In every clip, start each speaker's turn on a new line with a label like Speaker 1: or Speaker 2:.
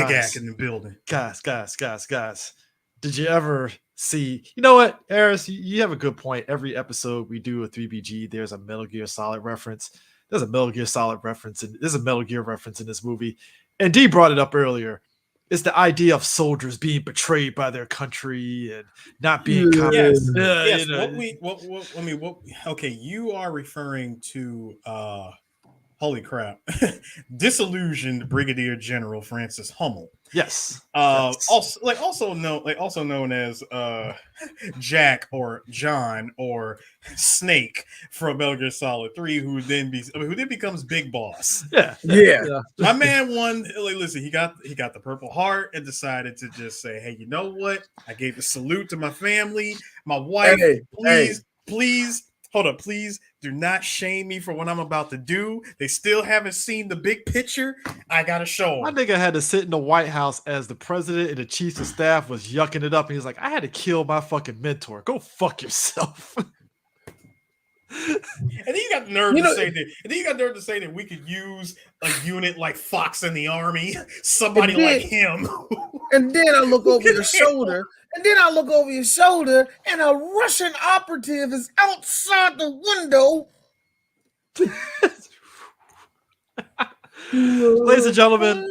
Speaker 1: Ack in the building.
Speaker 2: Guys. Did you ever see? You know what, Eris? You have a good point. Every episode we do a 3BG, there's a Metal Gear Solid reference. There's a Metal Gear Solid reference, and there's a Metal Gear reference in this movie. And D brought it up earlier. It's the idea of soldiers being betrayed by their country and not being
Speaker 1: Yes.
Speaker 2: you know.
Speaker 1: Okay, you are referring to holy crap, disillusioned Brigadier General Francis Hummel.
Speaker 2: Yes.
Speaker 1: Also known as Jack or John or Snake from Metal Gear Solid 3, who then becomes Big Boss.
Speaker 2: Yeah.
Speaker 1: My man won. Like, listen, he got the Purple Heart and decided to just say, "Hey, you know what? I gave a salute to my family, my wife. Please, hold up, please." Do not shame me for what I'm about to do. They still haven't seen the big picture. I gotta show them.
Speaker 2: My nigga had to sit in the White House as the president and the chief of staff was yucking it up. And he's like, I had to kill my fucking mentor. Go fuck yourself.
Speaker 1: And then you got the nerve to say that. And then you got nerve to say that we could use a unit like Fox in the army, somebody like him.
Speaker 3: And then I look over your shoulder. And a Russian operative is outside the window.
Speaker 2: Ladies and gentlemen,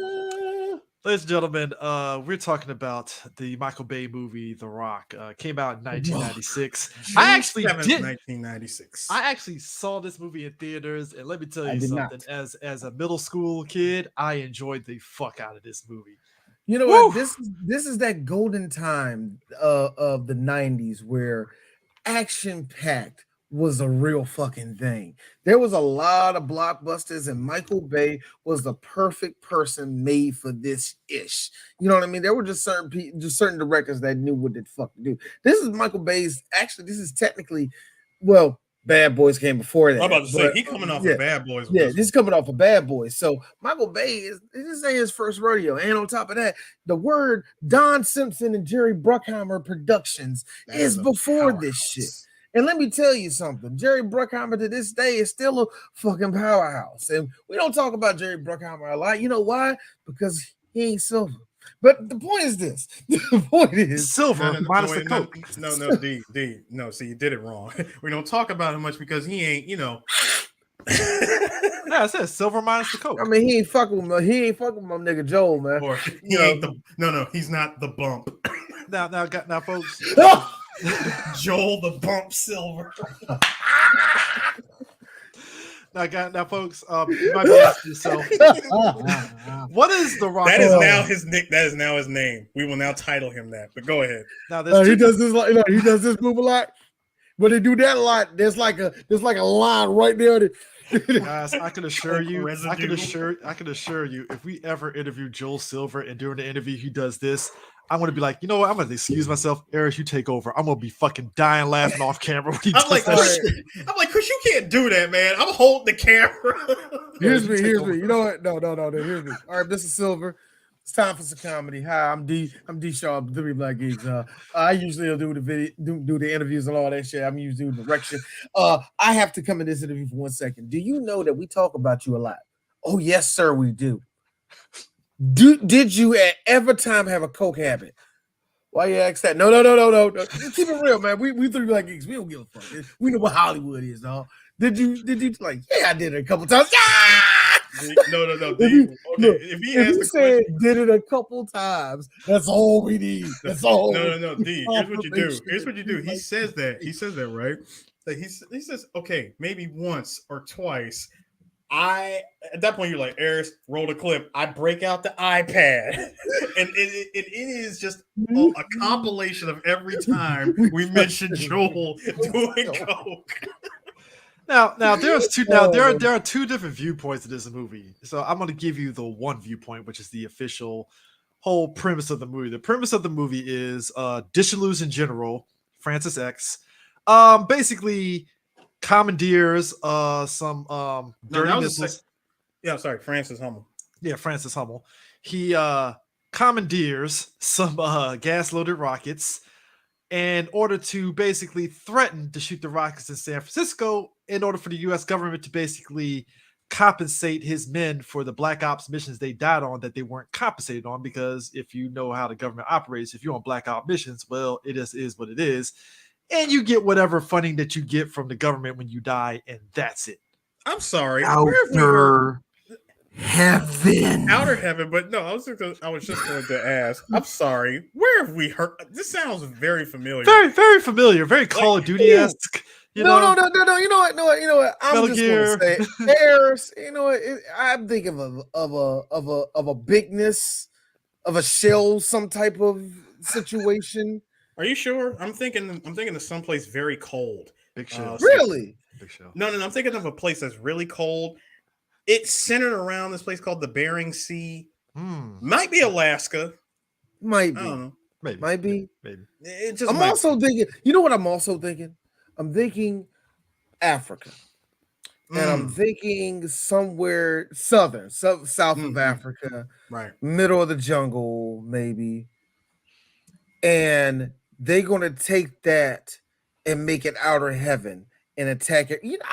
Speaker 2: we're talking about the Michael Bay movie, The Rock. Came out in 1996. I actually did.
Speaker 1: 1996.
Speaker 2: I actually saw this movie in theaters, and let me tell you something. As a middle school kid, I enjoyed the fuck out of this movie.
Speaker 3: You know what? This is that golden time of the 90s where action-packed was a real fucking thing. There was a lot of blockbusters, and Michael Bay was the perfect person made for this ish. You know what I mean? There were just certain directors that knew what the fuck to do. This is Michael Bay's. Actually, this is technically, well, Bad Boys came before that.
Speaker 1: I'm about to say he coming off of Bad Boys.
Speaker 3: Yeah, this is coming off of Bad Boys. So Michael Bay this ain't his first rodeo. And on top of that, the word Don Simpson and Jerry Bruckheimer Productions is before this shit. And let me tell you something. Jerry Bruckheimer to this day is still a fucking powerhouse. And we don't talk about Jerry Bruckheimer a lot. You know why? Because he ain't silver. But the point is this. The point is
Speaker 2: silver minus the coke.
Speaker 1: No, D. No, see, you did it wrong. We don't talk about him much because he ain't, you know.
Speaker 2: Yeah, I said silver minus the coke.
Speaker 3: I mean, he ain't fucking with my nigga Joel, man.
Speaker 1: Or he ain't he's not the bump.
Speaker 2: Now, folks.
Speaker 1: Joel the Bump Silver.
Speaker 2: Now, folks, you might be asking yourself, what is The Rock?
Speaker 1: That is now his name. We will now title him that. But go ahead.
Speaker 3: Now, he does this move a lot. When they do that a lot, there's like a line right there.
Speaker 2: Guys, I can assure you, if we ever interview Joel Silver and during the interview he does this, I'm gonna be like, you know what? I'm gonna excuse myself. Eric, you take over. I'm gonna be fucking dying laughing off camera when he does that shit.
Speaker 1: I'm like, Chris, you can't do that, man. I'm holding the camera.
Speaker 3: Here's me. You know what? No. Here's me. All right, this is Silver. It's time for some comedy. Hi, I'm D Sharp, 3 Black Geeks. I usually do the interviews and all that shit. I'm usually doing direction. I have to come in this interview for 1 second. Do you know that we talk about you a lot? Oh, yes, sir, we do. Did you at every time have a coke habit? Why you ask that? No. Just keep it real, man. We 3 Black Geeks. We don't give a fuck. We know what Hollywood is, dog. Did you like? Yeah, I did it a couple times. Yeah!
Speaker 1: No.
Speaker 3: If he said did it a couple times, that's all we need. That's all.
Speaker 1: No. D. Here's what you do. He says that, right? Like he says, okay, maybe once or twice. At that point you're like, Eris, roll the clip. I break out the iPad, and it is just a compilation of every time we mention Joel doing coke.
Speaker 2: Now there are two different viewpoints of this movie. So I'm going to give you the one viewpoint, which is the official whole premise of the movie. The premise of the movie is disillusioned General Francis X basically commandeers some dirty missiles.
Speaker 1: Francis Hummel.
Speaker 2: Yeah, Francis Hummel. He commandeers some gas-loaded rockets in order to basically threaten to shoot the rockets in San Francisco in order for the U.S. government to basically compensate his men for the black ops missions they died on that they weren't compensated on, because if you know how the government operates, if you're on black ops missions, well, it is what it is, and you get whatever funding that you get from the government when you die, and that's it.
Speaker 1: I'm sorry. Where have we heard
Speaker 3: heaven?
Speaker 1: Outer heaven, but no, I was just going to ask. I'm sorry. Where have we heard? This sounds very familiar.
Speaker 2: Very, very familiar. Very Call of Duty-esque.
Speaker 3: No. You know what? I'm
Speaker 2: Metal
Speaker 3: just
Speaker 2: Gear.
Speaker 3: going to say, Harris. You know what? I'm thinking of a bigness, of a shell, some type of situation.
Speaker 1: Are you sure? I'm thinking of someplace very cold.
Speaker 2: Big shell.
Speaker 3: Really?
Speaker 2: Big shell.
Speaker 1: No. I'm thinking of a place that's really cold. It's centered around this place called the Bering Sea. Might be Alaska.
Speaker 3: Might be.
Speaker 1: I don't know.
Speaker 2: Maybe.
Speaker 3: Might be.
Speaker 2: Maybe.
Speaker 1: It just
Speaker 3: I'm also thinking. You know what I'm also thinking? I'm thinking Africa. And I'm thinking somewhere south of Africa,
Speaker 1: right,
Speaker 3: middle of the jungle, maybe. And they're going to take that and make it outer heaven and attack it. You know,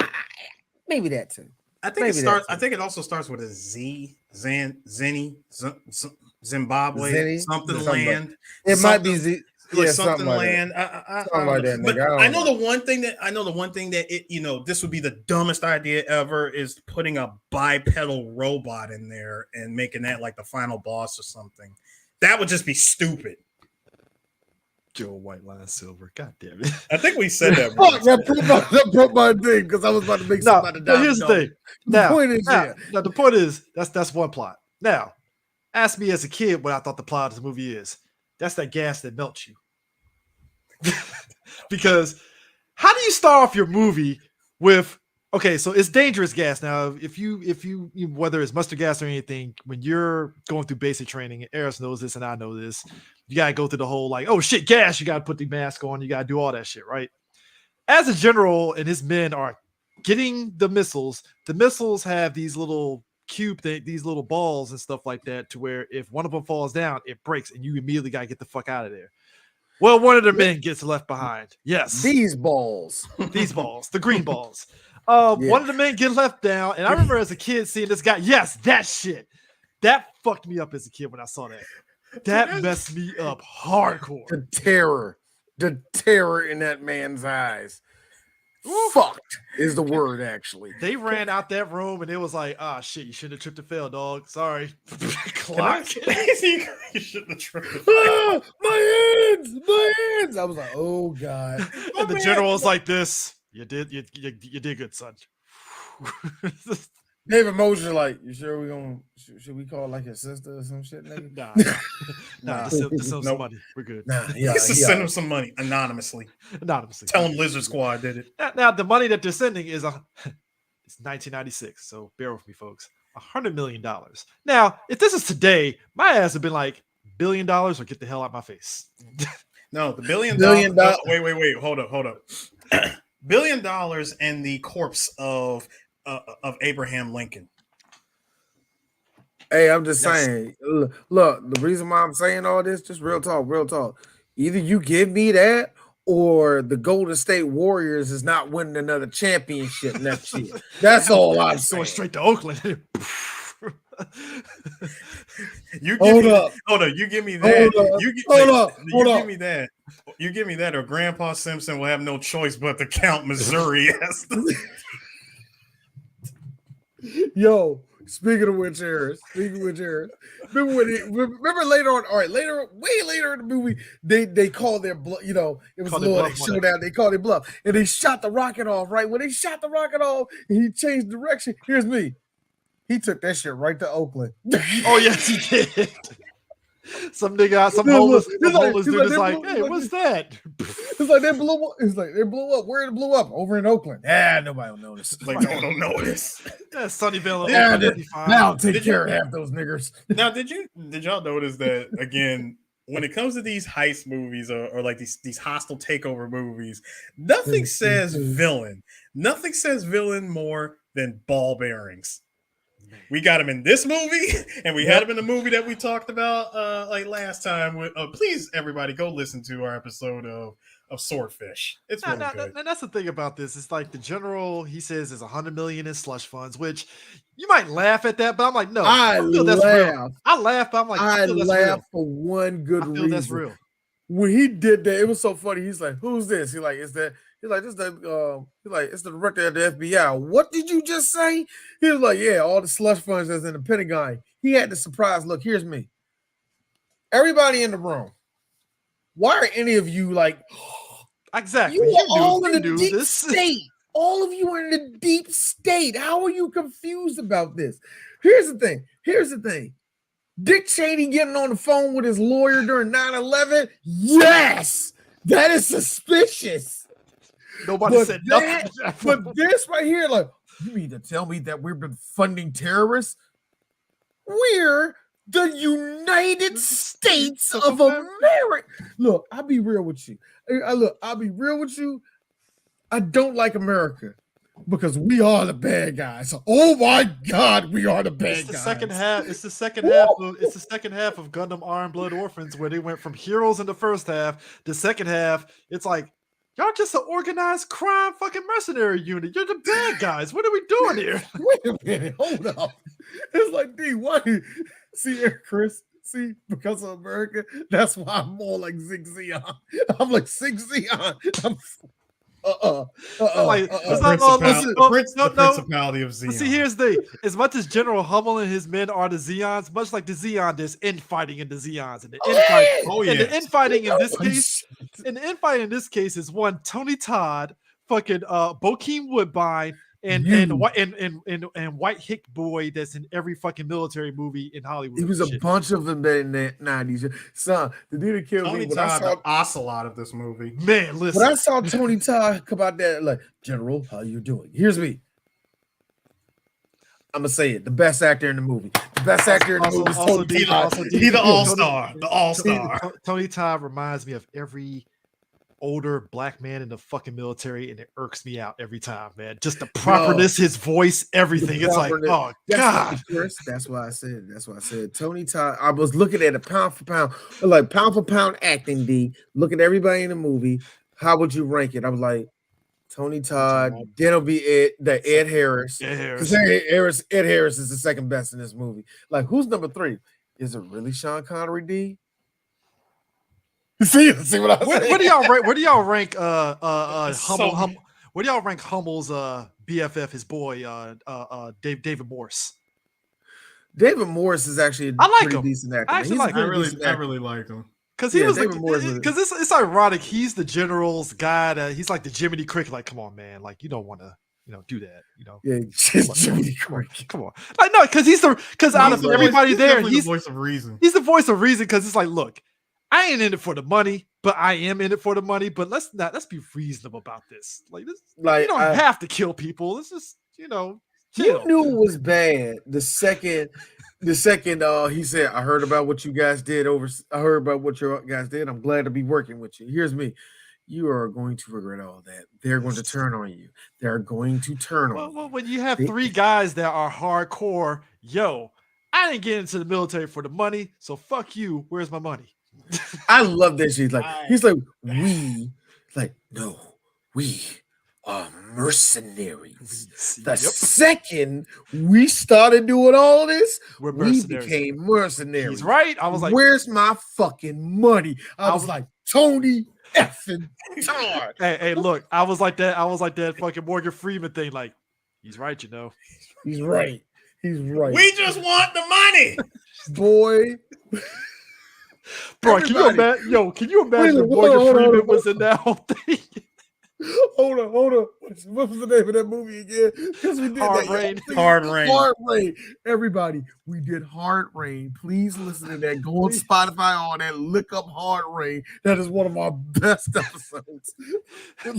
Speaker 3: maybe that too.
Speaker 1: I think
Speaker 3: maybe
Speaker 1: it starts. I think it also starts with a Z, Zimbabwe, something land.
Speaker 3: It might be Z.
Speaker 1: Like something land.
Speaker 3: Something like that.
Speaker 1: But I know the one thing that it, this would be the dumbest idea ever is putting a bipedal robot in there and making that like the final boss or something. That would just be stupid.
Speaker 2: Joe White Line Silver. God damn it.
Speaker 1: I think we said that.
Speaker 3: That broke my thing because I was about to make somebody die.
Speaker 2: Here's the thing.
Speaker 3: The point is,
Speaker 2: the point is that's one plot. Now, ask me as a kid what I thought the plot of the movie is. That's that gas that melts you. Because how do you start off your movie with, okay, so it's dangerous gas. Now, if you whether it's mustard gas or anything, when you're going through basic training, and Eris knows this and I know this, you gotta go through the whole like, oh shit, gas, you gotta put the mask on, you gotta do all that shit, right? As a general and his men are getting the missiles have these little these little balls and stuff like that, to where if one of them falls down, it breaks and you immediately gotta get the fuck out of there. Well, one of the men gets left behind. Yes.
Speaker 3: These balls,
Speaker 2: the green balls. One of the men get left down. And I remember as a kid seeing this guy. Yes, that shit. That fucked me up as a kid when I saw that. That messed me up hardcore.
Speaker 3: The terror in that man's eyes. Fucked is the word, actually.
Speaker 2: They ran out that room and it was like, ah, shit, you shouldn't have tripped and fell, dog. Sorry. Clock.
Speaker 1: You shouldn't have tripped and
Speaker 3: fell. My hands. I was like, oh God.
Speaker 2: And the general was like this. You did good, son.
Speaker 3: David Mosher, like, you sure should we call like his sister or some shit, nigga?
Speaker 2: Nah. Just send some money. We're good.
Speaker 1: Send him some money anonymously. Tell him Lizard Squad did it.
Speaker 2: Now the money that they're sending is it's 1996, so bear with me, folks. $100 million. Now, if this is today, my ass would been like $1 billion or get the hell out of my face.
Speaker 1: No, the $1 billion. Wait, hold up. $1 billion and the corpse of Abraham Lincoln.
Speaker 3: Hey, I'm just saying. Look, the reason why I'm saying all this, just real talk. Either you give me that, or the Golden State Warriors is not winning another championship next year. That's all I'm saying.
Speaker 2: Going straight to Oakland.
Speaker 1: Hold up. You give me that. Give me that. You give me that, or Grandpa Simpson will have no choice but to count Missouri as
Speaker 3: Yo, speaking of which, Harris, remember later on, way later in the movie, they called their bluff, it was a little showdown, they called it bluff, and they shot the rocket off, right? When they shot the rocket off, and he changed direction, here's me. He took that shit right to Oakland.
Speaker 2: Oh, yes, he did. Some nigga, some homeless dude is like, hey, what's that?
Speaker 3: It's like they blew up. It's like they blew up. Where it blew up? Over in Oakland. Nobody will notice.
Speaker 1: Like, no one will notice.
Speaker 2: Yeah, Sunnyvale.
Speaker 3: Now take care of half those niggers.
Speaker 1: Now, did y'all notice that again? When it comes to these heist movies or like these hostile takeover movies, nothing says villain. Nothing says villain more than ball bearings. We got him in this movie, and we had him in the movie that we talked about like last time. Please, everybody, go listen to our episode of swordfish. It's really good.
Speaker 2: And that's the thing about this. It's like the general, he says, is 100 million in slush funds, which you might laugh at that, but I'm like, no, I feel that's real. I laugh, but I'm like,
Speaker 3: I
Speaker 2: feel that's
Speaker 3: laugh
Speaker 2: real.
Speaker 3: for one good reason.
Speaker 2: That's real.
Speaker 3: When he did that, it was so funny. He's like, "Who's this?" He's like, "It's that." He's like, "This the." He's like, "It's the director of the FBI." What did you just say? He was like, "Yeah, all the slush funds that's in the Pentagon." He had the surprise look. Here's me. Everybody in the room. Why are any of you like?
Speaker 2: Exactly.
Speaker 3: You are all in the deep state. All of you are in the deep state. How are you confused about this? Here's the thing. Dick Cheney getting on the phone with his lawyer during 9/11? Yes, that is suspicious.
Speaker 2: Nobody said nothing.
Speaker 3: But this right here, like, you mean to tell me that we've been funding terrorists? We're the United States of America. Look, I'll be real with you. I don't like America. Because we are the bad guys. Oh my God, we are the bad guys.
Speaker 2: It's the second half of Gundam Iron Blood Orphans, where they went from heroes in the first half. The second half, it's like, y'all just an organized crime fucking mercenary unit. You're the bad guys. What are we doing here?
Speaker 3: Wait a minute, hold up. It's like, D, why? See, Chris, because of America, that's why I'm more like Zig Zion. I'm like Zig Zion.
Speaker 1: The principality of Zeon.
Speaker 2: See, here's the as much as General Hummel and his men are the Zeons, much like the Zeon, there's infighting in the Zeons, and the infighting in this case is one Tony Todd, fucking Bokeem Woodbine, and White Hick Boy that's in every fucking military movie in Hollywood.
Speaker 3: He was a bunch of them in the 90s. Son, the dude that killed
Speaker 1: Tony
Speaker 3: me.
Speaker 1: Todd, the ocelot of this movie.
Speaker 2: Man, listen.
Speaker 3: When I saw Tony Todd come out there, like, General, how you doing? Here's me. I'm gonna say it. The best actor in the movie. The best actor in the movie is Tony Todd.
Speaker 1: He's the all-star. The all-star.
Speaker 2: Tony Todd reminds me of every older black man in the fucking military, and it irks me out every time, man. Just the properness, his voice, everything. It's like, oh God.
Speaker 3: That's why I said Tony Todd. I was looking at it pound for pound acting. D. Look at everybody in the movie. How would you rank it? I was like, Tony Todd. Then it'll be Ed Harris. Because Ed Harris is the second best in this movie. Like, who's number 3? Is it really Sean Connery? D. See what I said?
Speaker 2: Where do y'all rank Hummel? Where do y'all rank Hummel's BFF, his boy, David Morse?
Speaker 3: David Morse is actually a decent actor.
Speaker 1: I really like him.
Speaker 2: Because it's ironic. He's the general's guy. He's like the Jiminy Cricket. Like, come on, man. Like, you don't want to, do that.
Speaker 3: Yeah, just Jiminy Cricket.
Speaker 2: Come on. Like, no, because out of everybody there, he's
Speaker 1: the voice of reason.
Speaker 2: He's the voice of reason because it's like, look, I ain't in it for the money, but I am in it for the money. But let's be reasonable about this. Like, you don't have to kill people. Let's just, chill.
Speaker 3: You knew it was bad the second he said, I heard about what you guys did I heard about what your guys did. I'm glad to be working with you. Here's me. You are going to regret all that. They're going to turn on you. They're going to turn on you.
Speaker 2: Well, when you have 3 guys that are hardcore, I didn't get into the military for the money, so fuck you. Where's my money?
Speaker 3: I love that shit. He's like, we are mercenaries. The second we started doing all this, we became mercenaries.
Speaker 2: He's right. I was like,
Speaker 3: where's my fucking money? I was like, Tony effing Todd.
Speaker 2: Hey, look, I was like that fucking Morgan Freeman thing. Like, he's right,
Speaker 3: He's right.
Speaker 1: We just want the money.
Speaker 3: Boy.
Speaker 2: Bro, can you imagine if Morgan Freeman was in that whole thing?
Speaker 3: Hold on. What was the name of that movie again? Because we did
Speaker 1: Hard Rain.
Speaker 3: Everybody, we did Hard Rain. Please listen to that. Go on Spotify, all that. Look up Hard Rain. That is one of our best episodes. I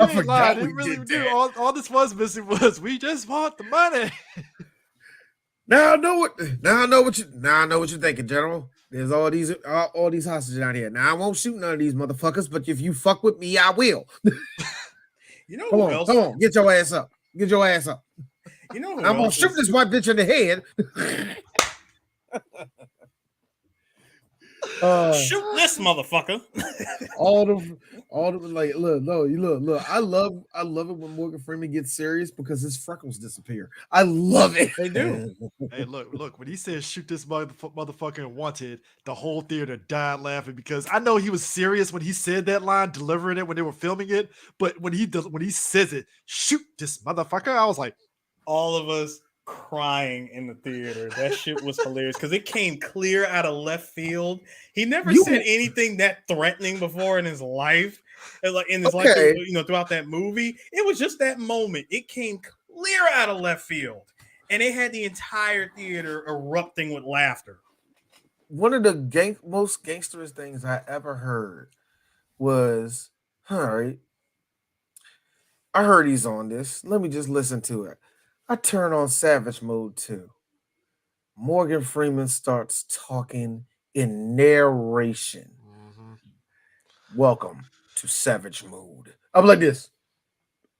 Speaker 3: forgot we really did that.
Speaker 2: All this was missing was we just want the money.
Speaker 3: Now I know what you're thinking, General. There's all these hostages out here. Now I won't shoot none of these motherfuckers, but if you fuck with me, I will. Come on, get your ass up. I'm gonna shoot this white bitch in the head.
Speaker 1: Shoot this motherfucker.
Speaker 3: all the like look. I love it when Morgan Freeman gets serious because his freckles disappear. I love it.
Speaker 1: They do.
Speaker 2: Hey, look, when he said shoot this motherfucker and wanted, the whole theater died laughing because I know he was serious when he said that line, delivering it when they were filming it. But when he says it, shoot this motherfucker, I was like,
Speaker 1: all of us crying in the theater. That shit was hilarious because it came clear out of left field. He never said anything that threatening before in his life. Like in his life, throughout that movie, it was just that moment. It came clear out of left field, and it had the entire theater erupting with laughter.
Speaker 3: One of the most gangsterous things I ever heard was, all right, I heard he's on this. Let me just listen to it. I turn on Savage Mode 2. Morgan Freeman starts talking in narration. Welcome to Savage Mode. I'm like this.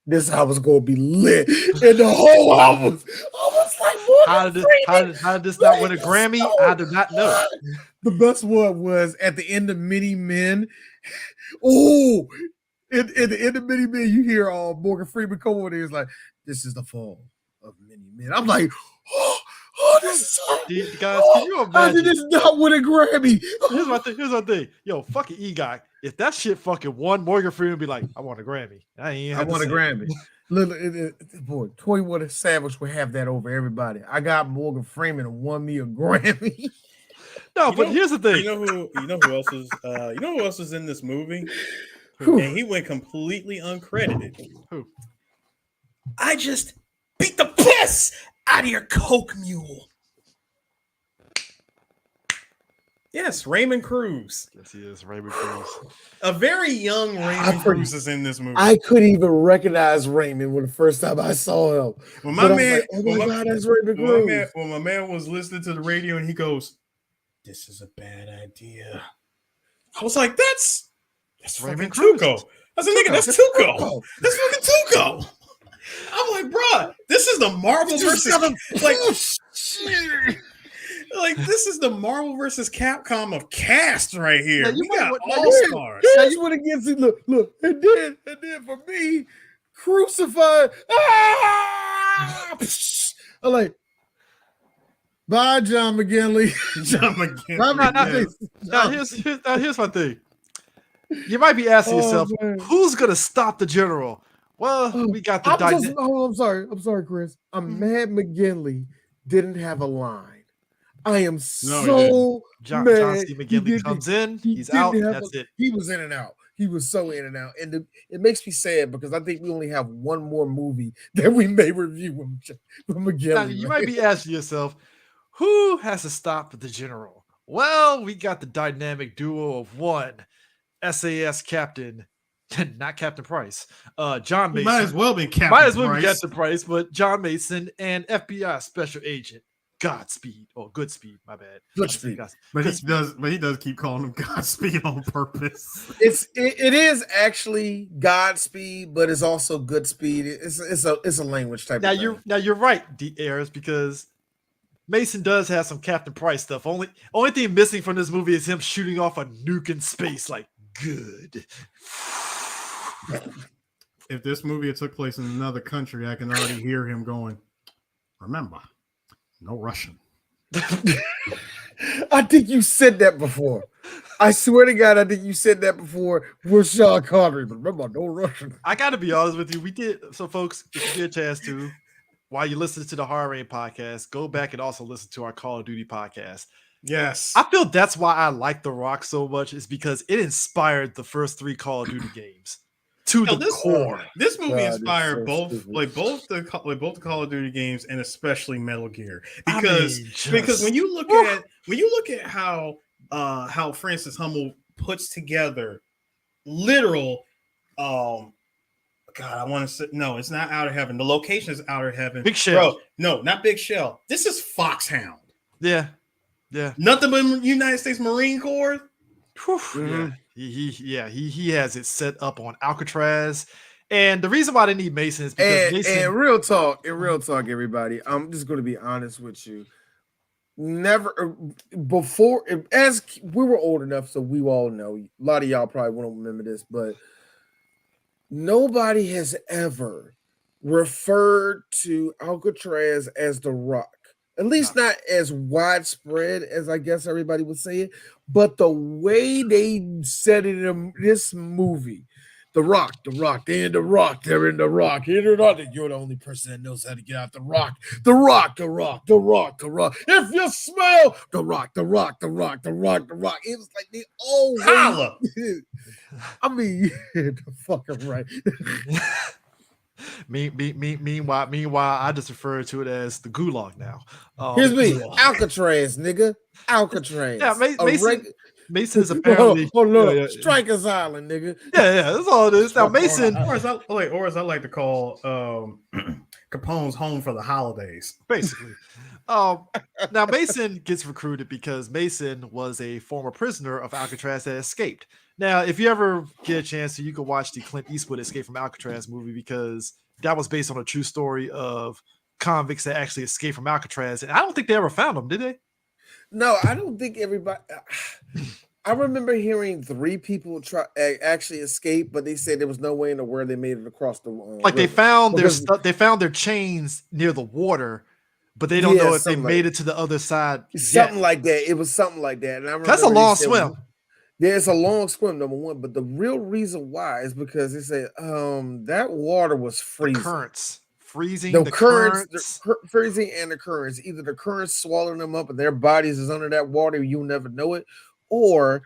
Speaker 3: This I was gonna be lit, and the whole I was like,
Speaker 2: how did this not win a Grammy? I did not know.
Speaker 3: The best one was at the end of Many Men. Oh, in the end of Many Men, you hear Morgan Freeman come over there. He's like, "This is the fall of Many Men." I'm like, oh, this is so,
Speaker 2: guys, can you imagine?
Speaker 3: How did this not win a Grammy?
Speaker 2: Here's my thing. Yo, fucking EGOT. If that shit fucking won, Morgan Freeman would be like, I want a Grammy. I
Speaker 3: want a Grammy. Boy, 21 Savage would have that over everybody. I got Morgan Freeman and won me a Grammy.
Speaker 2: No, but here's the thing.
Speaker 1: You know who else is in this movie? And he went completely uncredited.
Speaker 2: Who?
Speaker 1: I just beat the piss out of your Coke mule. Yes, Raymond Cruz.
Speaker 2: Yes, he is Raymond Cruz.
Speaker 1: A very young Raymond Cruz is in this movie.
Speaker 3: I couldn't even recognize Raymond when the first time I saw him.
Speaker 1: When my man,
Speaker 3: that's Raymond Cruz.
Speaker 1: When my man was listening to the radio and he goes, "This is a bad idea," I was like, "That's
Speaker 2: Raymond
Speaker 1: Cruz." Tuco. I was like, "Nigga, that's Tuco. That's fucking Tuco." I'm like, "Bruh, this is the Marvel versus like this is the Marvel versus Capcom of cast right here. We got all stars.
Speaker 3: That's what it gets. Look, and then for me, crucified. I'm like, bye, John McGinley.
Speaker 1: John McGinley.
Speaker 2: Now here's my thing. You might be asking yourself, who's gonna stop the general? Well, we got the.
Speaker 3: I'm sorry, Chris. I'm mad McGinley didn't have a line. I am
Speaker 2: John
Speaker 3: mad.
Speaker 2: C. McGinley comes in, he's out, that's it.
Speaker 3: He was in and out. He was so in and out. And it makes me sad because I think we only have one more movie that we may review with McGinley.
Speaker 2: Now, you might be asking yourself, who has to stop the general? Well, we got the dynamic duo of one SAS captain, not Captain Price, John Mason.
Speaker 1: Might as well be Captain
Speaker 2: Price, but John Mason and FBI special agent Godspeed or Goodspeed, my bad.
Speaker 3: Goodspeed.
Speaker 1: But he does keep calling him Godspeed on purpose.
Speaker 3: It is actually Godspeed, but it's also Goodspeed. It's a language type.
Speaker 2: Now you're right, D-Airs, because Mason does have some Captain Price stuff. Only thing missing from this movie is him shooting off a nuke in space. Like, good.
Speaker 1: If this movie had took place in another country, I can already hear him going, "Remember, no Russian."
Speaker 3: I think you said that before. I swear to God, I think you said that before with Sean Connery. But remember, no Russian.
Speaker 2: I got to be honest with you. We did. So, folks, if you get a chance to, while you listen to the Horror Rain podcast, go back and also listen to our Call of Duty podcast.
Speaker 1: Yes.
Speaker 2: I feel that's why I like The Rock so much, is because it inspired the first 3 Call of Duty games. To the core.
Speaker 1: This movie inspired both the Call of Duty games and especially Metal Gear because when you look at how Francis Hummel puts together literal God, I want to say no, it's not Outer Heaven. The location is Outer Heaven.
Speaker 2: Big Shell.
Speaker 1: Bro, no, not Big Shell. This is Foxhound.
Speaker 2: Yeah.
Speaker 1: Nothing but United States Marine Corps.
Speaker 2: Mm-hmm. He has it set up on Alcatraz, and the reason why they need Mason is because
Speaker 3: and real talk, everybody. I'm just going to be honest with you. never before, as we were old enough, so we all know. A lot of y'all probably won't remember this, but nobody has ever referred to Alcatraz as the Rock. At least not as widespread as I guess everybody would say it, but the way they said it in this movie, the Rock, they're in the Rock, you're the only person that knows how to get out the Rock. The Rock. If you smell the Rock. It was like they always
Speaker 1: Holla.
Speaker 3: I mean, the fucking right.
Speaker 2: Meanwhile, I just refer to it as the gulag now.
Speaker 3: Here's me, Alcatraz, nigga. Alcatraz.
Speaker 2: Yeah, Mason is apparently
Speaker 3: Strikers Island, nigga.
Speaker 2: Yeah, that's all it is. Now Mason,
Speaker 1: or as I like to call Capone's home for the holidays,
Speaker 2: basically. Now Mason gets recruited because Mason was a former prisoner of Alcatraz that escaped. Now, if you ever get a chance, you can watch the Clint Eastwood Escape from Alcatraz movie, because that was based on a true story of convicts that actually escaped from Alcatraz. And I don't think they ever found them, did they?
Speaker 3: No, I don't think everybody. I remember hearing 3 people actually escape, but they said there was no way in the world they made it across the
Speaker 2: like river. They found their chains near the water, but they don't know if they made it to the other side.
Speaker 3: Something like that. It was something like that. And I remember
Speaker 2: that's a long swim.
Speaker 3: Yeah, it's a long swim, number one. But the real reason why is because they said that water was freezing.
Speaker 2: The currents. Freezing,
Speaker 3: the currents. Freezing and the currents. Either the currents swallowing them up and their bodies is under that water, you'll never know it, or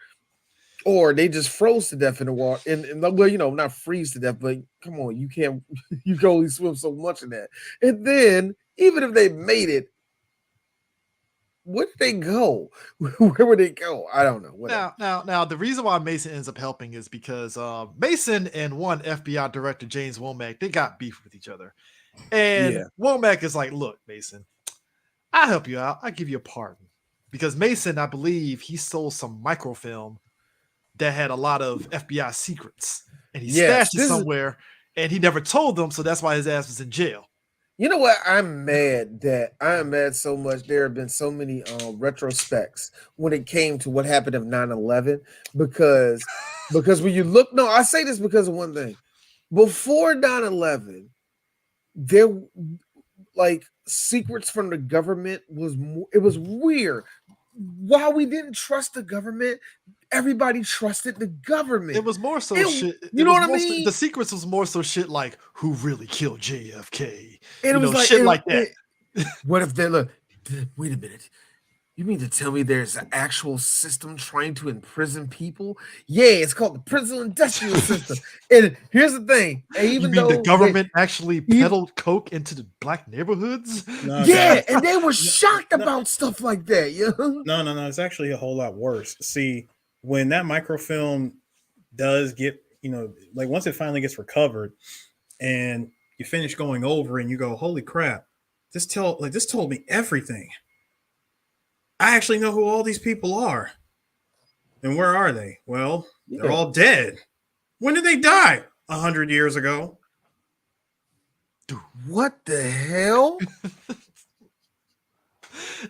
Speaker 3: they just froze to death in the water. And well, not freeze to death, but come on, you can only swim so much in that. And then even if they made it, where did they go? Where would they go? I don't know.
Speaker 2: Now, the reason why Mason ends up helping is because Mason and one FBI director, James Womack, they got beef with each other. And Womack is like, look, Mason, I'll help you out. I'll give you a pardon. Because Mason, I believe, he stole some microfilm that had a lot of FBI secrets. And he stashed it somewhere, and he never told them, so that's why his ass was in jail.
Speaker 3: You know what? I am mad so much. There have been so many retrospects when it came to what happened of 9/11, because when you look, no, I say this because of one thing. Before 9/11, there like secrets from the government it was weird. While we didn't trust the government, everybody trusted the government.
Speaker 2: It was more so shit.
Speaker 3: You know what I mean?
Speaker 2: The secrets was more so shit like who really killed JFK.
Speaker 3: And it was like
Speaker 2: shit like that.
Speaker 3: What if they look? Wait a minute. You mean to tell me there's an actual system trying to imprison people? Yeah, it's called the prison industrial system. And here's the thing. Even though
Speaker 2: the government actually peddled coke into the black neighborhoods?
Speaker 3: No, yeah, and they were shocked about stuff like that.
Speaker 1: No. It's actually a whole lot worse. See, when that microfilm does get, like once it finally gets recovered and you finish going over and you go, holy crap, this told me everything. I actually know who all these people are. And where are they? Well, they're all dead. When did they die? 100 years ago.
Speaker 3: Dude, what the hell?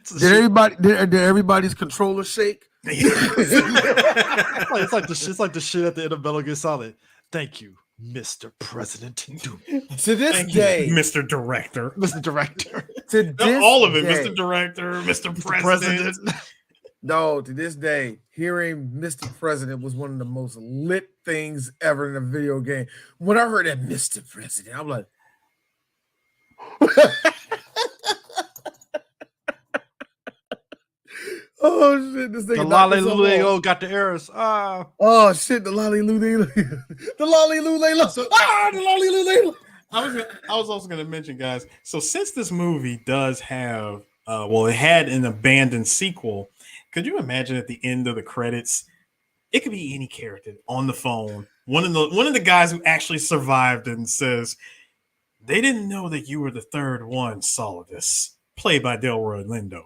Speaker 3: Did everybody's controller shake?
Speaker 2: It's like the shit at the end of Metal Gear Solid. Thank you, Mr. President.
Speaker 3: To this day,
Speaker 1: Mr. Director.
Speaker 2: Mr. Director.
Speaker 1: All of it, Mr. Director, Mr. President.
Speaker 3: No, to this day, hearing Mr. President was one of the most lit things ever in a video game. When I heard that Mr. President, I'm like, oh shit! This thing.
Speaker 2: The Lolly Luleo got the errors.
Speaker 3: Oh shit! The Lolly Luleo. The Lolly Luleo. The Lolly Luleo.
Speaker 1: I was also going to mention, guys. So since this movie does have, it had an abandoned sequel. Could you imagine at the end of the credits, it could be any character on the phone. One of the guys who actually survived and says, "They didn't know that you were the third one, Solidus," played by Delroy Lindo.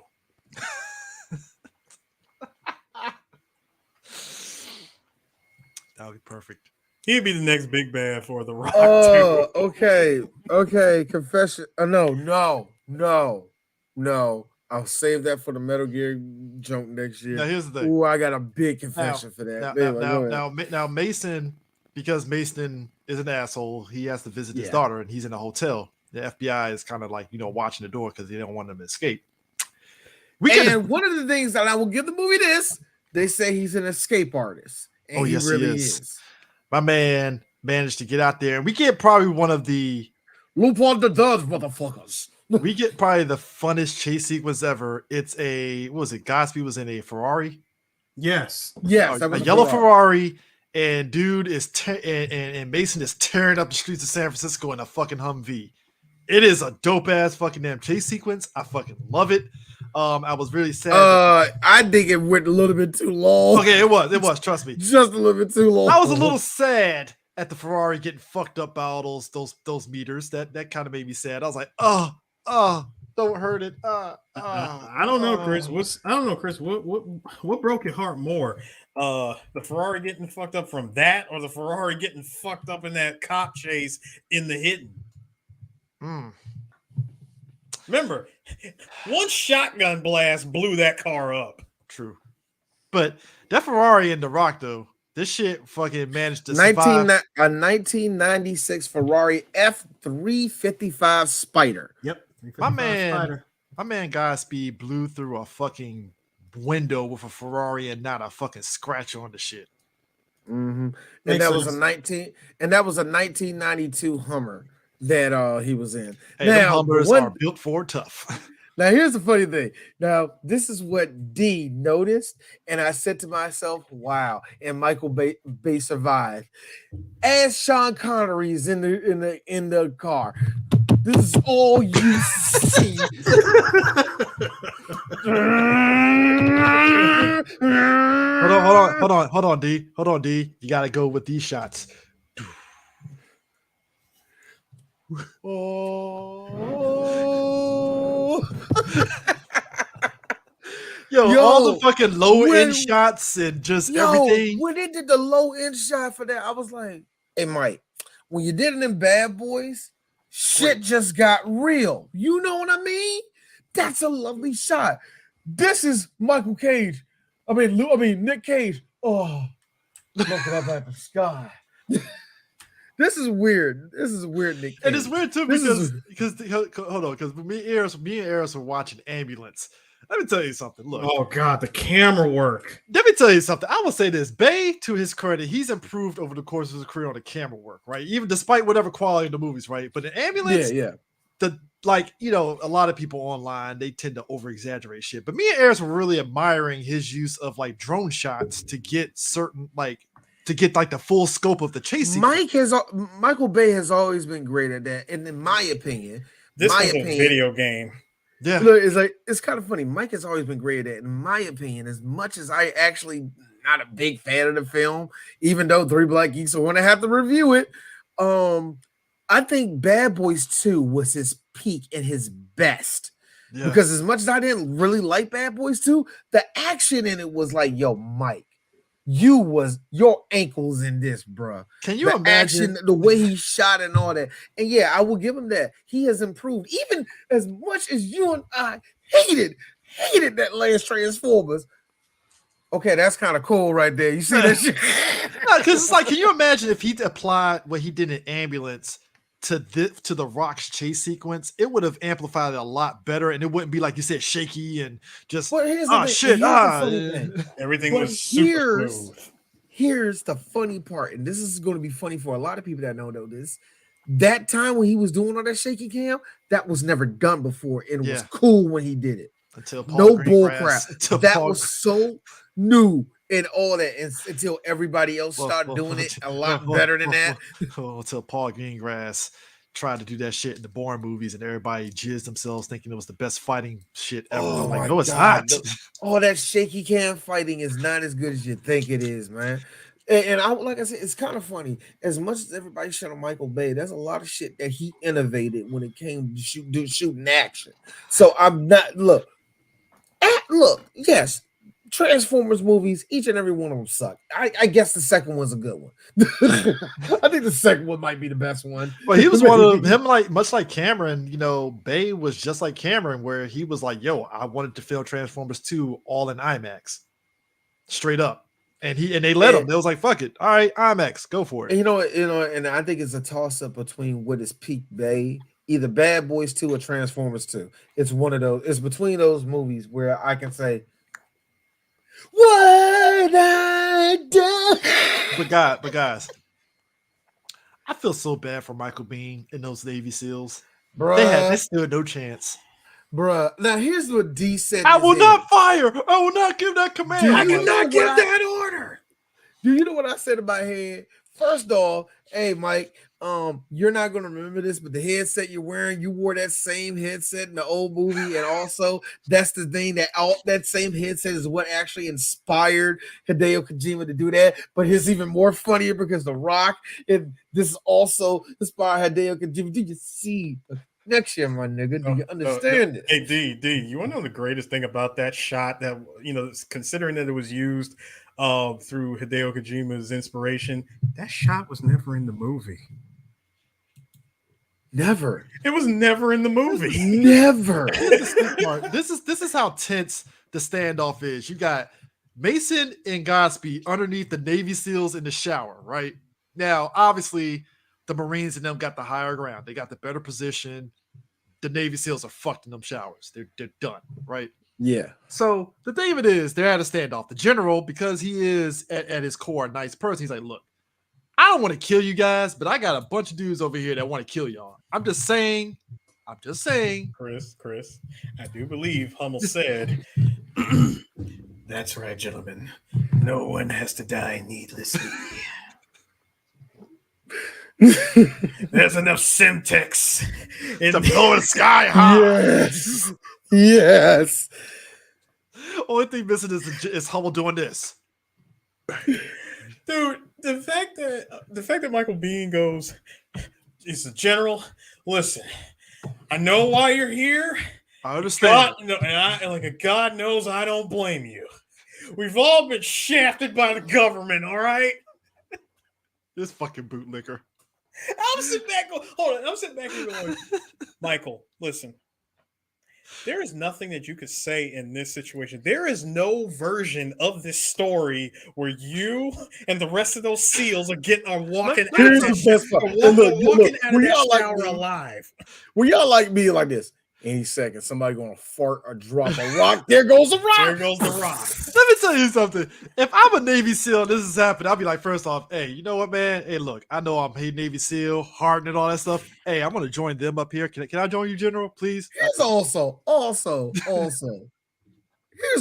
Speaker 2: That would be perfect.
Speaker 1: He'd be the next big bad for The Rock.
Speaker 3: Oh, okay. Confession. No. I'll save that for the Metal Gear joke next year.
Speaker 2: Now here's the thing.
Speaker 3: Ooh, I got a big confession for that.
Speaker 2: Now Mason, because Mason is an asshole, he has to visit his
Speaker 3: Yeah.
Speaker 2: daughter, and he's in a hotel. The FBI is kind of like, watching the door because they don't want him to escape.
Speaker 3: One of the things that I will give the movie this, they say he's an escape artist. And
Speaker 2: yes,
Speaker 3: he really
Speaker 2: he is.
Speaker 3: is.
Speaker 2: My man managed to get out there, and we get probably one of the
Speaker 3: loophole the does, motherfuckers.
Speaker 2: We get probably the funnest chase sequence ever. It's what was it? Godspeed was in a Ferrari.
Speaker 1: Yes,
Speaker 2: a yellow Ferrari, and dude is and Mason is tearing up the streets of San Francisco in a fucking Humvee. It is a dope ass fucking damn chase sequence. I fucking love it. I was really sad.
Speaker 3: I think it went a little bit too long.
Speaker 2: Okay, it was. Trust me,
Speaker 3: just a little bit too long.
Speaker 2: I was a little sad at the Ferrari getting fucked up by all those meters. That kind of made me sad. I was like, don't hurt it.
Speaker 1: I don't know, Chris. What broke your heart more? The Ferrari getting fucked up from that, or the Ferrari getting fucked up in that cop chase in the Hidden? Remember, one shotgun blast blew that car up.
Speaker 2: True. But that Ferrari in The Rock, though, this shit fucking managed to survive.
Speaker 3: A 1996 Ferrari F355 Spider.
Speaker 1: Yep.
Speaker 2: My man Godspeed blew through a fucking window with a Ferrari and not a fucking scratch on the shit.
Speaker 3: Mm-hmm. And that was a 1992 Hummer that he was in.
Speaker 2: Hey, now, Hummers are built for tough.
Speaker 3: Now, here's the funny thing. Now, this is what D noticed, and I said to myself, wow, and Michael Bay survived. As Sean Connery is in the car, this is all you see.
Speaker 2: Hold on, D. You gotta go with these shots.
Speaker 3: Oh.
Speaker 2: Yo, all the fucking low end shots and just everything.
Speaker 3: When they did the low end shot for that, I was like, hey, Mike, when you did it in Bad Boys, shit just got real. You know what I mean? That's a lovely shot. This is Michael Cage. Nick Cage. Oh, looking up at the sky. This is weird. This is weird, Nick Cage.
Speaker 2: And it's weird too because hold on, because me and Eris were watching Ambulance. Let me tell you something. Look.
Speaker 1: Oh God, the camera work.
Speaker 2: Let me tell you something. I will say this. Bay, to his credit, he's improved over the course of his career on the camera work, right? Even despite whatever quality of the movies, right? But in Ambulance, a lot of people online, they tend to over exaggerate shit. But me and Eris were really admiring his use of like drone shots to get the full scope of the chase.
Speaker 3: Michael Bay has always been great at that. And in my opinion,
Speaker 1: a video game.
Speaker 3: Yeah, look, it's kind of funny. Mike has always been great at it. In my opinion, as much as I actually not a big fan of the film, even though 3 Black Geeks are going to have to review it. I think Bad Boys 2 was his peak and his best. Yeah. Because as much as I didn't really like Bad Boys 2, the action in it was like, yo, Mike, your ankles in this, bro.
Speaker 2: Can you imagine
Speaker 3: the way he shot and all that? And yeah, I will give him that. He has improved, even as much as you and I hated that last Transformers. Okay, that's kind of cool right there. You see that shit?
Speaker 2: Because it's like, can you imagine if he applied what he did in Ambulance to the Rock's chase sequence? It would have amplified it a lot better, and it wouldn't be like you said, shaky and just
Speaker 1: everything was super smooth.
Speaker 3: Here's the funny part, and this is going to be funny for a lot of people that don't know this. That time when he was doing all that shaky cam, that was never done before, and it was cool when he did it.
Speaker 2: Until
Speaker 3: no bull crap. That was so new and all that, until everybody else started doing it a lot better than that.
Speaker 2: Until Paul Greengrass tried to do that shit in the Bourne movies, and everybody jizzed themselves thinking it was the best fighting shit ever.
Speaker 3: Oh,
Speaker 2: I'm like, no, it's not.
Speaker 3: All that shaky cam fighting is not as good as you think it is, man. And like I said, it's kind of funny. As much as everybody shit on Michael Bay, there's a lot of shit that he innovated when it came to shooting action. So I'm not look. Yes, Transformers movies, each and every one of them suck. I guess the second one's a good one. I think the second one might be the best one.
Speaker 2: But he was one of him, like much like Cameron. Bay was just like Cameron, where he was like, "Yo, I wanted to film Transformers 2 all in IMAX, straight up." And they let him. They was like, "Fuck it, all right, IMAX, go for it."
Speaker 3: And I think it's a toss up between what is peak Bay, either Bad Boys 2 or Transformers 2. It's one of those. It's between those movies where I can say, what I done.
Speaker 2: But guys, I feel so bad for Michael Biehn and those Navy SEALs.
Speaker 3: Bruh.
Speaker 2: They stood no chance.
Speaker 3: Bruh. Now here's what D said.
Speaker 2: I will not fire. I will not give that command.
Speaker 1: I will not give that order.
Speaker 3: Do you know what I said in my head? First off, hey Mike, you're not gonna remember this, but the headset you're wearing, you wore that same headset in the old movie, and also that's the thing that same headset is what actually inspired Hideo Kojima to do that. But it's even more funnier because The Rock, this also inspired Hideo Kojima. Do you see the connection, my nigga? Do you understand this?
Speaker 1: Hey D, you want to know the greatest thing about that shot? That considering that it was used through Hideo Kojima's inspiration, that shot was never in the movie.
Speaker 3: Never.
Speaker 1: It was never in the movie.
Speaker 3: Never.
Speaker 2: This is how tense the standoff is. You got Mason and Godspeed underneath the Navy SEALs in the shower, right? Now, obviously, the Marines and them got the higher ground. They got the better position. The Navy SEALs are fucked in them showers. They're done, right?
Speaker 3: Yeah.
Speaker 2: So the thing of it is, they're at a standoff. The general, because he is at his core a nice person, he's like, look, I don't want to kill you guys, but I got a bunch of dudes over here that want to kill y'all. I'm just saying.
Speaker 1: Chris, I do believe Hummel said, that's right, gentlemen. No one has to die needlessly. There's enough Semtex
Speaker 2: to blow the sky high.
Speaker 3: Yes.
Speaker 2: Only thing missing is Hummel doing this.
Speaker 1: Dude, the fact that Michael Biehn goes, he's a general. Listen, I know why you're here.
Speaker 2: I understand.
Speaker 1: God knows I don't blame you. We've all been shafted by the government, all right?
Speaker 2: This fucking bootlicker.
Speaker 1: I'm sitting back going, Michael, listen. There is nothing that you could say in this situation. There is no version of this story where you and the rest of those SEALs are walking out of that shower alive.
Speaker 3: Well, y'all like me like this. Any second, somebody gonna fart or drop a rock. There goes the rock.
Speaker 1: There goes the rock.
Speaker 2: Let me tell you something. If I'm a Navy SEAL, this is happening. I'll be like, first off, hey, you know what, man? Hey, look, I know I'm a Navy SEAL, hardened and all that stuff. Hey, I'm gonna join them up here. Can I join you, General, please?
Speaker 3: Here's also. Here's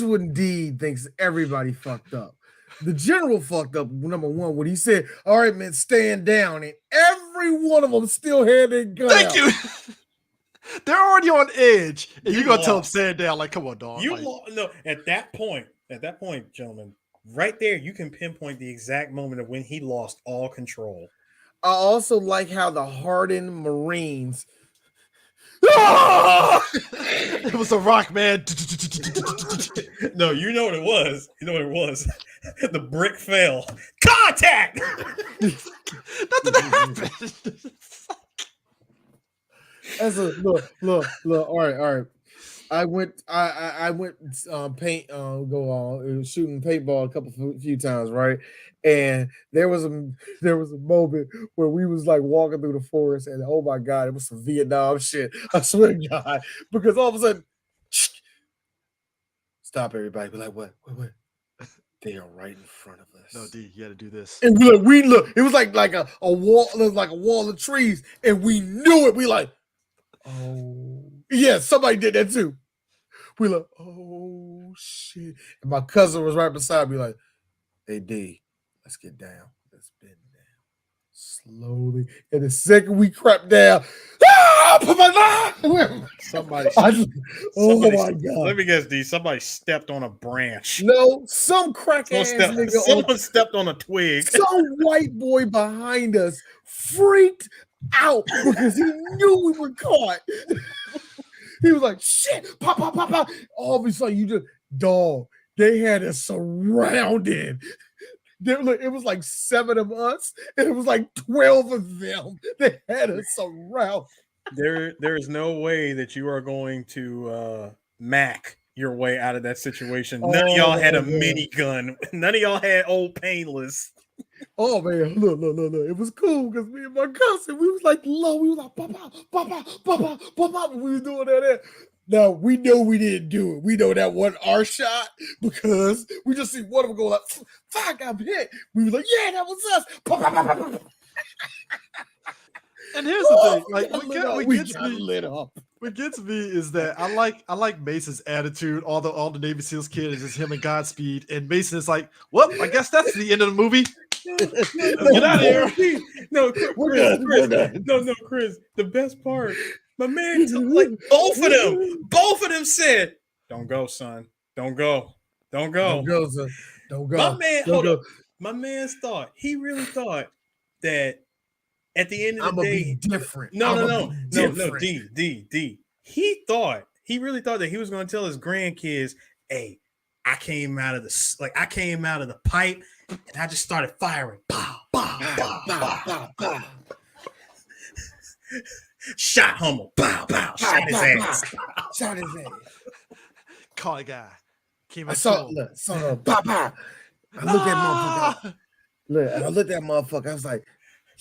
Speaker 3: what Indeed thinks everybody fucked up. The general fucked up, number one, when he said, all right, man, stand down. And every one of them still had their gun
Speaker 2: Thank
Speaker 3: out.
Speaker 2: you. They're already on edge, and you're gonna tell them stand down. Like, come on, dog.
Speaker 1: No, at that point, gentlemen, right there, you can pinpoint the exact moment of when he lost all control.
Speaker 3: I also like how the hardened Marines.
Speaker 2: It was a rock, man.
Speaker 1: No, you know what it was. The brick fell. Contact.
Speaker 2: Nothing happened.
Speaker 3: As a look. All right. I went shooting paintball a few times, right? And there was a moment where we was like walking through the forest, and oh my god, it was some Vietnam shit. I swear to God, because all of a sudden, stop everybody! Be like, what? They are right in front of us.
Speaker 2: No, D, you got to do this.
Speaker 3: And we look. It was like a wall, like a wall of trees, and we knew it. We like. Oh, yeah, somebody did that too. We like, oh shit. And my cousin was right beside me, like, hey D, let's get down. Let's bend down. Slowly. And the second we crept down,
Speaker 1: Somebody,
Speaker 3: oh my god.
Speaker 1: Let me guess, D. Somebody stepped on a branch.
Speaker 3: No, some crack ass nigga.
Speaker 1: Someone stepped on a twig.
Speaker 3: Some white boy behind us freaked out because he knew we were caught. He was like, shit, pop. All of a sudden, you just, dog, They had us surrounded. It was like 7 of us, and it was like 12 of them. They had us surrounded.
Speaker 1: There is no way that you are going to Mac your way out of that situation. None of y'all had a minigun. None of y'all had old painless.
Speaker 3: Oh man, look. It was cool because me and my cousin, we was like low. We was like, pop. We was doing that. Now we know we didn't do it. We know that wasn't our shot because we just see one of them go like, fuck, I'm hit. We was like, yeah, that was us. Pop.
Speaker 2: And here's the thing, like
Speaker 3: what
Speaker 2: gets me is that I like Mason's attitude. All the Navy SEALs kids is just him and Godspeed, and Mason is like, well, I guess that's the end of the movie. Get out of here.
Speaker 1: No, Chris. Chris. The best part, my man, like both of them said, "Don't go, son. Don't go. Don't go.
Speaker 3: Don't go, son. Don't go."
Speaker 1: My man, my man's thought. He really thought that. At the end of the day,
Speaker 3: be different.
Speaker 1: No, D. He really thought that he was going to tell his grandkids, "Hey, I came out of the pipe, and I just started firing. Pow, pow, pow, pow, pow. Shot Hummel. Pow, pow. Shot his ass.
Speaker 2: Call a guy.
Speaker 3: I saw pow, pow. I looked at motherfucker. I looked at motherfucker. I was like,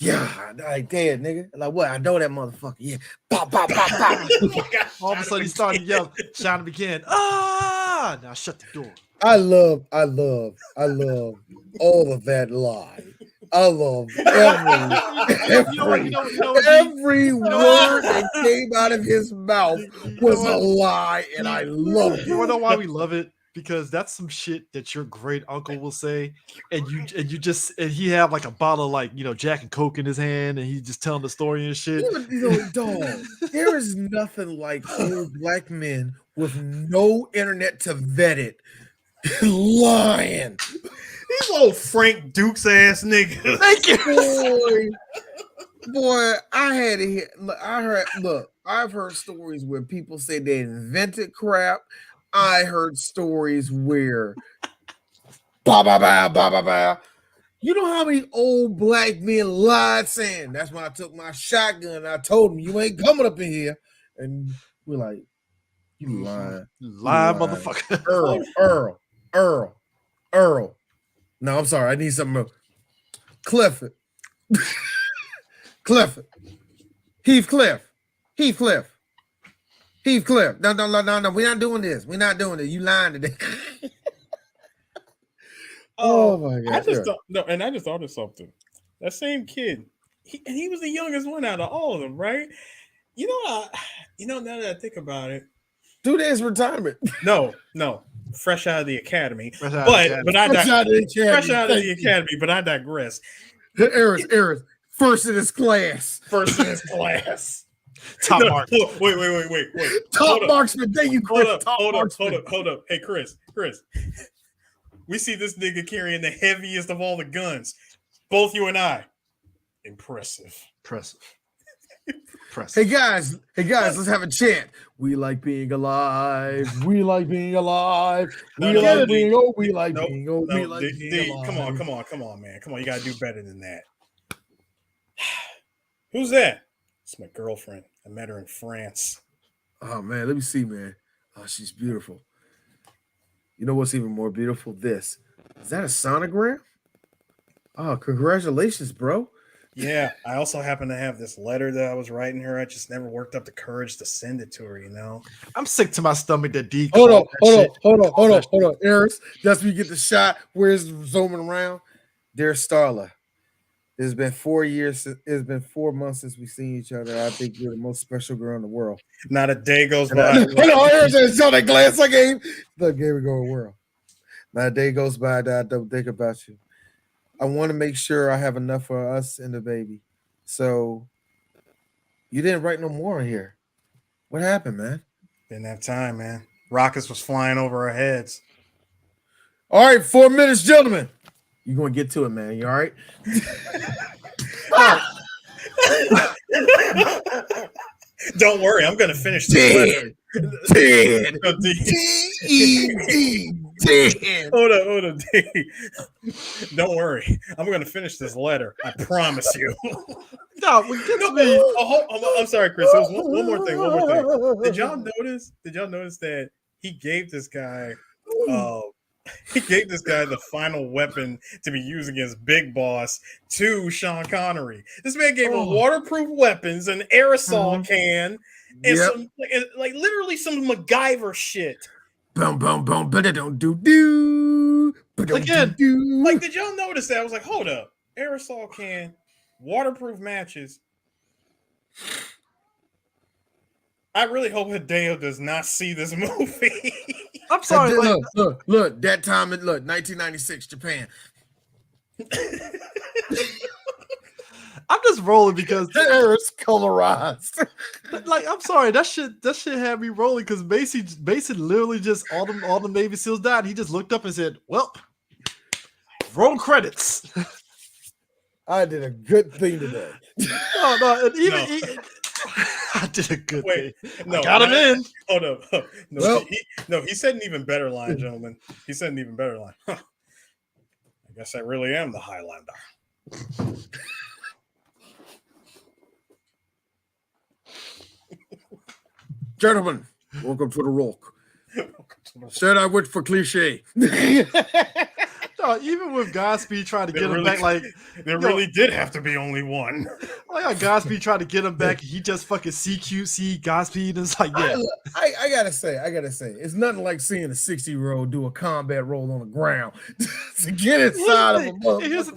Speaker 3: yeah, like dead, nigga. Like what? I know that motherfucker. Yeah. Pop.
Speaker 2: All of a sudden he started yelling, shouting again. Ah! Now shut the door.
Speaker 3: I love all of that lie. I love every word that came out of his mouth was a lie, and I love it.
Speaker 2: You wanna know why we love it? Because that's some shit that your great uncle will say, and he have like a bottle of like Jack and Coke in his hand, and he's just telling the story and shit.
Speaker 3: Dog, there is nothing like old black men with no internet to vet it lying.
Speaker 1: These old Frank Dukes ass niggas.
Speaker 2: Thank you,
Speaker 3: boy. I've heard stories where people say they invented crap. I heard stories where ba. You know how many old black men lied saying, that's when I took my shotgun and I told them, you ain't coming up in here. And we're like, you lying.
Speaker 2: Lying motherfucker.
Speaker 3: Earl. No, I'm sorry. I need something else. Clifford. Heathcliff. No. We're not doing this. You lying today. Oh my God.
Speaker 1: I just thought of something. That same kid, he was the youngest one out of all of them, right? Now that I think about it.
Speaker 3: 2 days retirement.
Speaker 1: No. Fresh out of the academy. Fresh out of the academy, but I digress.
Speaker 3: Eris. First in his class.
Speaker 2: Top mark.
Speaker 1: Wait.
Speaker 3: Top marksman. Thank you, Chris.
Speaker 1: Hold up. Hey, Chris. We see this nigga carrying the heaviest of all the guns. Both you and I. Impressive.
Speaker 3: Hey guys, let's have a chant. We like being alive. We like being alive. We like being alive.
Speaker 1: Come on, man. Come on, you gotta do better than that. Who's that? It's my girlfriend. I met her in France.
Speaker 3: Oh man, let me see, man. Oh, she's beautiful. You know what's even more beautiful? This. Is that a sonogram? Oh, congratulations, bro.
Speaker 1: Yeah, I also happen to have this letter that I was writing her. I just never worked up the courage to send it to her,
Speaker 2: I'm sick to my stomach that D.
Speaker 3: Hold on. Eris, just we get the shot. Where's zooming around? Dear Starla, it's been 4 years. It's been 4 months since we've seen each other. I think you're the most special girl in the world.
Speaker 1: Not a day goes by.
Speaker 3: Eris, saw that glance I gave. Look, here we go, world. Not a day goes by that I don't think about you. I want to make sure I have enough for us and the baby. So you didn't write no more in here. What happened, man?
Speaker 1: Didn't have time, man. Rockets was flying over our heads.
Speaker 3: All right, 4 minutes, gentlemen. You're going to get to it, man. You all right?
Speaker 1: Don't worry. I'm going to finish this letter.
Speaker 3: T-E-D. Damn.
Speaker 1: Hold up, D. Don't worry, I'm gonna finish this letter. I promise you.
Speaker 2: No, what gets
Speaker 1: No,
Speaker 2: me.
Speaker 1: I'm sorry, Chris. There was one more thing. One more thing. Did y'all notice? Did y'all notice that he gave this guy? He gave this guy the final weapon to be used against Big Boss to Sean Connery. This man gave him waterproof weapons, an aerosol can, and some like literally some MacGyver shit.
Speaker 3: Boom, boom, boom, but it don't do.
Speaker 2: Again,
Speaker 1: like, did y'all notice that? I was like, hold up, aerosol can, waterproof matches. I really hope Hideo does not see this movie.
Speaker 2: I'm sorry.
Speaker 3: Look, that time, 1996, Japan.
Speaker 2: I'm just rolling because
Speaker 3: the air is colorized.
Speaker 2: Like, I'm sorry, that shit had me rolling because Mason literally just all the Navy SEALs died. He just looked up and said, "Well, roll credits."
Speaker 3: I did a good thing today.
Speaker 2: No, and even I did a good thing. No, I got him in.
Speaker 1: Hold up. No, he said an even better line, gentlemen. He said an even better line. I guess I really am the Highlander.
Speaker 3: Gentlemen, welcome to the Rock. Said I went for cliche.
Speaker 2: No, even with Godspeed trying to get him back, like
Speaker 1: there really did have to be only one.
Speaker 2: Like how Godspeed tried to get him back, he just fucking CQC Godspeed, and it's like, yeah.
Speaker 3: I gotta say, it's nothing like seeing a 60-year-old do a combat roll on the ground to get inside of a motherfucker.
Speaker 2: Here's the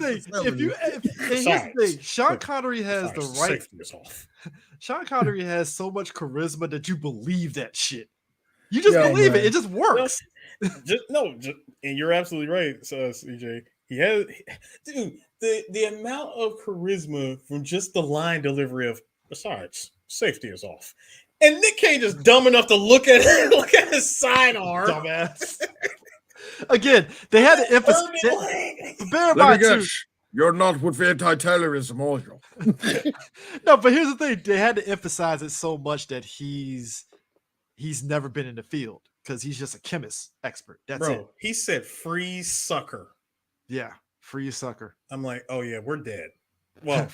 Speaker 2: thing. Sean Connery has the right. Sean Connery has so much charisma that you believe that shit. You just believe it. It just works.
Speaker 1: And you're absolutely right, CJ. He has, dude, the amount of charisma from just the line delivery of, besides, safety is off. And Nick Cage is dumb enough to look at his sidearm.
Speaker 2: Dumbass. Again, they had to emphasize. Bear in mind, too.
Speaker 3: You're not with anti-terrorism, are you?
Speaker 2: No, but here's the thing. They had to emphasize it so much that he's never been in the field because he's just a chemist expert. That's it.
Speaker 1: He said freeze sucker.
Speaker 2: Yeah, freeze sucker.
Speaker 1: I'm like, oh yeah, we're dead. Well,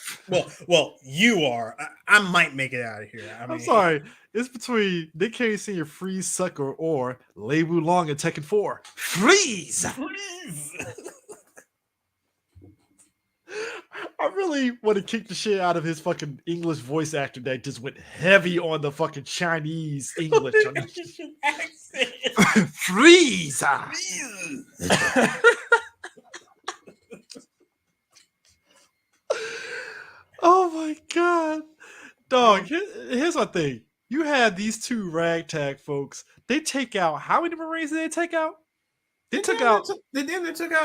Speaker 1: you are. I might make it out of here.
Speaker 2: I'm sorry. It's between Nick Cage Sr. freeze sucker or Lei Wulong in Tekken 4. Freeze! I really want to kick the shit out of his fucking English voice actor that just went heavy on the fucking Chinese English. Freeze! Oh my god. Dog, here's my thing. You have these two ragtag folks. They take out, how many Marines did they take out? They took out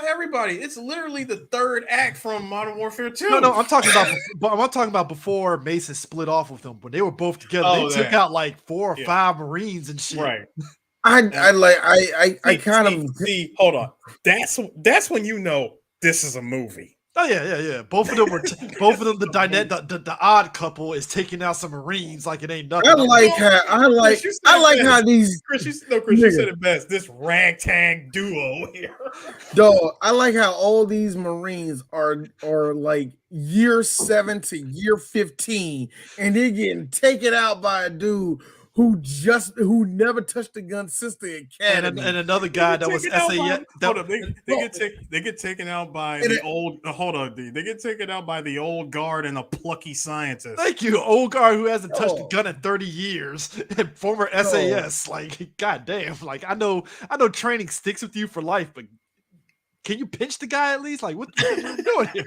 Speaker 1: everybody. It's literally the third act from Modern Warfare 2.
Speaker 2: No, I'm talking about before Mason split off with them. When they were both together, they took out like 4 or 5 Marines and shit.
Speaker 1: Right.
Speaker 3: I kind of
Speaker 1: hold on. That's when you know this is a movie.
Speaker 2: Oh yeah. Both of them were the odd couple is taking out some Marines like it ain't nothing.
Speaker 3: I like how these
Speaker 1: Chris, you said it best. This ragtag duo here.
Speaker 3: Dog, I like how all these Marines are like year 7 to year 15, and they're getting taken out by a dude who never touched a gun since the academy,
Speaker 2: and another guy that was SAS.
Speaker 1: They get taken out by the old. Hold on, D. They get taken out by the old guard and a plucky scientist.
Speaker 2: Thank you, old guard who hasn't touched a gun in 30 years and former SAS. Like, goddamn. Like, I know, training sticks with you for life, but can you pinch the guy at least? Like, what the hell are you doing here?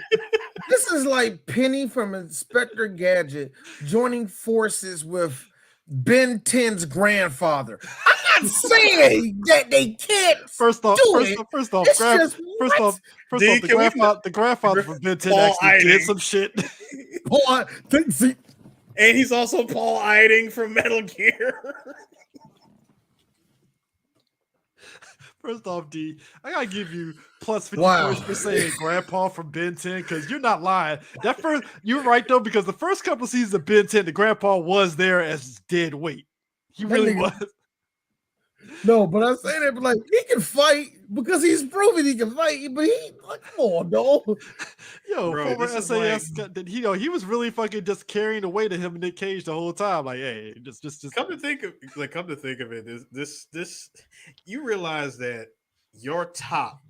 Speaker 3: This is like Penny from Inspector Gadget joining forces with Ben 10's grandfather. I'm not saying that they can't.
Speaker 2: First off, the grandfather from Ben 10 actually did some shit.
Speaker 1: And he's also Paul Eiding from Metal Gear.
Speaker 2: First off, D, I gotta give you plus 50 points for saying Grandpa from Ben 10 because you're not lying. You're right though, because the first couple seasons of Ben 10, the Grandpa was there as dead weight. He really was.
Speaker 3: No, but I'm saying that, but like he can fight because he's proven he can fight. But he like, come on, dog.
Speaker 2: Yo,
Speaker 1: Bro,
Speaker 2: former
Speaker 1: this is
Speaker 2: SAS, he was really fucking just carrying the weight of him in Nick Cage the whole time. Like, hey, just.
Speaker 1: come to think of it, this you realize that your top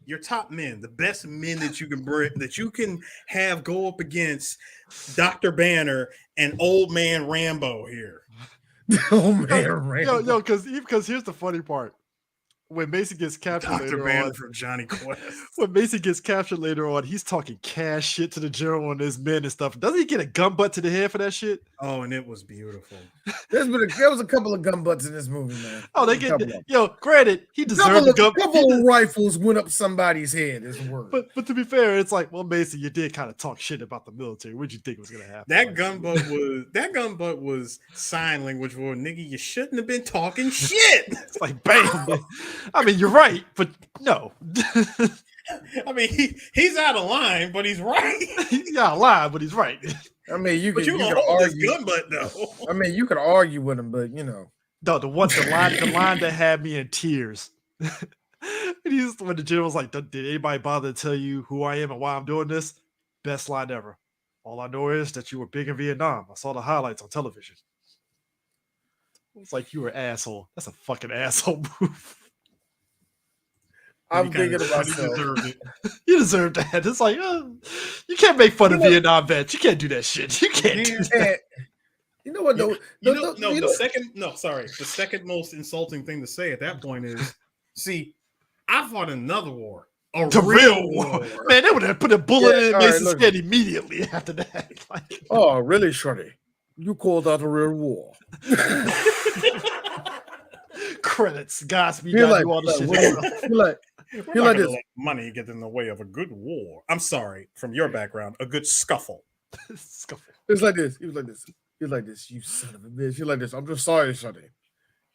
Speaker 1: men, the best men that you can bring, that you can have go up against Dr. Banner and old man Rambo here.
Speaker 3: Oh man,
Speaker 2: Yo, because here's the funny part. When Macy gets captured
Speaker 1: Dr.
Speaker 2: later
Speaker 1: Banner
Speaker 2: on,
Speaker 1: from Johnny Quest.
Speaker 2: when Macy gets captured later on, he's talking cash shit to the general and his men and stuff. Doesn't he get a gun butt to the head for that shit?
Speaker 1: Oh, and it was beautiful.
Speaker 3: there was a couple of gun butts in this movie, man.
Speaker 2: Oh, they get granted, he deserved the gun.
Speaker 3: Couple of rifles went up somebody's head. Is the word.
Speaker 2: But to be fair, it's like, well, Macy, you did kind of talk shit about the military. What'd you think was gonna happen?
Speaker 1: That gun butt was sign language for nigga. You shouldn't have been talking shit.
Speaker 2: It's like, bam. I mean, you're right, but no.
Speaker 1: I mean, he's out of line, but he's right.
Speaker 2: He's out of line, but he's right.
Speaker 3: I mean, you
Speaker 1: But
Speaker 3: could
Speaker 1: hold this
Speaker 3: argue.
Speaker 1: gun butt though.
Speaker 3: I mean, you could argue with him, but you know.
Speaker 2: No, the line that had me in tears. When the general's like, did anybody bother to tell you who I am and why I'm doing this? Best line ever. All I know is that you were big in Vietnam. I saw the highlights on television. It's like, you were an asshole. That's a fucking asshole move.
Speaker 3: I'm thinking about myself.
Speaker 2: You deserve that. It's like, you can't make fun of Vietnam vets. You can't do that shit. You can't do that.
Speaker 3: You know what?
Speaker 1: The second most insulting thing to say at that point is, see, I fought another war.
Speaker 2: The real war. Man, they would have put a bullet in Mason's head immediately after that. Like,
Speaker 3: oh, really, Shorty? You called that a real war?
Speaker 2: Credits. Godspeed. You gotta do all the shit.
Speaker 1: We're not gonna let money get in the way of a good war. I'm sorry, from your background, a good scuffle.
Speaker 3: It's like this. He was like this. He was like this. You son of a bitch. He like this. I'm just sorry, Sonny.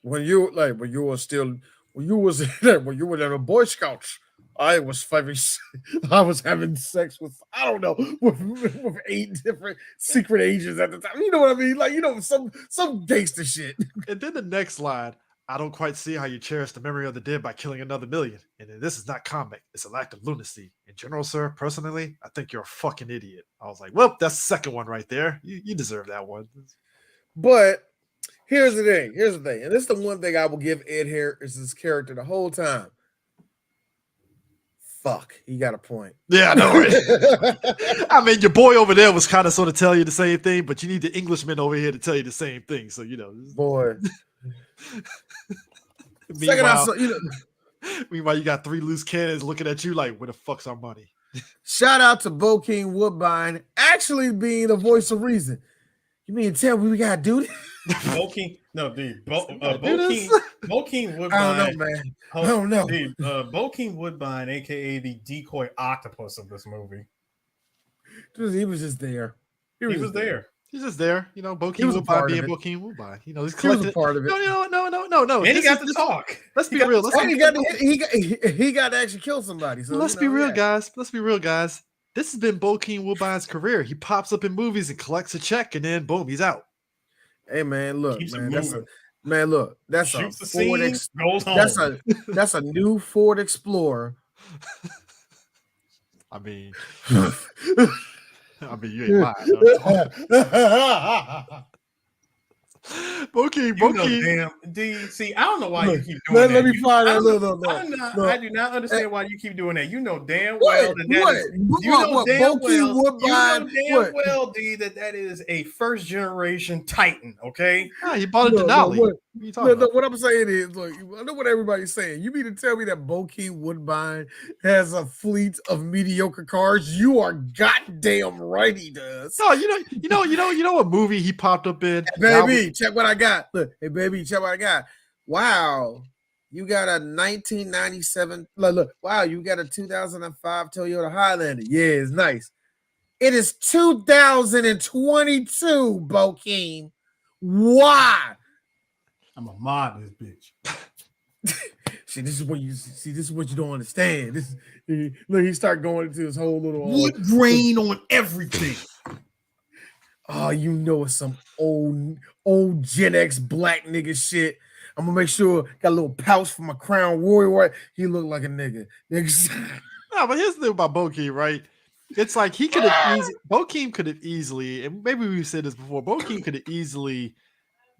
Speaker 3: When you were in the Boy Scouts, I was having sex with, I don't know, with 8 different secret agents at the time. You know what I mean? Like, you know, some gangster shit.
Speaker 2: And then the next line, I don't quite see how you cherish the memory of the dead by killing another million. And this is not comic. It's an act of lunacy. In general, sir, personally, I think you're a fucking idiot. I was like, well, that's the second one right there. You deserve that one.
Speaker 3: But here's the thing. And this is the one thing I will give Ed Harris's character the whole time. Fuck, he got a point.
Speaker 2: Yeah, I know, right? I mean, your boy over there was kind of sort of telling you the same thing, but you need the Englishman over here to tell you the same thing. So, you know.
Speaker 3: Boy.
Speaker 2: Meanwhile, you got 3 loose cannons looking at you like, where the fuck's our money?
Speaker 3: Shout out to Bokeem Woodbine actually being the voice of reason. You mean tell me we gotta do this?
Speaker 1: Bokeem Woodbine.
Speaker 3: I don't know, man. I don't know.
Speaker 1: Dude, Bokeem Woodbine, aka the decoy octopus of this movie.
Speaker 3: He was just there.
Speaker 1: He was there.
Speaker 2: He's just there, you know. Bokeem Woodbine being Bokeem Woodbine. You know, he's collected.
Speaker 3: He was a part of it.
Speaker 2: No.
Speaker 1: And he got to talk.
Speaker 2: Let's be real.
Speaker 3: He got to actually kill somebody. So
Speaker 2: let's be real, guys. Let's be real, guys. This has been Bokeem Woodbine's career. He pops up in movies and collects a check, and then boom, he's out.
Speaker 3: Hey man, look, that's
Speaker 1: a Ford.
Speaker 3: That's a new Ford Explorer.
Speaker 2: I mean, you ain't lying.
Speaker 1: Bokeem. See, I don't know why you keep doing that.
Speaker 3: Let me find that.
Speaker 1: I do not understand why you keep doing that. You know damn well that is a first generation Titan. Okay,
Speaker 2: he bought a Denali.
Speaker 3: What I'm saying is, look, I know what everybody's saying. You mean to tell me that Bokeem Woodbine has a fleet of mediocre cars? You are goddamn right, he does.
Speaker 2: No, you know what movie he popped up in?
Speaker 3: Baby, check what I got. Look, hey baby, check what I got. Wow, you got a 1997. Look, wow, you got a 2005 Toyota Highlander. Yeah, it's nice. It is 2022, Bokeem. Why?
Speaker 1: I'm a mod this bitch.
Speaker 3: This is what you don't understand. Look, he start going into his whole little
Speaker 1: wood grain on everything.
Speaker 3: Oh, you know it's some old Gen X black nigga shit. I'm gonna make sure got a little pouch for my crown warrior. He looked like a nigga.
Speaker 2: No, but here's the thing about Bokeem, right? It's like he could have Bokeem could have easily, and maybe we've said this before, Bokeem could have easily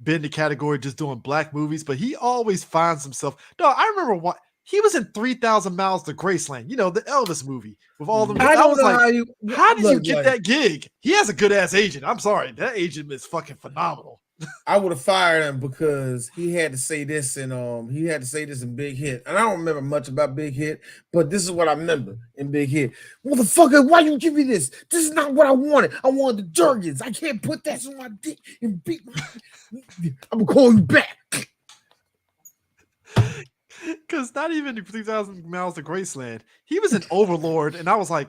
Speaker 2: been the category just doing black movies, but he always finds himself. No, I remember what he was in 3,000 Miles to Graceland, the Elvis movie with all them.
Speaker 3: I
Speaker 2: was
Speaker 3: don't know
Speaker 2: like, how did you
Speaker 3: look,
Speaker 2: get
Speaker 3: like,
Speaker 2: that gig? He has a good ass agent. I'm sorry, that agent is fucking phenomenal.
Speaker 3: I would have fired him because he had to say this in Big Hit. And I don't remember much about Big Hit, but this is what I remember in Big Hit. Motherfucker, why you give me this? This is not what I wanted. I wanted the Jergens. I can't put that on my dick and beat my I'm gonna call you back.
Speaker 2: Because not even in 3,000 Miles to Graceland, he was an Overlord, and I was like,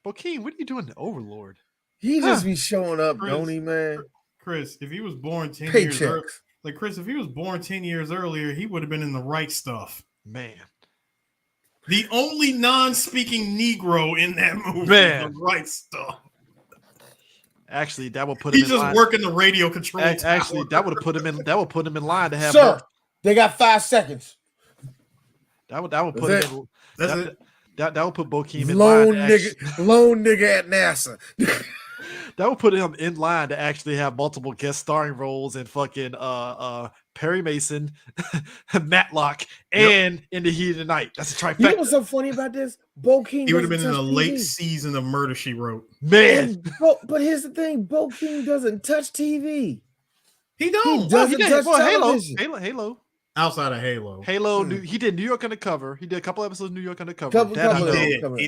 Speaker 2: Bokeem, what are you doing to Overlord?
Speaker 3: He just be showing up, don't he, man?
Speaker 1: Chris, if he was born 10
Speaker 3: Paychecks.
Speaker 1: years earlier, Chris, if he was born 10 years earlier, he would have been in the right stuff.
Speaker 2: Man.
Speaker 1: The only non-speaking Negro in that movie,
Speaker 2: Man.
Speaker 1: The Right Stuff.
Speaker 2: Actually, that would put him.
Speaker 1: He's just working the radio control.
Speaker 2: Actually, that would put him in. That would put him in line to have.
Speaker 3: Sir, they got 5 seconds.
Speaker 2: That would put him. That would put Bokeem in
Speaker 3: lone
Speaker 2: line.
Speaker 3: Lone nigga at NASA.
Speaker 2: That would put him in line to actually have multiple guest starring roles in fucking Perry Mason, Matlock, and In the Heat of the Night. That's a trifecta.
Speaker 3: You know what's so funny about this? Bokeem.
Speaker 1: He would have been in a late season of Murder, She Wrote.
Speaker 2: Man.
Speaker 3: But here's the thing: Bokeem doesn't touch TV.
Speaker 1: He don't.
Speaker 3: He doesn't touch television.
Speaker 2: Halo.
Speaker 1: Outside of Halo.
Speaker 2: He did New York Undercover. He did a couple episodes of New York Undercover.
Speaker 1: He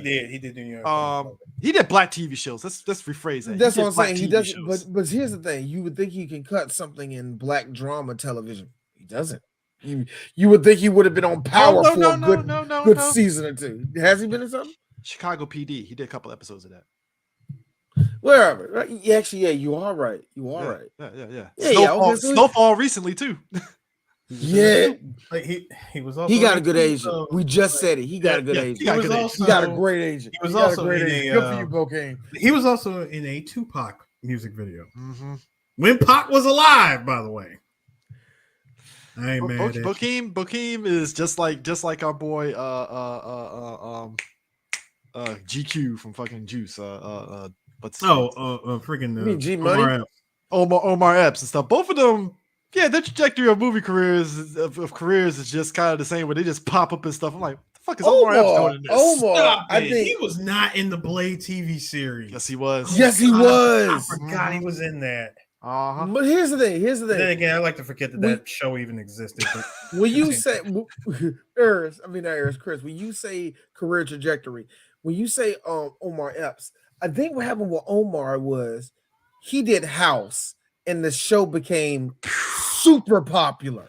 Speaker 1: did New York.
Speaker 2: He did black TV shows. Let's rephrase that.
Speaker 3: That's what I'm saying. He doesn't. But here's the thing: you would think he can cut something in black drama television. He doesn't. You would think he would have been on Power for a good season or two. Has he been in something?
Speaker 2: Chicago PD. He did a couple episodes of that.
Speaker 3: Wherever. Actually, yeah, you are right. Right.
Speaker 2: Yeah. Snowfall recently too.
Speaker 3: Yeah,
Speaker 1: like he was also.
Speaker 3: He got a good agent. We just said it. He got a good agent.
Speaker 1: He
Speaker 3: got a great agent.
Speaker 1: He was also
Speaker 3: good for you, Bokeem.
Speaker 1: He was also in a Tupac music video
Speaker 2: mm-hmm.
Speaker 1: when Pac was alive. By the way, I ain't mad.
Speaker 2: Bokeem is just like our boy GQ from fucking Juice.
Speaker 3: Freaking G Money,
Speaker 2: Omar Epps and stuff. Both of them. Yeah, their trajectory of movie careers is just kind of the same, where they just pop up and stuff. I'm like, what the fuck is Omar Epps doing in this?
Speaker 3: Omar,
Speaker 1: I think he was not in the Blade TV series.
Speaker 2: Yes, he was.
Speaker 3: I
Speaker 1: forgot he was in that.
Speaker 2: Uh-huh.
Speaker 3: But here's the thing.
Speaker 1: Then again, I like to forget that show even existed. But
Speaker 3: when you say Chris, when you say career trajectory, when you say Omar Epps, I think what happened with Omar was he did House, and the show became super popular,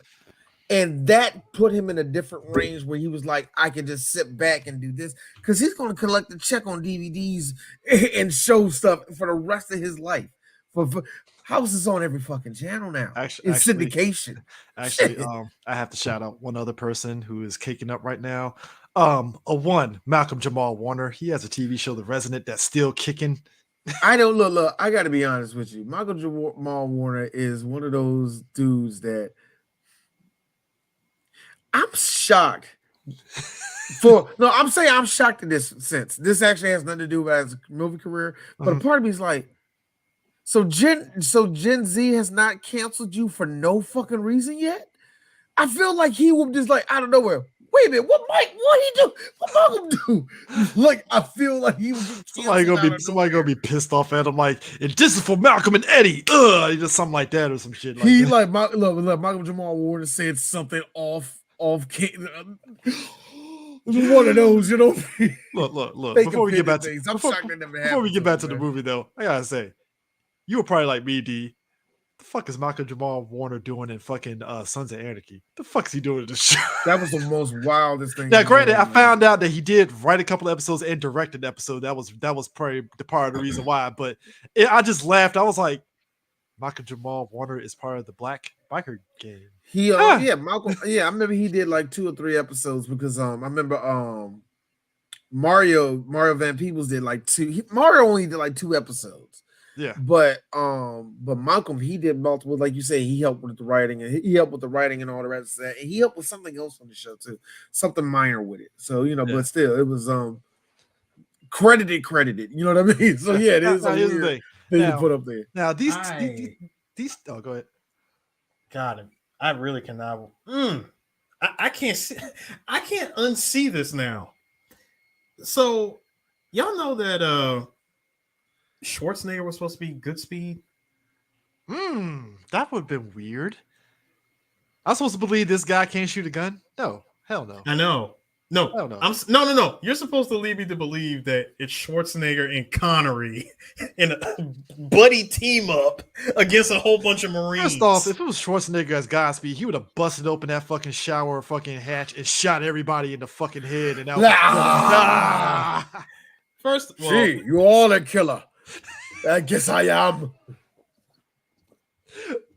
Speaker 3: and that put him in a different range where he was like, I can just sit back and do this, because he's going to collect a check on DVDs and show stuff for the rest of his life. For House is on every fucking channel now. Actually, syndication.
Speaker 2: Actually, I have to shout out one other person who is caking up right now. Malcolm Jamal Warner. He has a TV show, The Resident, that's still kicking.
Speaker 3: I don't look. I got to be honest with you. Michael Jamal Warner is one of those dudes that I'm shocked I'm saying I'm shocked in this sense. This actually has nothing to do with his movie career, but a part of me is like, so Gen Z has not canceled you for no fucking reason yet. I feel like he would just like out of nowhere. Wait a minute, what he do? What Malcolm do? Like, I feel like he was
Speaker 2: somebody gonna be pissed off at him, like, and this is for Malcolm and Eddie. Just something like that or some shit. Like
Speaker 3: he
Speaker 2: that.
Speaker 3: Look, Malcolm Jamal Warner said something off. One of those, you know.
Speaker 2: Look. Before we get back to the movie, though, I gotta say, you were probably like me, D. The fuck is Michael Jamal Warner doing in fucking Sons of Anarchy? The fuck is he doing in this show?
Speaker 3: That was the most wildest thing.
Speaker 2: Now, granted, I found out that he did write a couple of episodes and direct an episode. That was probably the part of the reason why. But I just laughed. I was like, Michael Jamal Warner is part of the Black Biker Gang.
Speaker 3: Malcolm. Yeah, I remember he did like 2 or 3 episodes because I remember Mario Van Peebles did like 2. Mario only did like 2 episodes.
Speaker 2: Yeah.
Speaker 3: But Malcolm, he did multiple, like you say, he helped with the writing, and he helped with the writing and all the rest of that. And he helped with something else on the show too, something minor with it. So but still, it was credited. You know what I mean? So yeah, it is a
Speaker 2: here's
Speaker 3: weird
Speaker 2: the thing.
Speaker 3: thing to put up there.
Speaker 2: Now these oh, go ahead.
Speaker 1: God, I really cannot. I can't see. I can't unsee this now. So, y'all know that Schwarzenegger was supposed to be Goodspeed.
Speaker 2: That would have been weird. I was supposed to believe this guy can't shoot a gun? No, hell no.
Speaker 1: I know. No, no. You're supposed to lead me to believe that it's Schwarzenegger and Connery in a buddy team up against a whole bunch of Marines.
Speaker 2: First off, if it was Schwarzenegger as Godspeed, he would have busted open that fucking shower fucking hatch and shot everybody in the fucking head. And
Speaker 3: First, gee, you all a killer. I guess I am.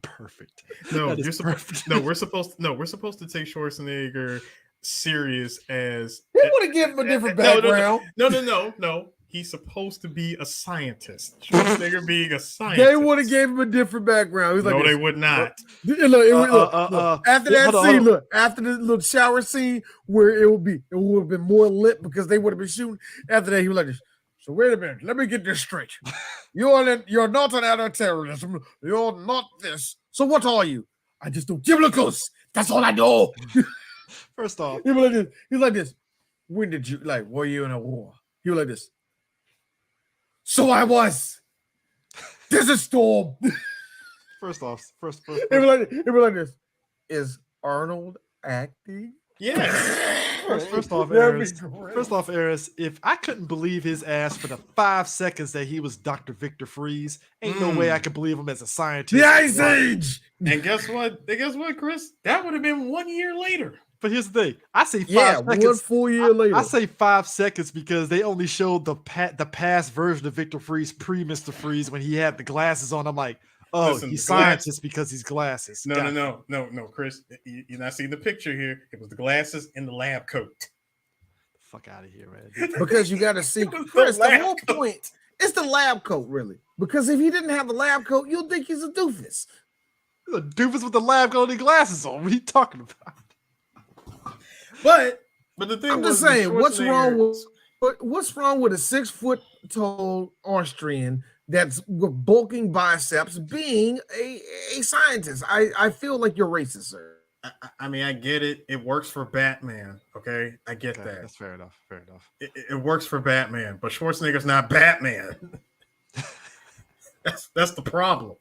Speaker 2: Perfect.
Speaker 1: No, you're supposed. No, we're supposed to take Schwarzenegger serious as
Speaker 3: they would have given him a different background.
Speaker 1: No. He's supposed to be a scientist. Schwarzenegger being a scientist.
Speaker 3: They would have gave him a different background.
Speaker 1: No, they would not.
Speaker 3: Look, after that scene, look, after the little shower scene where it would have been more lit because they would have been shooting. After that, he was like this. So wait a minute, let me get this straight. You're not an anti-terrorism. You're not this. So what are you? I just do giblicles. That's all I know.
Speaker 2: First off,
Speaker 3: he was like this. When did you were you in a war? He was like this. So I was. There's a storm.
Speaker 2: First off.
Speaker 3: It was like this. Is Arnold acting?
Speaker 1: Yes.
Speaker 2: First off, Eris, if I couldn't believe his ass for the 5 seconds that he was Dr. Victor Freeze, ain't no way I could believe him as a scientist.
Speaker 3: The Ice Age!
Speaker 1: And guess what, Chris? That would have been 1 year later.
Speaker 2: But here's the thing. I say 5 seconds.
Speaker 3: 1 full year later.
Speaker 2: I say 5 seconds because they only showed the past version of Victor Freeze pre-Mr. Freeze when he had the glasses on. I'm like, oh, listen, he's scientist because he's glasses.
Speaker 1: No, Chris. You're not seeing the picture here. It was the glasses and the lab coat.
Speaker 2: Fuck out of here, man.
Speaker 3: Because you got to see, Chris, the whole point, it's the lab coat, really. Because if he didn't have the lab coat, you'll think he's a doofus.
Speaker 2: He's a doofus with the lab coat and glasses on. What are you talking about?
Speaker 1: But the thing
Speaker 3: I'm just saying, what's wrong with a 6 foot tall Austrian that's with bulking biceps being a scientist? I feel like you're racist, sir.
Speaker 1: I mean, I get it. It works for Batman. Okay, I get that.
Speaker 2: That's fair enough.
Speaker 1: It works for Batman, but Schwarzenegger's not Batman. That's the problem.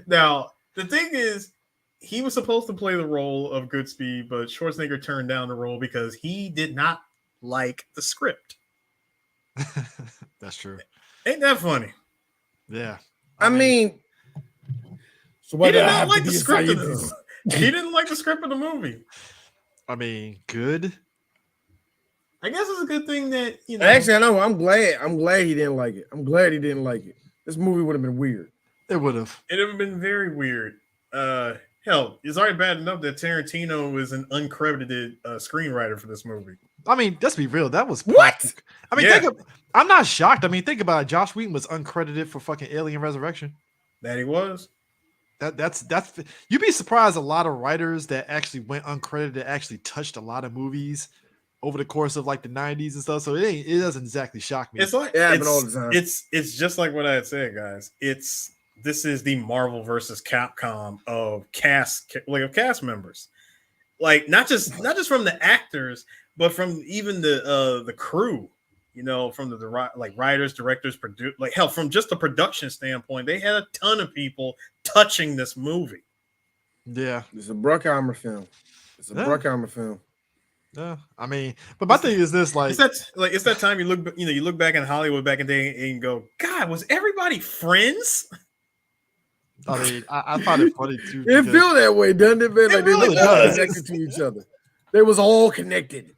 Speaker 1: Now, the thing is, he was supposed to play the role of Goodspeed, but Schwarzenegger turned down the role because he did not like the script.
Speaker 2: That's true.
Speaker 1: Ain't that funny?
Speaker 2: Yeah.
Speaker 3: I mean so
Speaker 1: he did not like the script of this. He didn't like the script of the movie.
Speaker 2: I mean, good.
Speaker 1: I guess it's a good thing that,
Speaker 3: Actually, I know. I'm glad he didn't like it. I'm glad he didn't like it. This movie would have been weird.
Speaker 2: It would have.
Speaker 1: It would have been very weird. Hell, it's already bad enough that Tarantino is an uncredited screenwriter for this movie.
Speaker 2: I mean, let's be real. That was
Speaker 3: what?
Speaker 2: I mean, I'm not shocked. I mean, think about it. Josh Whedon was uncredited for fucking Alien Resurrection.
Speaker 1: That he was.
Speaker 2: That's you'd be surprised. A lot of writers that actually went uncredited actually touched a lot of movies over the course of like the 90s and stuff. So it doesn't exactly shock me.
Speaker 1: It's like all the time. It's just like what I had said, guys. This is the Marvel versus Capcom of cast members, like not just from the actors, but from even the crew. From the writers, directors, from just a production standpoint, they had a ton of people touching this movie.
Speaker 2: Yeah,
Speaker 3: it's a Bruckheimer film. Bruckheimer film.
Speaker 2: Yeah, I mean, but my thing is this: it's
Speaker 1: that time you look back in Hollywood back in the day and go, God, was everybody friends?
Speaker 2: I mean, I find it funny too.
Speaker 3: It feel that way, doesn't it, man? Like they look all connected to each other. They was all connected.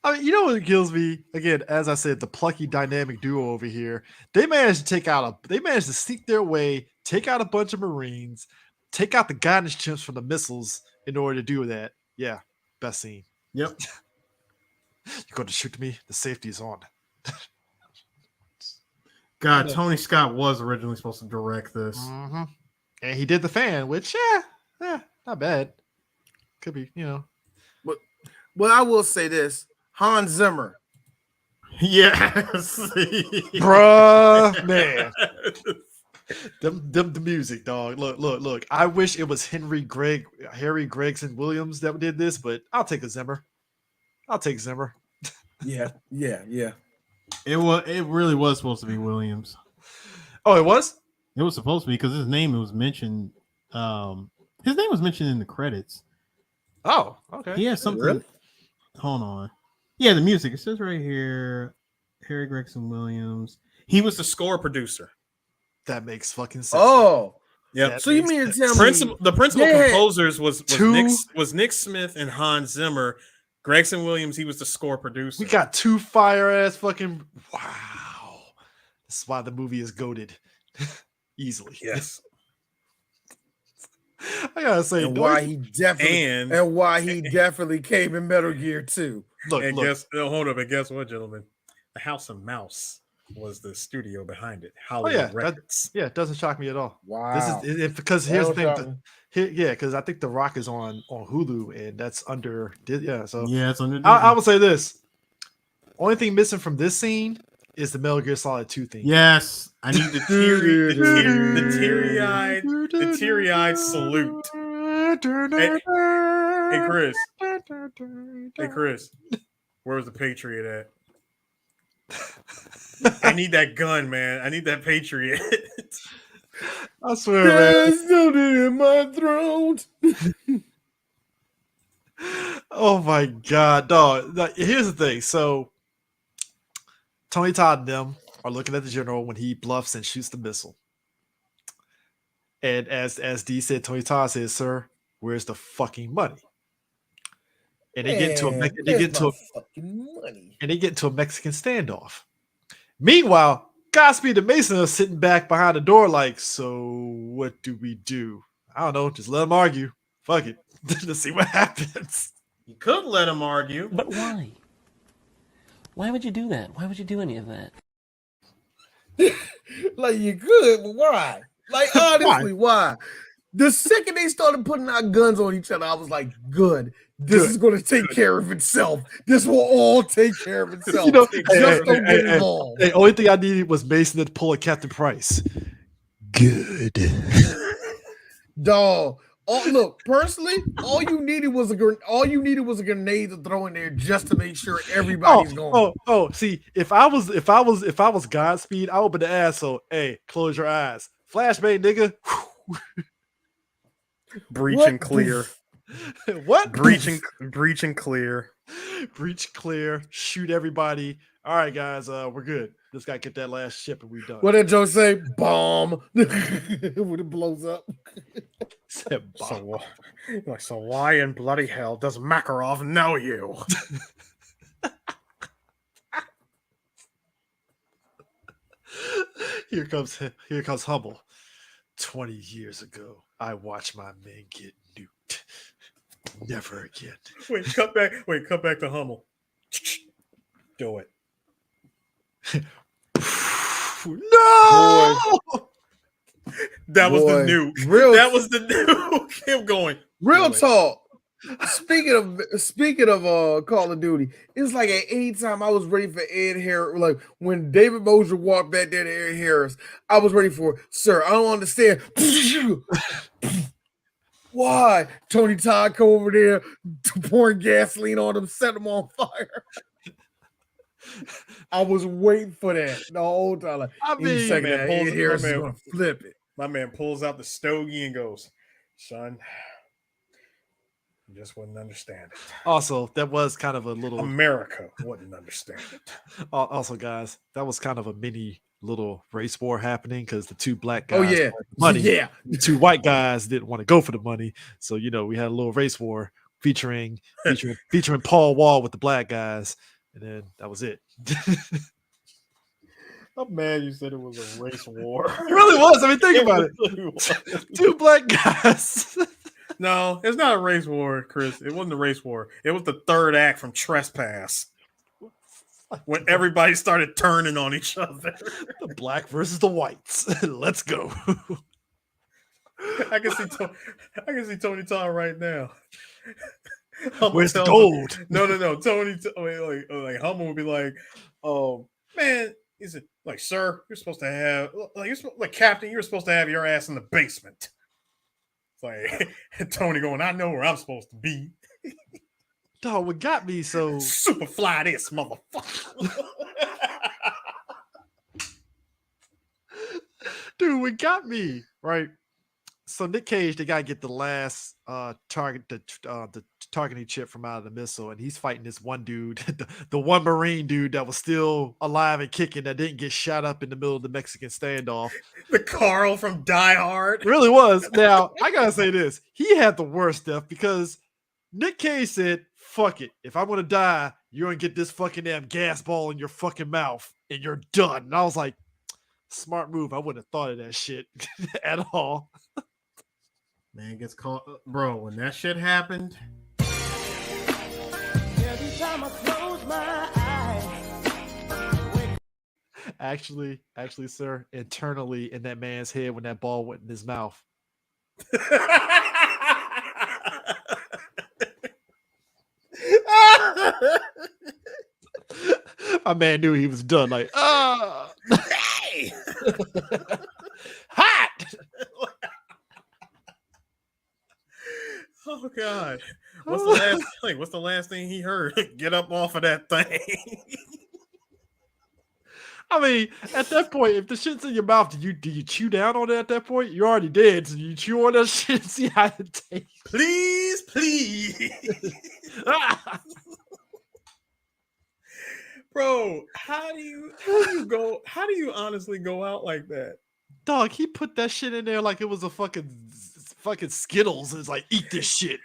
Speaker 2: I mean, you know what kills me? Again, as I said, the plucky dynamic duo over here. They managed to sneak their way, take out a bunch of Marines, take out the guidance chimps from the missiles in order to do that. Yeah, best scene.
Speaker 1: Yep.
Speaker 2: You're going to shoot me? The safety is on.
Speaker 1: God, Tony Scott was originally supposed to direct this.
Speaker 2: Mm-hmm. And he did The Fan, which, not bad. Could be,
Speaker 3: But I will say this: Hans Zimmer.
Speaker 1: Yes,
Speaker 2: bruh, man. The music, dog. Look. I wish it was Harry Gregson Williams that did this, but I'll take Zimmer.
Speaker 3: Yeah.
Speaker 1: It really was supposed to be Williams.
Speaker 2: Oh, it was?
Speaker 1: It was supposed to be because his name was mentioned. His name was mentioned in the credits.
Speaker 2: Oh, okay.
Speaker 1: He has something.
Speaker 3: Really?
Speaker 1: Hold on. Yeah, the music. It says right here, Harry Gregson Williams. He was the score producer.
Speaker 2: That makes fucking sense.
Speaker 3: Oh,
Speaker 1: yeah.
Speaker 3: So you mean to tell me
Speaker 1: the principal composers was Nick Smith and Hans Zimmer. Gregson Williams, he was the score producer.
Speaker 2: We got 2 fire ass fucking wow. That's why the movie is goated easily.
Speaker 1: Yes.
Speaker 2: I gotta say,
Speaker 3: and why he definitely came in Metal Gear 2.
Speaker 1: Hold up, and guess what, gentlemen? The House of Mouse was the studio behind it. Hollywood Records.
Speaker 2: It doesn't shock me at all.
Speaker 3: Wow.
Speaker 2: This is because here's the thing. Because I think The Rock is on Hulu, and that's under. So
Speaker 1: it's under.
Speaker 2: I would say this. Only thing missing from this scene is the Metal Gear Solid 2 theme.
Speaker 1: Yes, I need the teary-eyed salute. Hey Chris, where was the Patriot at? I need that gun, man. I need that Patriot.
Speaker 2: I swear,
Speaker 3: there's something in my throat.
Speaker 2: Oh my god, dog. Here's the thing. So Tony Todd and them are looking at the general when he bluffs and shoots the missile. And as D said, Tony Todd says, "Sir, where's the fucking money?" And they get into a Mexican standoff. Meanwhile, Godspeed and Mason are sitting back behind the door, like, so what do we do? I don't know. Just let them argue. Fuck it. Let's see what happens.
Speaker 1: You could let them argue,
Speaker 4: but why? Why would you do that? Why would you do any of that?
Speaker 3: Like you could, but why? Like honestly, why? The second they started putting out guns on each other, I was like, good. This is going to take care of itself. This will all take care of itself. Don't get involved.
Speaker 2: The only thing I needed was Mason to pull a Captain Price. Good.
Speaker 3: Dog. Oh, look, personally, all you needed was a grenade to throw in there just to make sure everybody's going.
Speaker 2: See, if I was Godspeed, I would be the asshole. Hey, close your eyes. Flashbang, nigga.
Speaker 1: Breach and clear.
Speaker 2: What?
Speaker 1: Breach and clear.
Speaker 2: Breach clear. Shoot everybody. All right, guys. We're good. Just gotta get that last ship and we're done.
Speaker 3: What did Joe say? Bomb. When it blows up.
Speaker 2: Said bomb.
Speaker 1: So why in bloody hell does Makarov know you?
Speaker 2: Here comes Hubble. 20 years ago, I watched my men get nuked. Never again.
Speaker 1: Cut back to Hummel. Do it.
Speaker 2: No!
Speaker 1: Boy. That was the nuke. That was the nuke. Him going.
Speaker 3: Real talk. Speaking of Call of Duty, it's like at any time I was ready for Ed Harris. Like when David Mosier walked back there to Ed Harris, I was ready for, sir, I don't understand. Why? Tony Todd come over there pouring gasoline on him, set him on fire. I was waiting for that the whole time. Like, Ed Harris is gonna flip it.
Speaker 1: My man pulls out the stogie and goes, son, you just wouldn't understand it.
Speaker 2: Also, that was kind of a little
Speaker 1: America wouldn't understand it.
Speaker 2: Also, guys, that was kind of a mini little race war happening because the 2 black guys wanted money.
Speaker 3: Yeah.
Speaker 2: The 2 white guys didn't want to go for the money. So, we had a little race war featuring Paul Wall with the black guys. And then that was it.
Speaker 1: I'm mad you said it was a race war.
Speaker 2: It really was. I mean, think about it. 2 black guys.
Speaker 1: No, it's not a race war, Chris. It wasn't a race war. It was the 3rd act from Trespass. when everybody started turning on each other.
Speaker 2: The black versus the whites. Let's go.
Speaker 1: I can see Tony Todd right now.
Speaker 2: Where's the gold?
Speaker 1: No. Tony, like Humble would be like, "Oh man, is it like, sir? You're supposed to have like Captain. You're supposed to have your ass in the basement." It's like Tony going, "I know where I'm supposed to be."
Speaker 2: Dog, what got me so
Speaker 1: super fly this motherfucker.
Speaker 2: Dude, what got me right? So Nick Cage, they gotta get the last target, the targeting chip from out of the missile, and he's fighting this one dude, the one Marine dude that was still alive and kicking, that didn't get shot up in the middle of the Mexican standoff.
Speaker 1: The Carl from Die Hard.
Speaker 2: It really was. Now I gotta say this: he had the worst death because Nick Cage said, "Fuck it, if I'm gonna die, you're gonna get this fucking damn gas ball in your fucking mouth, and you're done." And I was like, smart move. I wouldn't have thought of that shit at all.
Speaker 1: Man gets caught, bro. When that shit happened,
Speaker 5: every time I close my eyes.
Speaker 2: Actually, sir, internally in that man's head when that ball went in his mouth. My man knew he was done. Like,
Speaker 1: hey,
Speaker 2: hot.
Speaker 1: Oh God! What's the last thing he heard? Get up off of that thing.
Speaker 2: I mean, at that point, if the shit's in your mouth, do you chew down on it at that point? You're already dead, so you chew on that shit and see how it tastes.
Speaker 1: Please. Bro, how do you honestly go out like that?
Speaker 2: Dog, he put that shit in there like it was a fucking Skittles, and it's like, eat this shit.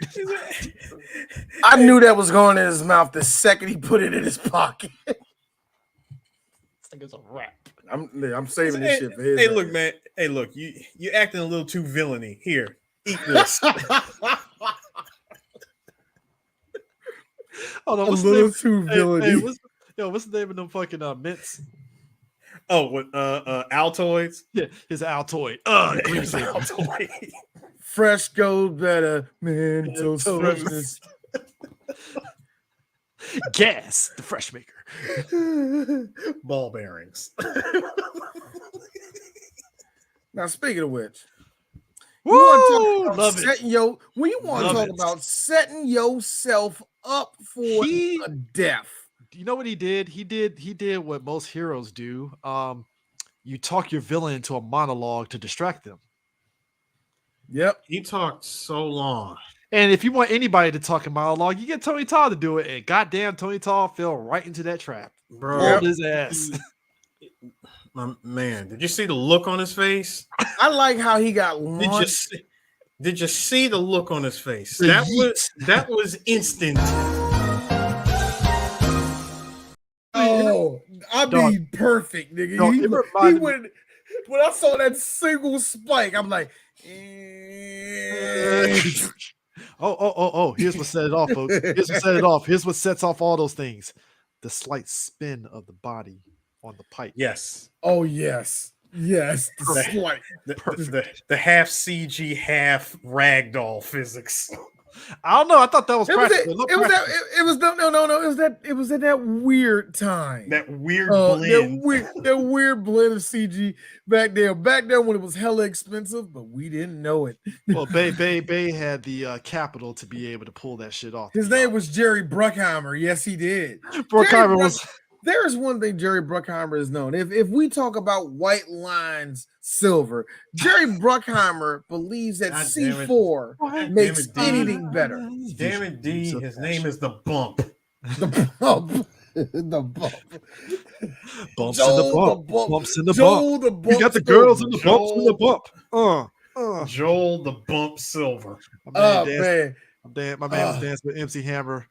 Speaker 3: I knew that was going in his mouth the second he put it in his pocket.
Speaker 2: It's like it's a wrap.
Speaker 3: I'm saving this shit for his.
Speaker 1: Hey, look, man. Hey, look, you acting a little too villainy. Here, eat this.
Speaker 2: Hold on,
Speaker 3: a little too villainy.
Speaker 2: What's the name of them fucking mints?
Speaker 1: Oh, what Altoids?
Speaker 2: Yeah, his Altoid. Greasy.
Speaker 1: Altoid.
Speaker 3: Fresh gold better, Mentos freshness.
Speaker 2: Gas, the fresh maker.
Speaker 1: Ball bearings.
Speaker 3: Now, speaking of which,
Speaker 2: Woo! Love it.
Speaker 3: When you want to talk about setting yourself up for a death.
Speaker 2: You know what he did? He did what most heroes do. You talk your villain into a monologue to distract them.
Speaker 3: Yep.
Speaker 1: He talked so long.
Speaker 2: And if you want anybody to talk a monologue, you get Tony Todd to do it. And goddamn, Tony Todd fell right into that trap.
Speaker 1: Bro.
Speaker 2: Rolled his ass.
Speaker 1: My man, did you see the look on his face?
Speaker 3: I like how he got launched.
Speaker 1: Did you see the look on his face? That was instant.
Speaker 3: Oh, I mean, perfect, nigga. He went, when I saw that single spike, I'm like,
Speaker 2: oh, here's what set it off, folks. Here's what set it off. Here's what sets off all those things. The slight spin of the body on the pipe.
Speaker 1: Yes.
Speaker 3: Oh, yes. Yes.
Speaker 1: The half CG, half ragdoll physics.
Speaker 2: I don't know. I thought that was practical.
Speaker 3: It was in that weird time.
Speaker 1: That weird blend.
Speaker 3: That weird blend of CG back there. Back then when it was hella expensive, but we didn't know it.
Speaker 2: Well, Bay had the capital to be able to pull that shit off.
Speaker 3: His name was Jerry Bruckheimer. Yes, he did.
Speaker 2: Bruckheimer was.
Speaker 3: There is one thing Jerry Bruckheimer is known. If we talk about white lines silver, Jerry Bruckheimer believes that C4 makes anything better.
Speaker 1: Damn it, D. His name is the Bump.
Speaker 3: The Bump. The Bump.
Speaker 2: Bumps in the bump. Bumps in the bump. You got the girls in the bumps in the bump.
Speaker 1: Joel the Bump Silver.
Speaker 2: My man was dancing with MC Hammer.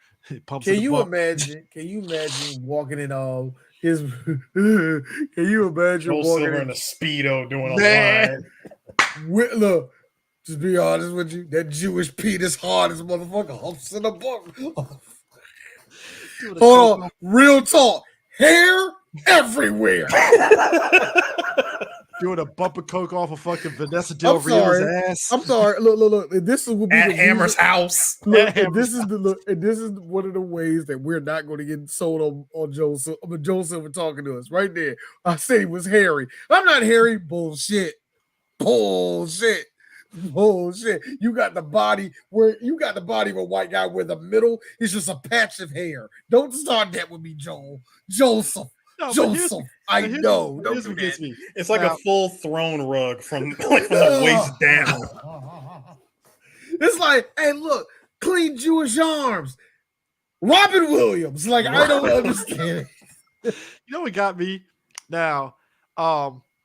Speaker 3: Can you imagine walking in all his? Can you imagine
Speaker 1: Joel
Speaker 3: walking
Speaker 1: Silver in a Speedo doing a line?
Speaker 3: Look, just be honest with you, that Jewish penis hard as motherfucker. Humps in the bump. Hold on, real talk. hair everywhere.
Speaker 2: Doing a bumper coke off of fucking Vanessa Del Rio's ass.
Speaker 3: I'm sorry. Look. This will be
Speaker 1: At
Speaker 3: the
Speaker 1: Hammer's
Speaker 3: reason-
Speaker 1: house.
Speaker 3: Look, and this is one of the ways that we're not going to get sold on Joe Silver talking to us right there. I said he was hairy. I'm not hairy. Bullshit. You got the body of a white guy where the middle is just a patch of hair. Don't start that with me, Joel. Joseph. I know. Don't do that.
Speaker 2: Me.
Speaker 1: It's like a full throne rug from the waist down.
Speaker 3: It's like, hey, look, clean Jewish arms. Robin Williams. Like, I don't understand it.
Speaker 2: You know what got me? Now,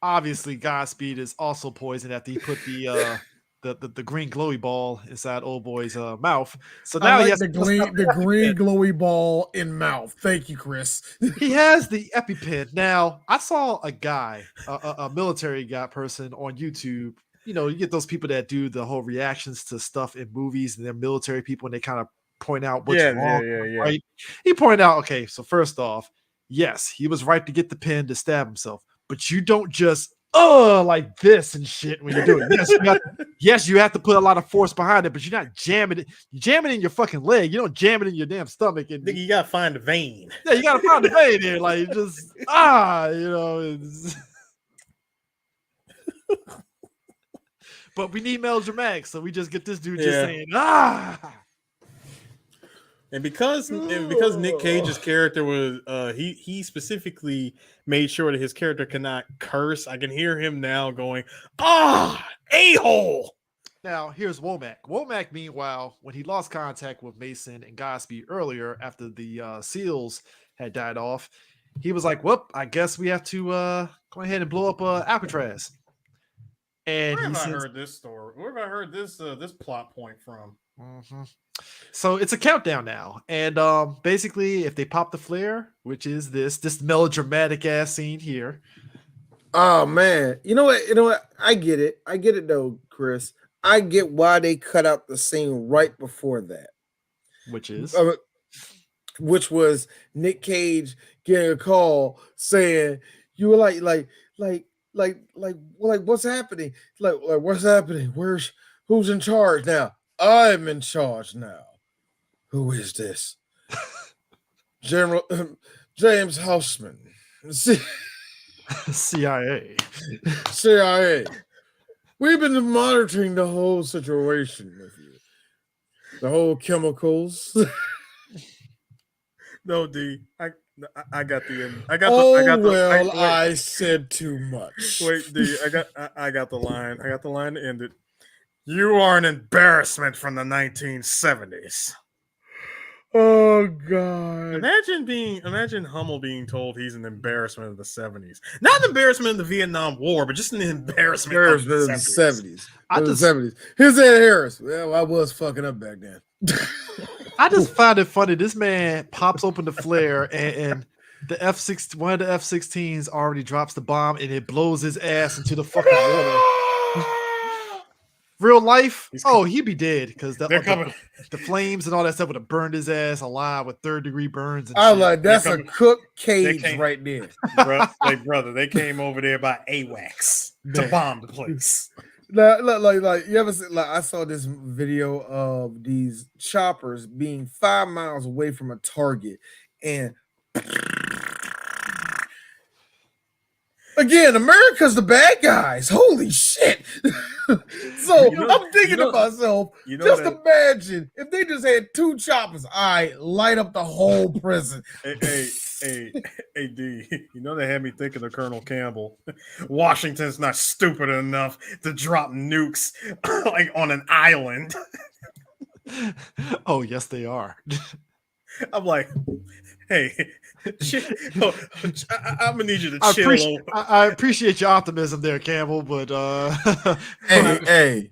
Speaker 2: obviously Godspeed is also poisoned after he put the green glowy ball inside old boy's mouth. So now
Speaker 3: like
Speaker 2: he has
Speaker 3: the green glowy ball in mouth. Thank you, Chris.
Speaker 2: he has the EpiPen. Now, I saw a guy, a military guy person on YouTube. You know, you get those people that do the whole reactions to stuff in movies, and they're military people, and they kind of point out what's wrong. Right? He pointed out, okay, so first off, yes, he was right to get the pen to stab himself, but you don't just like this and shit when you do it. Yes, you have to put a lot of force behind it, but you're not jamming it. You jam it in your fucking leg. You don't jam it in your damn stomach. And
Speaker 1: You gotta find the vein.
Speaker 2: yeah, you gotta find the vein there. Like just it's... But we need melodramatic, so we just get this dude just saying
Speaker 1: And because Nick Cage's character was he specifically made sure that his character cannot curse. I can hear him now going, a-hole.
Speaker 2: Now here's Womack. Womack, meanwhile, when he lost contact with Mason and Godspeed earlier after the SEALs had died off, he was like, "Whoop! I guess we have to go ahead and blow up Alcatraz." And
Speaker 1: Where have I heard this story? Where have I heard this plot point from?
Speaker 2: Mm-hmm. So it's a countdown now, and basically, if they pop the flare, which is this melodramatic ass scene here.
Speaker 3: Oh man, you know what? I get it though, Chris. I get why they cut out the scene right before that, which was Nick Cage getting a call saying you were like what's happening? Like what's happening? Who's in charge now? I'm in charge now. Who is this? General James Houseman.
Speaker 2: CIA.
Speaker 3: We've been monitoring the whole situation with you. The whole chemicals.
Speaker 1: No, D. I got the end.
Speaker 3: I said too much.
Speaker 1: Wait, D. I got the line. I got the line to end it. You are an embarrassment from the 1970s.
Speaker 3: Oh God!
Speaker 1: Imagine Hummel being told he's an embarrassment of the 70s. Not an embarrassment of the Vietnam War, but just an embarrassment of the 70s.
Speaker 3: The 70s. Here's Ed Harris. Well, I was fucking up back then.
Speaker 2: I just find it funny. This man pops open the flare and the one of the F-16s already drops the bomb and it blows his ass into the fucking water. Real life, he'd be dead because the flames and all that stuff would have burned his ass alive with third-degree burns. And
Speaker 3: I like that's a cooked cage right there,
Speaker 1: brother. They came over there by AWACS to bomb the place.
Speaker 3: Like you ever see, I saw this video of these choppers being 5 miles away from a target and. Again, America's the bad guys. Holy shit. I'm thinking to myself, imagine if they just had 2 choppers. I light up the whole prison.
Speaker 1: Hey, D. You know they had me thinking of Colonel Campbell. Washington's not stupid enough to drop nukes like on an island.
Speaker 2: Oh, yes, they are. I'm
Speaker 1: like, hey, I'm gonna need you to chill.
Speaker 2: I appreciate your optimism there, Campbell, but
Speaker 3: hey,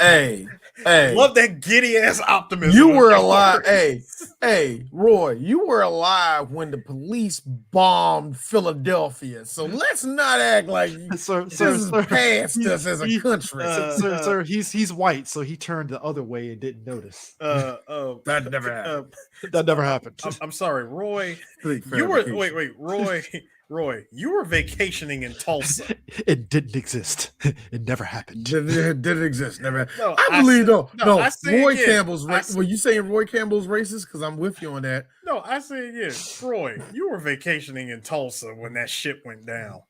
Speaker 3: Hey, hey.
Speaker 1: Love that giddy ass optimism.
Speaker 3: You were
Speaker 1: of
Speaker 3: alive.
Speaker 1: yours.
Speaker 3: Hey, Roy, you were alive when the police bombed Philadelphia. So let's not act like
Speaker 2: Sir,
Speaker 3: this
Speaker 2: sir,
Speaker 3: is
Speaker 2: sir.
Speaker 3: past us as a country.
Speaker 2: Sir, he's white, so he turned the other way and didn't notice.
Speaker 3: That never happened.
Speaker 2: That never happened.
Speaker 1: I'm sorry, Roy.
Speaker 3: Complete
Speaker 1: You were
Speaker 3: fabrication.
Speaker 1: Roy. You were vacationing in Tulsa.
Speaker 2: It didn't exist. It never happened.
Speaker 3: Didn't exist. Never.
Speaker 1: No,
Speaker 3: I believe
Speaker 1: said-
Speaker 3: no.
Speaker 1: I say
Speaker 3: Roy
Speaker 1: again.
Speaker 3: Campbell's. Well, you saying Roy Campbell's racist? Because I'm with you on that.
Speaker 1: No, I say again, Roy. You were vacationing in Tulsa when that shit went down.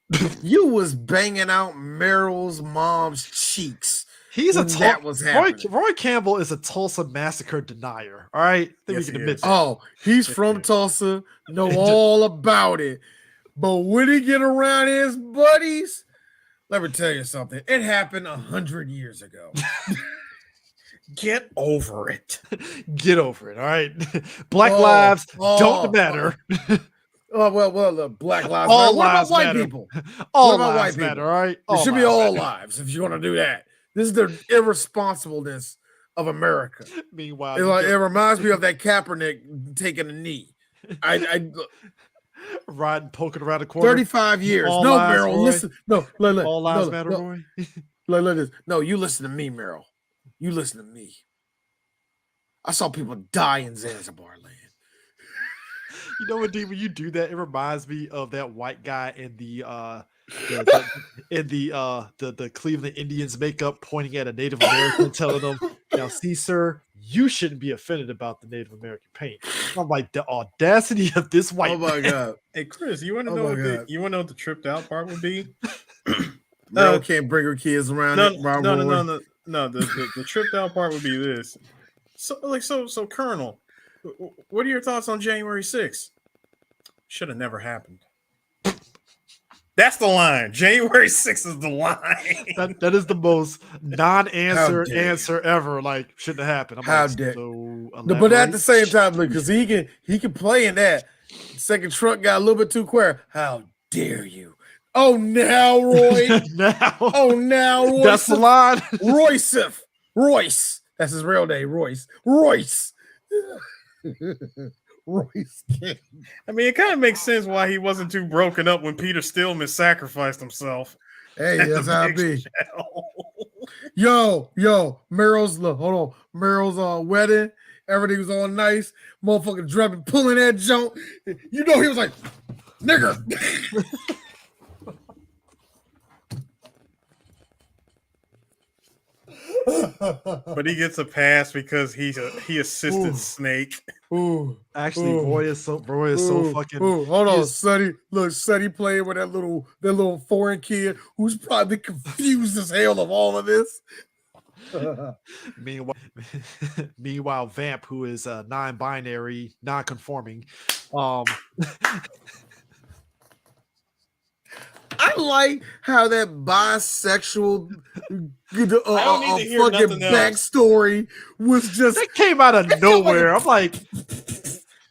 Speaker 3: You was banging out Meryl's mom's cheeks.
Speaker 2: He's
Speaker 3: when that was happening.
Speaker 2: Roy Campbell is a Tulsa massacre denier. All right, I think
Speaker 1: Yes,
Speaker 2: we can
Speaker 1: he
Speaker 2: admit
Speaker 1: is.
Speaker 2: that.
Speaker 3: Oh, he's from Tulsa, know all about it. But when he get around his buddies, let me tell you something. It happened 100 years ago.
Speaker 1: Get over it.
Speaker 2: Get over it. All right, Black lives don't matter.
Speaker 3: Well, Black lives
Speaker 2: All
Speaker 3: matter. What about
Speaker 2: lives
Speaker 3: white
Speaker 2: matter.
Speaker 3: people?
Speaker 2: All
Speaker 3: What about
Speaker 2: lives
Speaker 3: white
Speaker 2: matter.
Speaker 3: people?
Speaker 2: All right,
Speaker 3: It should be
Speaker 2: lives
Speaker 3: all
Speaker 2: matter.
Speaker 3: lives if you're gonna do that. This is the irresponsibleness of America.
Speaker 2: Meanwhile,
Speaker 3: It reminds me of that Kaepernick taking a knee. I
Speaker 2: riding, poking around the corner.
Speaker 3: 35 years.
Speaker 2: All
Speaker 3: No,
Speaker 2: lives,
Speaker 3: Meryl,
Speaker 2: Roy.
Speaker 3: listen. No, look,
Speaker 2: All lives matter, Roy.
Speaker 3: Look this. No, you listen to me, Meryl. You listen to me. I saw people die in Zanzibar land.
Speaker 2: You know what, D? When you do that, it reminds me of that white guy in the Cleveland Indians makeup, pointing at a Native American, telling them, "Now, see, sir, you shouldn't be offended about the Native American paint." I'm like, the audacity of this white.
Speaker 3: Oh my god!
Speaker 1: Hey, Chris, you want to
Speaker 3: Oh
Speaker 1: know
Speaker 3: my
Speaker 1: what
Speaker 3: God.
Speaker 1: you want to know what the tripped out part would be?
Speaker 3: Meryl can't bring her kids around.
Speaker 1: No,
Speaker 3: it, Roy.
Speaker 1: no. The tripped out part would be this. So, Colonel, what are your thoughts on January 6th? Should have never happened. That's the line. January 6th is the line.
Speaker 2: That is the most non-answer
Speaker 3: How dare
Speaker 2: answer ever. Like, shouldn't have happened. I'm
Speaker 3: How
Speaker 2: like,
Speaker 3: dare-
Speaker 2: so
Speaker 3: No, but at
Speaker 2: elaborate.
Speaker 3: the same time, because he can play in that. Second truck got a little bit too quiet. How dare you? Oh, now Roy.
Speaker 2: now,
Speaker 3: Oh, now Royce.
Speaker 2: that's the line.
Speaker 3: Royce. That's his real name, Royce. Royce. Royce.
Speaker 1: I mean, it kind of makes sense why he wasn't too broken up when Peter Stillman sacrificed himself.
Speaker 3: Hey,
Speaker 1: at
Speaker 3: that's
Speaker 1: the
Speaker 3: how it
Speaker 1: big
Speaker 3: be.
Speaker 1: show.
Speaker 3: Yo, Meryl's hold on. Meryl's wedding. Everything was all nice. Motherfucker drumming, pulling that jump. You know, he was like, nigger.
Speaker 1: But he gets a pass because he assisted
Speaker 3: Ooh.
Speaker 1: Snake.
Speaker 3: Ooh.
Speaker 2: Actually,
Speaker 3: Ooh.
Speaker 2: Roy is so fucking.
Speaker 3: Ooh, hold
Speaker 2: he
Speaker 3: on,
Speaker 2: is-
Speaker 3: Sonny. Look, Sonny playing with that little foreign kid who's probably confused as hell of all of this.
Speaker 2: Meanwhile, Vamp, who is non-binary, non-conforming,
Speaker 3: I like how that bisexual
Speaker 1: need to hear
Speaker 3: fucking
Speaker 1: nothing else.
Speaker 3: backstory was just.
Speaker 2: that came out of nowhere. I'm like,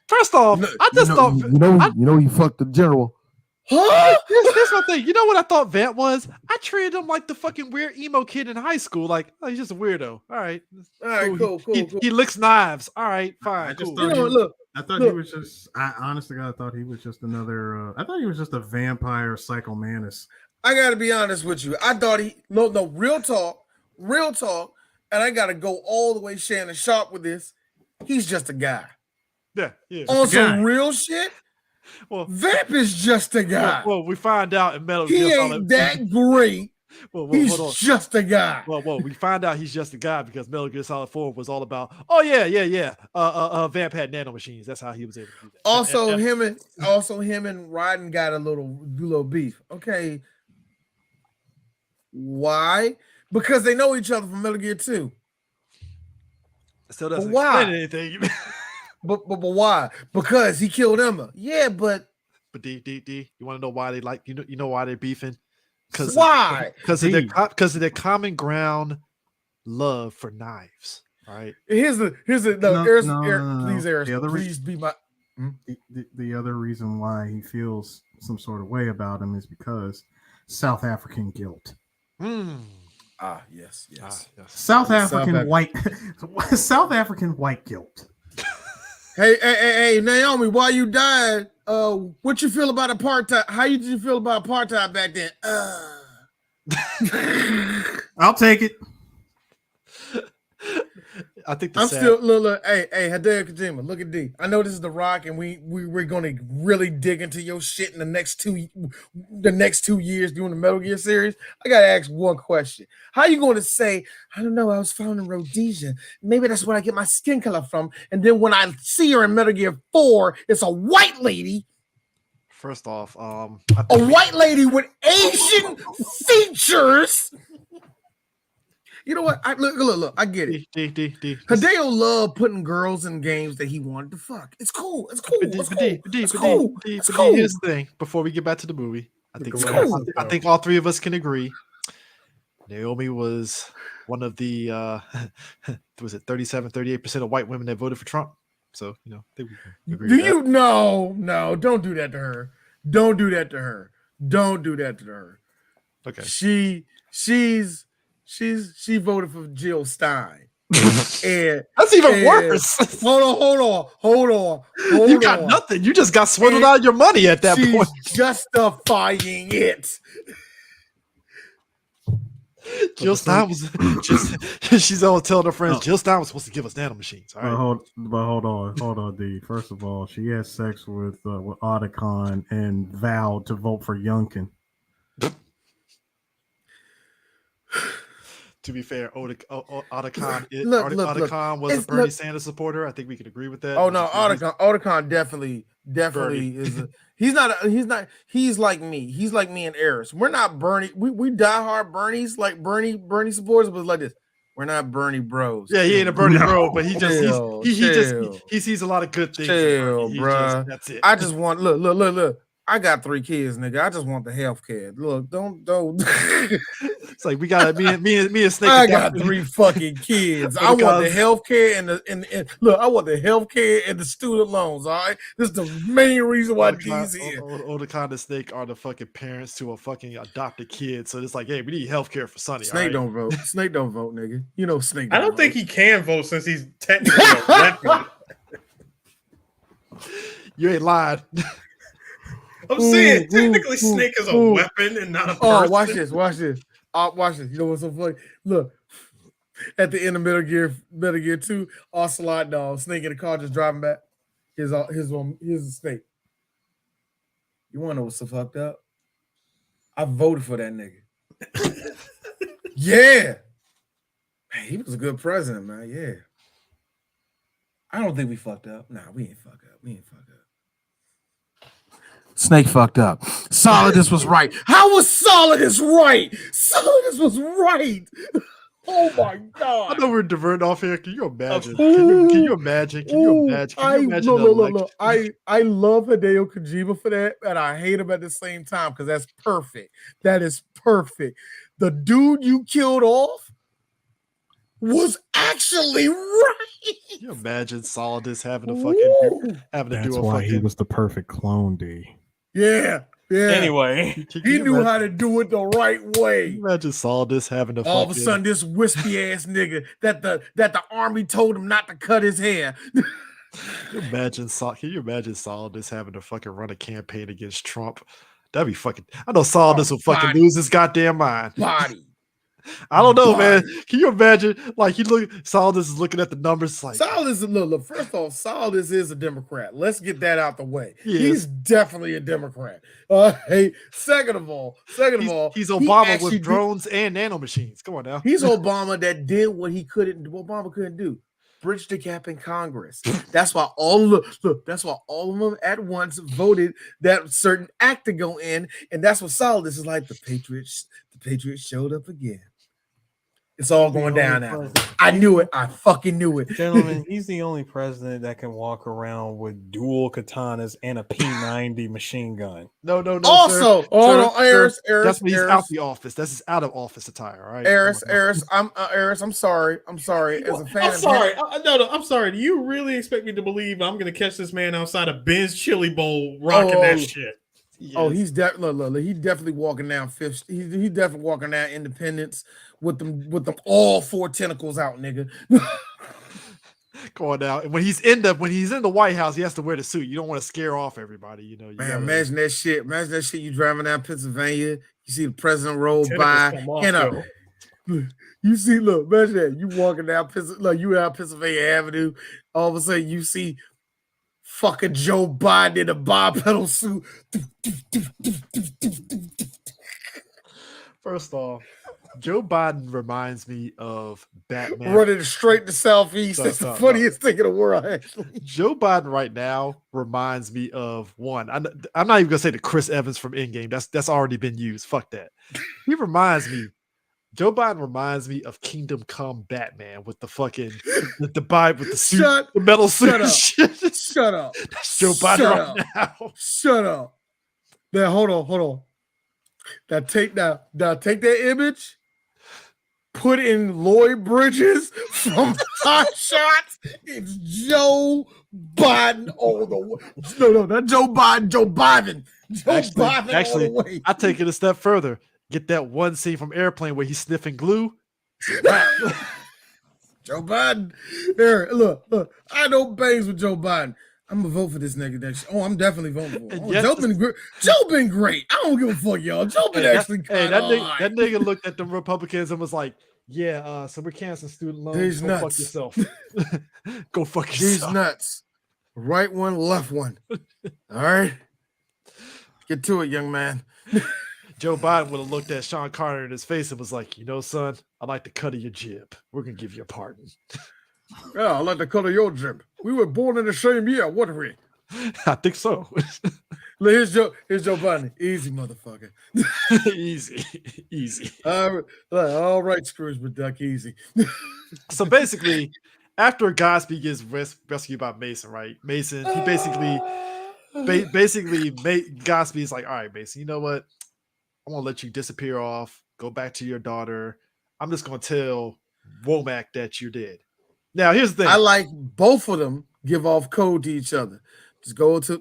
Speaker 2: first off, I just thought,
Speaker 3: he fucked the general.
Speaker 2: Huh? Here's my thing. You know what I thought Vamp was? I treated him like the fucking weird emo kid in high school. Like, oh, he's just a weirdo. All right,
Speaker 3: All right, cool.
Speaker 2: He licks knives. All right, fine.
Speaker 1: I just
Speaker 2: Cool.
Speaker 1: thought I thought he
Speaker 3: look.
Speaker 1: was just. I honestly, I thought he was just another. I thought he was just a vampire psychomantis.
Speaker 3: I gotta be honest with you. I thought no, real talk, and I gotta go all the way Shannon Sharp with this. He's just a guy.
Speaker 2: Yeah.
Speaker 3: On
Speaker 1: a
Speaker 3: some
Speaker 1: guy.
Speaker 3: real shit,
Speaker 2: Well,
Speaker 3: Vamp is just a guy.
Speaker 2: well, we find out in Metal
Speaker 3: He
Speaker 2: Gear
Speaker 3: ain't
Speaker 2: Solid.
Speaker 3: that great. He's
Speaker 2: hold on.
Speaker 3: just a guy.
Speaker 2: Well, we find out he's just a guy because Metal Gear Solid 4 was all about, oh yeah. Vamp had nanomachines. That's how he was able to do that.
Speaker 3: Also, him and Rodden got a little beef. Okay. Why? Because they know each other from Metal Gear 2.
Speaker 2: Still doesn't
Speaker 3: why?
Speaker 2: explain anything.
Speaker 3: But why? Because he killed Emma. Yeah, but
Speaker 2: But D, you want to know why they like you know why they're beefing?
Speaker 3: Why?
Speaker 2: Because of their common ground love for knives. All right.
Speaker 3: Here's the please, Eris,
Speaker 1: The other
Speaker 3: please be my.
Speaker 1: The other reason why he feels some sort of way about him is because South African guilt.
Speaker 3: Yes.
Speaker 2: Yes.
Speaker 1: South
Speaker 3: South
Speaker 1: African
Speaker 3: Africa.
Speaker 1: white, South African white guilt.
Speaker 3: Hey, Naomi, why you died? What you feel about apartheid? How did you feel about apartheid back then?
Speaker 1: I'll take it.
Speaker 2: I think
Speaker 3: I'm still look. Hey, Hideo Kojima, look at D. I know this is The Rock, and we're gonna really dig into your shit in the next 2 years doing the Metal Gear series. I gotta ask one question: how you going to say, I don't know, I was found in Rhodesia, maybe that's where I get my skin color from, and then when I see her in Metal Gear 4, it's a white lady.
Speaker 2: First off,
Speaker 3: A white lady with Asian features. You know what? Look. I get it. Hideo loved putting girls in games that he wanted to fuck. It's cool. It's cool.
Speaker 2: Here's the thing. Before we get back to the movie, I think all three of us can agree. Naomi was one of the was it 38% of white women that voted for Trump. So I think we can agree.
Speaker 3: Do you no? Don't do that to her. Don't do that to her.
Speaker 2: Okay.
Speaker 3: She voted for Jill Stein. And
Speaker 2: that's even worse.
Speaker 3: Hold on.
Speaker 2: You got nothing. You just got swindled out of your money at that point.
Speaker 3: Justifying it.
Speaker 2: Jill Stein was she's all telling her friends Jill Stein was supposed to give us nanomachines. All right.
Speaker 1: Hold on, D. First of all, she had sex with Otacon and vowed to vote for Youngkin.
Speaker 2: To be fair, Otacon was a Bernie Sanders supporter. I think we can agree with that.
Speaker 3: Oh no, Otacon definitely is. He's like me. He's like me and Eris. We're not Bernie. We diehard Bernies, like Bernie supporters, but like this. We're not Bernie bros.
Speaker 2: Yeah, he ain't a Bernie bro, but he sees a lot of good things.
Speaker 3: Chill, bro. That's it. I just want look. I got 3 kids, nigga. I just want the health care. Look, don't.
Speaker 2: It's like we got me and Snake.
Speaker 3: I got 3 fucking kids. I want the health care and look. I want the health care and the student loans. All right, this is the main reason why these here.
Speaker 2: Otacon and Snake are the fucking parents to a fucking adopted kid. So it's like, hey, we need health care for Sonny.
Speaker 3: Snake don't vote. Snake don't vote, nigga. You know Snake.
Speaker 1: I don't think he can vote since he's technically a weapon.
Speaker 2: You ain't lied.
Speaker 1: I'm saying technically Snake is a weapon and not a person.
Speaker 3: Oh, watch this. Watch this. You know what's so funny? Look, at the end of Metal Gear 2, Ocelot dog, Snake in the car just driving back. Here's the Snake. You wanna know what's so fucked up? I voted for that nigga. Yeah. Man, he was a good president, man. Yeah. I don't think we fucked up. Nah, we ain't fucked up. Snake fucked up. Solidus was right. How was Solidus right? Solidus was right. Oh my god!
Speaker 2: I know we're diverting off here. Can you imagine? Can you imagine?
Speaker 3: Look. I love Hideo Kojima for that, and I hate him at the same time because that's perfect. That is perfect. The dude you killed off was actually right.
Speaker 2: Can you imagine Solidus having to do a fucking?
Speaker 1: That's why he was the perfect clone, D.
Speaker 3: Yeah.
Speaker 1: Anyway,
Speaker 3: he knew how to do it the right way.
Speaker 2: Imagine Solidus having to
Speaker 3: all of a sudden this wispy ass nigga that the army told him not to cut his hair.
Speaker 2: Can you imagine Solidus having to fucking run a campaign against Trump? That'd be fucking. I know Solidus will fucking lose his goddamn mind.
Speaker 3: Body.
Speaker 2: I don't know, man. Can you imagine? Like Solidus is looking at the numbers. Like
Speaker 3: Solidus, look. First off, Solidus is a Democrat. Let's get that out the way. He's definitely a Democrat. Hey, second of all,
Speaker 2: he's Obama with drones and nanomachines. Come on now.
Speaker 3: He's Obama that did what Obama couldn't do. Bridge the gap in Congress. That's why all of them at once voted that certain act to go in, and that's what Solidus is like. The Patriots showed up again. It's all going down now. I knew it. I fucking knew it.
Speaker 6: Gentlemen, he's the only president that can walk around with dual katanas and a P90 machine gun.
Speaker 2: No.
Speaker 3: Also, Eris.
Speaker 2: That's when he's out the office. That's his out of office attire. All right.
Speaker 3: Eris. I'm sorry. As a fan,
Speaker 1: I'm sorry. Do you really expect me to believe I'm going to catch this man outside of Ben's Chili Bowl rocking that shit?
Speaker 3: Oh,
Speaker 2: Yes.
Speaker 3: he's definitely he definitely walking down Fifth. He's definitely walking down Independence with them all 4 tentacles out, nigga.
Speaker 2: Going out. And when he's in the White House, he has to wear the suit. You don't want to scare off everybody, you know. You
Speaker 3: Man,
Speaker 2: gotta,
Speaker 3: imagine that shit. Imagine that shit. You driving down Pennsylvania, you see the president roll
Speaker 1: Tentacles
Speaker 3: by,
Speaker 1: come off,
Speaker 3: and
Speaker 1: though.
Speaker 3: you see, look, imagine that. You walking down you out Pennsylvania Avenue, all of a sudden you see fucking Joe Biden in a bipedal suit.
Speaker 2: first off, Joe Biden reminds me of Batman.
Speaker 3: Running straight to Southeast.
Speaker 2: No,
Speaker 3: That's the
Speaker 2: no,
Speaker 3: funniest thing in the world, actually.
Speaker 2: Joe Biden right now reminds me of one. I'm not even gonna say the Chris Evans from Endgame. That's already been used. Fuck that. He reminds me. Joe Biden reminds me of Kingdom Come Batman with the fucking with the suit, the metal suit.
Speaker 3: Shut up.
Speaker 2: That's Joe Biden right now.
Speaker 3: Shut up. Now hold on. Now take that image, put in Lloyd Bridges from Hot Shots. It's Joe Biden all the way. No, not Joe Biden. Joe Biden all the way.
Speaker 2: I take it a step further. Get that one scene from Airplane where he's sniffing glue.
Speaker 3: Joe Biden. There, look. I know bangs with Joe Biden. I'm gonna vote for this nigga next. Oh, I'm definitely voting for him. Oh,
Speaker 2: yes,
Speaker 3: Joe been great. I don't give a fuck, y'all. Joe been actually
Speaker 2: that nigga looked at the Republicans and was like, "Yeah, so we're canceling student loans.
Speaker 3: He's
Speaker 2: Go
Speaker 3: nuts.
Speaker 2: fuck yourself. Go fuck yourself."
Speaker 3: He's nuts. Right one, left one. All right, get to it, young man.
Speaker 2: Joe Biden would have looked at Sean Carter in his face and was like, "You know, son, I like the cut of your jib. We're gonna give you a pardon."
Speaker 3: Yeah, I like the color of your jib. We were born in the same year, weren't we?
Speaker 2: I think so.
Speaker 3: Here's Joe Biden. Easy, motherfucker.
Speaker 2: easy.
Speaker 3: All right, Scrooge McDuck, easy.
Speaker 2: So basically, after Godspeed gets rescued by Mason, right? Mason, he basically Godspeed's like, "All right, Mason, you know what? I'm gonna let you disappear off. Go back to your daughter. I'm just gonna tell Womack that you're dead." Now, here's the thing.
Speaker 3: I like both of them give off code to each other. Just go to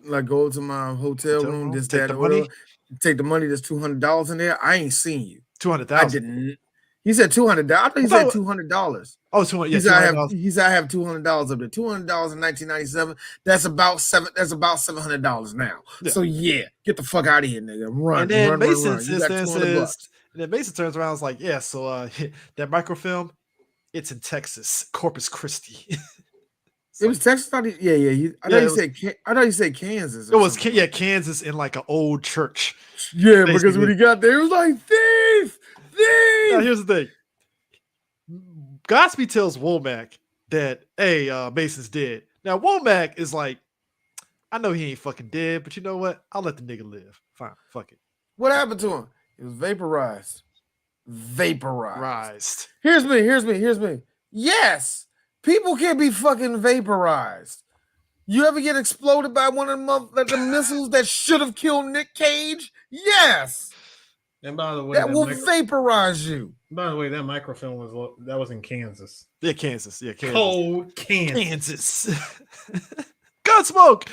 Speaker 3: my hotel room, this,
Speaker 2: take
Speaker 3: that,
Speaker 2: the
Speaker 3: and
Speaker 2: money.
Speaker 3: whatever. Take the money. There's $200 in there. I ain't seen you.
Speaker 2: 200,000.
Speaker 3: I didn't. He said $200. I thought he said $200.
Speaker 2: Oh, 200.
Speaker 3: He
Speaker 2: Yeah,
Speaker 3: said I have $200 up there. $200 in 1997. That's about $700 now.
Speaker 2: Yeah.
Speaker 3: So yeah, get the fuck out of here, nigga. Run.
Speaker 2: And then
Speaker 3: run.
Speaker 2: Mason
Speaker 3: You got $200.
Speaker 2: and then Mason turns around and is like, "Yeah, so that microfilm, it's in Texas, Corpus Christi."
Speaker 3: It was Texas. I thought he said Kansas.
Speaker 2: It was Kansas in like an old church.
Speaker 3: Yeah,
Speaker 2: basically.
Speaker 3: because when he got there, he was like, thief.
Speaker 2: Now, here's the thing. Godspeed tells Womack that, "Hey, Mason's dead." Now, Womack is like, "I know he ain't fucking dead, but you know what? I'll let the nigga live. Fine, fuck it."
Speaker 3: What happened to him? It was vaporized. Here's me. Yes, people can be fucking vaporized. You ever get exploded by one of the missiles that should have killed Nick Cage? Yes.
Speaker 1: And by the way,
Speaker 3: that will vaporize you.
Speaker 1: By the way, that microfilm was in Kansas.
Speaker 2: Yeah, Kansas. Yeah, Kansas.
Speaker 1: Cold Kansas.
Speaker 2: Gunsmoke.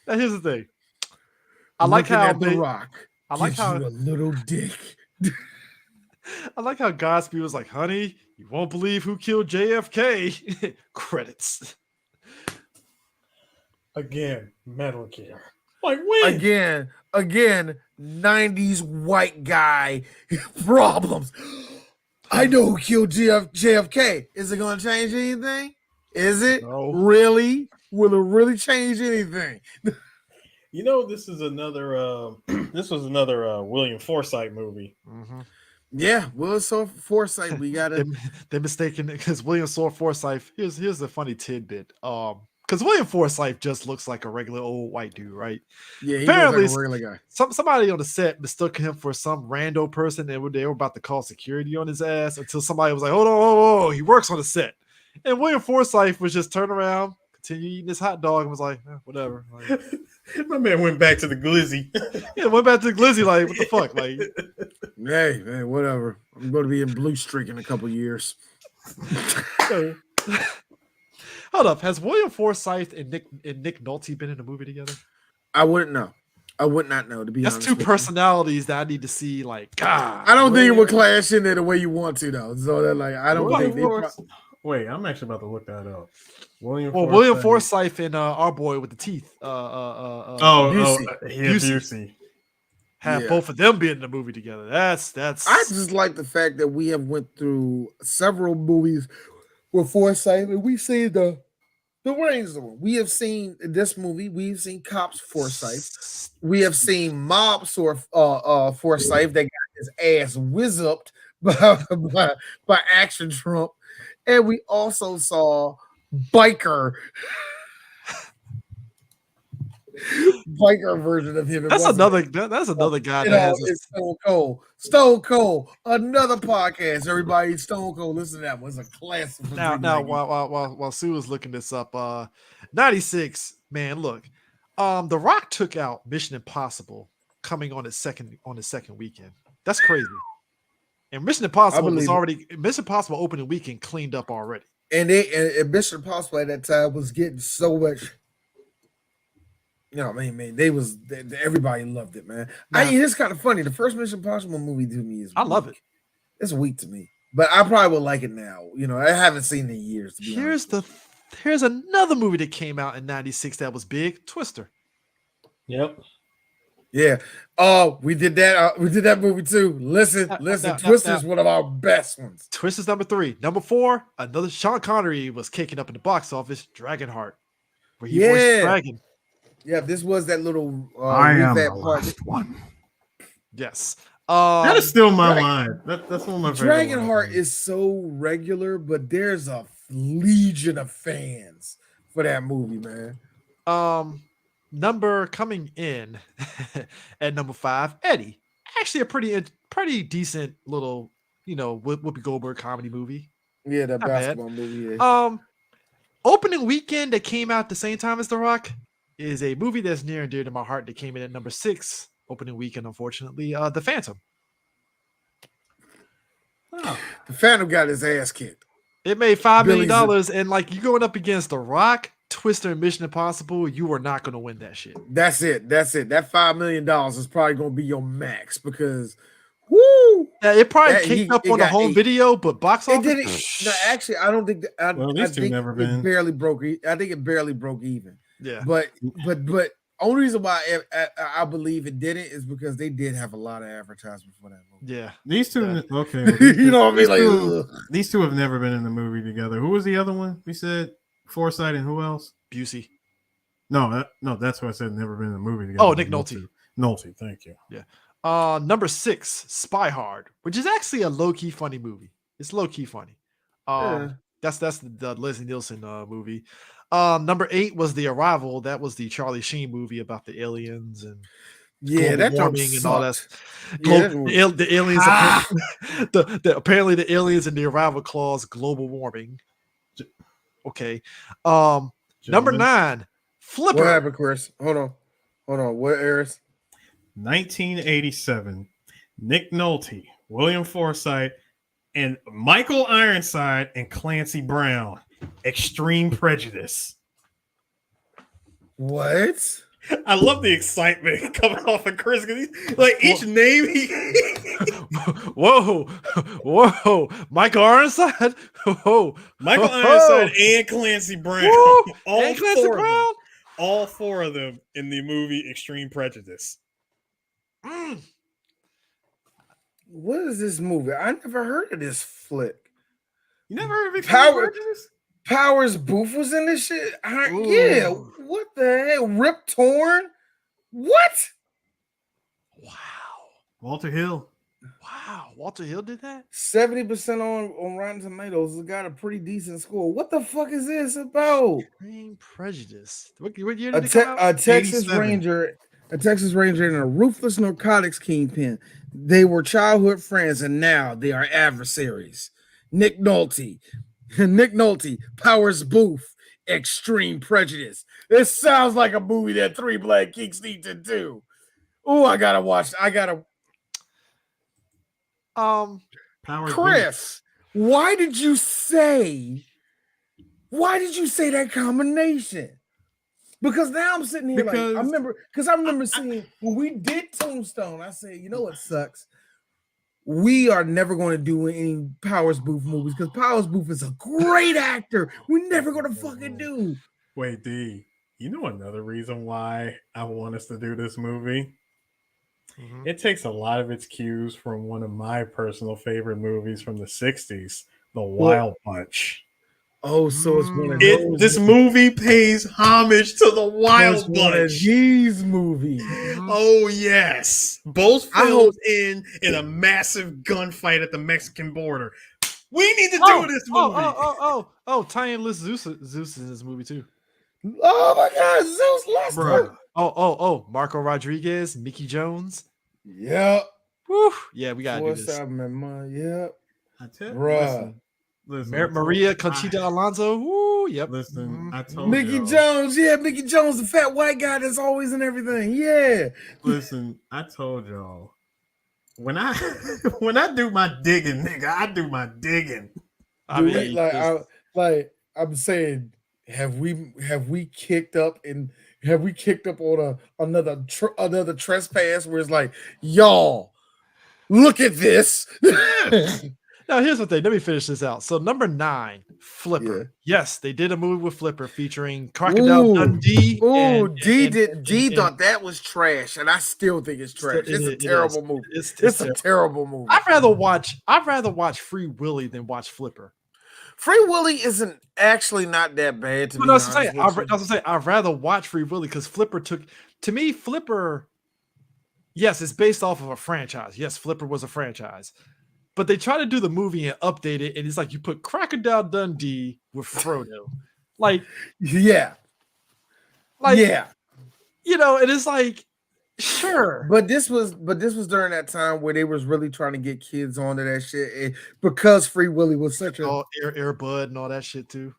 Speaker 2: Now here's the thing. I like how
Speaker 3: The Rock.
Speaker 2: I like how
Speaker 3: you a little dick.
Speaker 2: I like how Godspeed was like, "Honey, you won't believe who killed JFK." Credits.
Speaker 1: Again, Metal Gear. Like when?
Speaker 3: Again, 90s white guy problems. I know who killed JFK. Is it going to change anything? Is it?
Speaker 2: No.
Speaker 3: Really? Will it really change anything?
Speaker 1: You know, this is another. This was another William Forsythe movie.
Speaker 2: Mm-hmm.
Speaker 3: Yeah, William Forsythe. We gotta.
Speaker 2: They're mistaken because William Forsythe. Here's a funny tidbit. Because William Forsythe just looks like a regular old white dude, right?
Speaker 3: Yeah, he
Speaker 2: apparently
Speaker 3: looks like a regular guy.
Speaker 2: Somebody on the set mistook him for some rando person, and they were about to call security on his ass until somebody was like, "Hold on, he works on the set." And William Forsythe was just turned around, continued eating his hot dog, and was like, "Whatever." Like,
Speaker 1: my man went back to the glizzy.
Speaker 2: Yeah, went back to the glizzy. Like, what the fuck? Like,
Speaker 3: hey, whatever. I'm going to be in Blue Streak in a couple years.
Speaker 2: Hold up, has William Forsythe and Nick Nolte been in a movie together?
Speaker 3: I wouldn't know. I would not know, to be
Speaker 2: That's
Speaker 3: honest.
Speaker 2: two
Speaker 3: with you.
Speaker 2: personalities that I need to see. Like, God,
Speaker 3: I don't think it would clash in there the way you want to, though. So that, like, I don't think they.
Speaker 1: Wait, I'm actually about to look that up. William
Speaker 2: Forsythe and our boy with the teeth.
Speaker 1: Busey.
Speaker 2: Have both of them be in the movie together. That's.
Speaker 3: I just like the fact that we have went through several movies with Forsythe, and we've seen the range of them. We have seen this movie. We've seen Cops Forsythe. We have seen Mob Forsythe that got his ass whizzed by Action Trump, and we also saw Biker version of him.
Speaker 2: That's another guy that has
Speaker 3: Stone Cold, another podcast. Everybody, Stone Cold, listen to that one. It's a classic.
Speaker 2: Now, while Sue was looking this up, 96, man, look, The Rock took out Mission Impossible coming on his second weekend. That's crazy. And Mission Impossible opening weekend cleaned up already.
Speaker 3: And Mission Impossible at that time was getting so much. Everybody loved it, man. It's kind of funny. The first Mission Impossible movie to me is
Speaker 2: I love it.
Speaker 3: It's weak to me, but I probably will like it now. I haven't seen it in years.
Speaker 2: Here's another movie that came out in 96 that was big, Twister.
Speaker 6: Yep.
Speaker 3: Yeah. Oh, we did that. We did that movie too. Listen. Twister's one of our best ones.
Speaker 2: Twister's number 3. Number 4, another Sean Connery was kicking up in the box office, Dragonheart, where he voiced Dragon.
Speaker 3: Yeah, this was that little
Speaker 1: I am the last one.
Speaker 2: Yes.
Speaker 1: That is still my line. That's one of my favorite.
Speaker 3: Dragonheart is so regular, but there's a legion of fans for that movie, man.
Speaker 2: Number coming in at number 5, Eddie. Actually, a pretty decent little, Whoopi Goldberg comedy movie.
Speaker 3: Yeah, that basketball movie. Yeah.
Speaker 2: Opening weekend that came out at the same time as The Rock is a movie that's near and dear to my heart that came in at number 6 opening weekend, unfortunately. The Phantom.
Speaker 3: Oh. The Phantom got his ass kicked.
Speaker 2: It made $5 million, and like you going up against The Rock, Twister, and Mission Impossible, you are not going to win that shit.
Speaker 3: That's it. That $5 million is probably going to be your max because, woo!
Speaker 2: Yeah, it probably kicked up on the home video, but box office.
Speaker 3: It didn't. No, actually, I don't think that. I think it barely broke. I think it barely broke even.
Speaker 2: Yeah,
Speaker 3: but only reason why I believe it didn't is because they did have a lot of advertisement for that movie.
Speaker 2: Yeah,
Speaker 1: these two. Okay,
Speaker 3: you know what I mean?
Speaker 1: These two have never been in the movie together. Who was the other one? We said Forsythe and who else?
Speaker 2: Busey.
Speaker 1: No, that's what I said. Never been in the movie together.
Speaker 2: Oh, Nick Nolte.
Speaker 1: Nolte, thank you.
Speaker 2: Yeah. Number 6, Spy Hard, which is actually a low key funny movie. It's low key funny. That's the Leslie Nielsen movie. Number 8 was The Arrival. That was the Charlie Sheen movie about the aliens and
Speaker 3: that
Speaker 2: warming and all that. The aliens. Apparently the aliens in The Arrival cause global warming. Okay. Number 9, Flipper.
Speaker 3: What happened, Chris? Hold on. What airs?
Speaker 1: 1987. Nick Nolte, William Forsythe, and Michael Ironside and Clancy Brown. Extreme Prejudice.
Speaker 3: What?
Speaker 1: I love the excitement coming off of Chris because like each name he.
Speaker 2: Whoa! Michael Ironside. Whoa!
Speaker 1: Michael Ironside and Clancy Brown. All four of them in the movie Extreme Prejudice.
Speaker 3: What is this movie? I never heard of this flick.
Speaker 1: You never heard of Extreme Prejudice?
Speaker 3: Powers Booth was in this shit. Yeah. What the hell? Rip Torn? What?
Speaker 2: Wow.
Speaker 1: Walter Hill.
Speaker 2: Wow. Walter Hill did that?
Speaker 3: 70% on Rotten Tomatoes. It's got a pretty decent score. What the fuck is this about?
Speaker 2: Extreme Prejudice. What year did it come out?
Speaker 3: A Texas Ranger and a ruthless narcotics kingpin. They were childhood friends and now they are adversaries. Nick Nolte, Powers Booth, Extreme Prejudice. This sounds like a movie that 3 Black Geeks need to do. Oh, I gotta watch.
Speaker 1: Powers
Speaker 3: Chris,
Speaker 1: Booth.
Speaker 3: why did you say that combination? Because now I'm sitting here
Speaker 1: Because-
Speaker 3: I remember seeing when we did Tombstone, I said, you know what sucks? We are never going to do any Powers Booth movies because Powers Booth is a great actor. We're never going to fucking do.
Speaker 1: Wait, D, you know another reason why I want us to do this movie?
Speaker 2: Mhm.
Speaker 1: It takes a lot of its cues from one of my personal favorite movies from the 60s, The Wild Bunch.
Speaker 3: Oh, so it's one of
Speaker 2: Mm.
Speaker 3: those.
Speaker 1: This movie pays homage to The
Speaker 3: It's
Speaker 1: Wild
Speaker 3: one of
Speaker 1: Bunch.
Speaker 3: these movies.
Speaker 2: Mhm.
Speaker 1: Oh yes, both
Speaker 3: I
Speaker 1: filmed in a massive gunfight at the Mexican border. We need to do this movie,
Speaker 2: Tiny List Zeus is in this movie too.
Speaker 3: Oh my God, Zeus Lester.
Speaker 1: bro.
Speaker 2: Marco Rodriguez, Mickey Jones.
Speaker 3: Yep.
Speaker 2: Woo. Yeah, we gotta do
Speaker 3: What's
Speaker 2: this.
Speaker 3: up, man? Yep.
Speaker 1: I tell
Speaker 3: Bruh.
Speaker 1: listen,
Speaker 2: Maria Conchita Alonso. Woo. Yep.
Speaker 1: Listen,
Speaker 2: Mhm.
Speaker 1: I told
Speaker 3: Mickey
Speaker 1: y'all.
Speaker 3: Jones, yeah, Mickey Jones, the fat white guy that's always in everything. Yeah.
Speaker 1: Listen, I told y'all. When I when I do my digging, nigga, I do my digging.
Speaker 2: I
Speaker 3: Do
Speaker 2: mean,
Speaker 3: we, I'm saying, have we kicked up on another trespass where it's like, y'all, look at this.
Speaker 2: now here's the thing. Let me finish this out. So number 9, Flipper.
Speaker 3: Yeah.
Speaker 2: Yes, they did a movie with Flipper featuring Crocodile Dundee.
Speaker 3: Ooh,
Speaker 2: and-
Speaker 3: D
Speaker 2: and-
Speaker 3: thought that was trash, and I still think it's trash.
Speaker 2: It
Speaker 3: It's a
Speaker 2: is.
Speaker 3: terrible movie.
Speaker 2: It's
Speaker 3: It's a
Speaker 2: terrible.
Speaker 3: terrible movie.
Speaker 2: I'd rather watch Free Willy than watch Flipper.
Speaker 3: Free Willy isn't actually not that bad to
Speaker 2: But
Speaker 3: be
Speaker 2: that's
Speaker 3: honest.
Speaker 2: what I'm saying.
Speaker 3: with you.
Speaker 2: That's what I'm saying. I'd rather watch Free Willy because Flipper Flipper. Yes, it's based off of a franchise. Yes, Flipper was a franchise, but they try to do the movie and update it, and it's like you put Crocodile Dundee with Frodo, like
Speaker 3: Yeah,
Speaker 2: and it's like sure,
Speaker 3: but this was during that time where they was really trying to get kids onto that shit, and because Free Willy was such a
Speaker 2: Air Bud and all that shit too.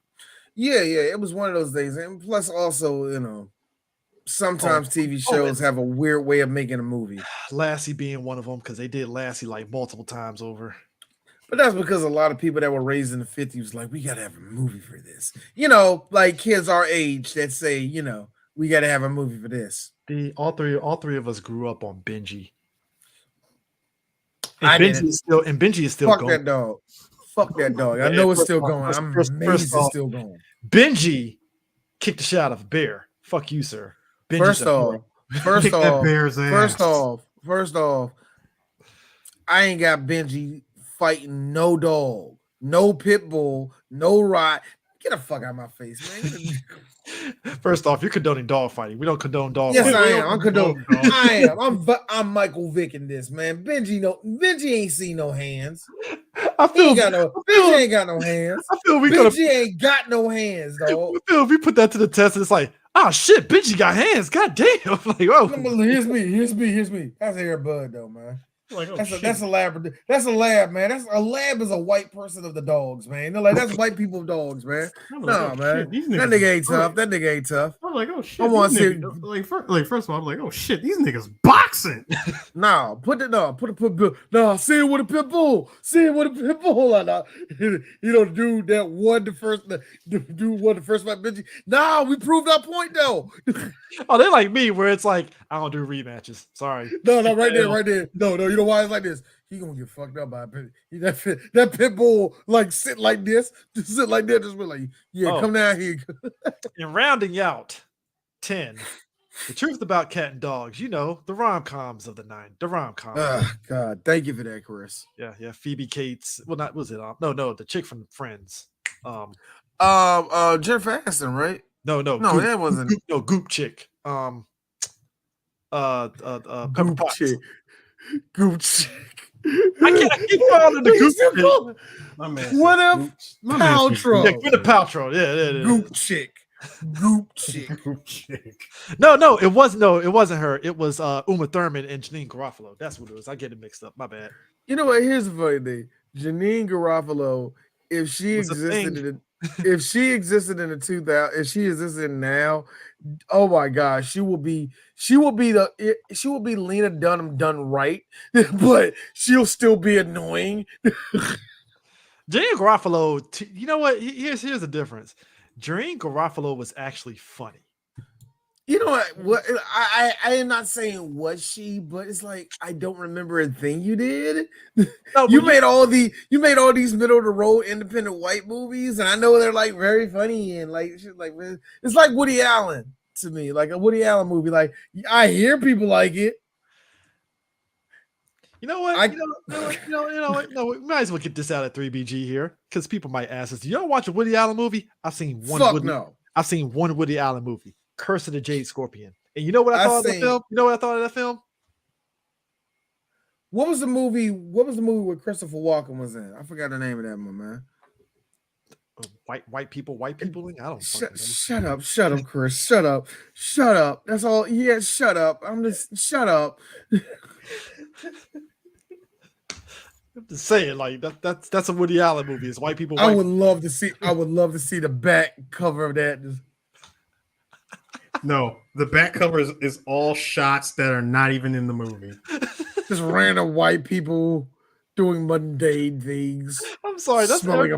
Speaker 3: yeah, it was one of those things, and plus also sometimes TV shows have a weird way of making a movie,
Speaker 2: Lassie being one of them because they did Lassie like multiple times over.
Speaker 3: but that's because a lot of people that were raised in the 50s was like, we gotta have a movie for this, like kids our age that say, we gotta have a movie for this.
Speaker 2: All three of us grew up on Benji.
Speaker 3: I
Speaker 2: And Benji
Speaker 3: didn't.
Speaker 2: is still
Speaker 3: Fuck
Speaker 2: going.
Speaker 3: that dog. Fuck that dog. I
Speaker 2: Yeah,
Speaker 3: know it's
Speaker 2: first
Speaker 3: still
Speaker 2: off-
Speaker 3: going.
Speaker 2: first-
Speaker 3: I'm
Speaker 2: first-
Speaker 3: amazed
Speaker 2: first
Speaker 3: it's
Speaker 2: off-
Speaker 3: still going.
Speaker 2: Benji kicked the shit out of a bear. Fuck you, sir. Benji's
Speaker 3: First
Speaker 2: a hero.
Speaker 3: first
Speaker 1: Kick that
Speaker 3: off,
Speaker 1: bear's ass.
Speaker 3: first off, I ain't got Benji fighting no dog, no pit bull, no rot. Get the fuck out of my face, man.
Speaker 2: First off, you're condoning dog fighting. We don't condone dog
Speaker 3: Yes,
Speaker 2: fighting.
Speaker 3: I am. I'm condoning.
Speaker 1: dog.
Speaker 3: I am. I'm Michael Vick in this, man. Benji ain't seen no hands.
Speaker 2: I
Speaker 3: He
Speaker 2: feel
Speaker 3: ain't got no. Benji ain't got no hands.
Speaker 2: I feel we could
Speaker 3: Benji ain't got no hands, dog.
Speaker 2: if we put that to the test, it's like, oh shit, Benji got hands. God damn. Like, oh,
Speaker 3: Here's me. That's Air Bud though, man.
Speaker 1: Like, oh,
Speaker 3: That's
Speaker 1: shit.
Speaker 3: a lab. That's a lab, man. A lab is a white person of the dogs, man. They're like that's white people dogs, man.
Speaker 1: I'm like,
Speaker 3: No,
Speaker 1: oh,
Speaker 3: man.
Speaker 1: shit, these
Speaker 3: That
Speaker 1: niggas
Speaker 3: nigga ain't
Speaker 1: is
Speaker 3: tough.
Speaker 1: great.
Speaker 3: That nigga ain't tough.
Speaker 1: I'm like, oh shit.
Speaker 3: I wanna
Speaker 1: these
Speaker 3: see-
Speaker 1: niggas- first of all, I'm like, oh shit, these niggas boxing.
Speaker 3: No, put it no. See it with a pit bull. See it with a pit bull. Dude that won the first. Dude won the first fight. Benji. Nah, we proved our point though.
Speaker 2: oh, they're like me, where it's like, I don't do rematches. Sorry.
Speaker 3: No, right there. No. You know why it's like this? He gonna get fucked up by a pit. That pit bull like sit like this, just sit like that, just be like, yeah,
Speaker 2: Oh.
Speaker 3: come down here.
Speaker 2: And rounding out 10, the truth about cat and dogs. The rom-coms of the 90s. The rom-com.
Speaker 3: God, thank you for that, Chris.
Speaker 2: Yeah. Phoebe Cates. Well, not was it? No, the chick from Friends.
Speaker 3: Jennifer Aniston, right?
Speaker 2: No,
Speaker 3: No,
Speaker 2: Goop,
Speaker 3: that wasn't
Speaker 2: Goop chick. Pepper
Speaker 3: Goop
Speaker 2: Potts.
Speaker 3: chick. Goop chick.
Speaker 2: I keep calling her the
Speaker 3: You
Speaker 2: Goop
Speaker 3: still
Speaker 2: chick.
Speaker 3: call her
Speaker 1: My man.
Speaker 3: What if
Speaker 1: My man said
Speaker 3: Paltrow?
Speaker 2: Yeah, Gwyneth Paltrow. Yeah.
Speaker 3: Goop chick. Goop chick.
Speaker 1: Goop chick.
Speaker 2: No, it wasn't her. It was Uma Thurman and Janine Garofalo. That's what it was. I get it mixed up. My bad.
Speaker 3: You know what? Here's the funny thing. Janine Garofalo, if she
Speaker 2: Was a
Speaker 3: existed
Speaker 2: thing.
Speaker 3: if she existed in the 2000s, if she existed now, oh my gosh, she will be Lena Dunham done right, but she'll still be annoying.
Speaker 2: Janine Garofalo. You know what? Here's the difference. Janine Garofalo was actually funny.
Speaker 3: You know what? I am not saying was she, but it's like I don't remember a thing you did.
Speaker 2: No,
Speaker 3: You
Speaker 2: but
Speaker 3: made all these middle of the road independent white movies, and I know they're like very funny and like shit like man, it's like Woody Allen to me, like a Woody Allen movie. Like I hear people like it.
Speaker 2: you know what?
Speaker 3: I
Speaker 2: We might as well get this out at 3BG here because people might ask us, "Do y'all watch a Woody Allen movie?" I've seen one.
Speaker 3: no.
Speaker 2: I've seen one Woody Allen movie, Curse of the Jade Scorpion. And you know what I thought of the
Speaker 3: seen-
Speaker 2: film? You know what I thought of that film?
Speaker 3: What was the movie? What was the movie where Christopher Walken was in? I forgot the name of that one, man.
Speaker 2: White people. I don't fucking know.
Speaker 3: Shut up, Chris. Shut up. That's all. Yeah, shut up. I'm just shut up.
Speaker 2: I'm just saying, like that's a Woody Allen movie. It's white people.
Speaker 3: I would love to see the back cover of that.
Speaker 1: No, the back cover is all shots that are not even in the movie.
Speaker 3: Just random white people doing mundane things.
Speaker 2: I'm sorry. That's
Speaker 3: smelling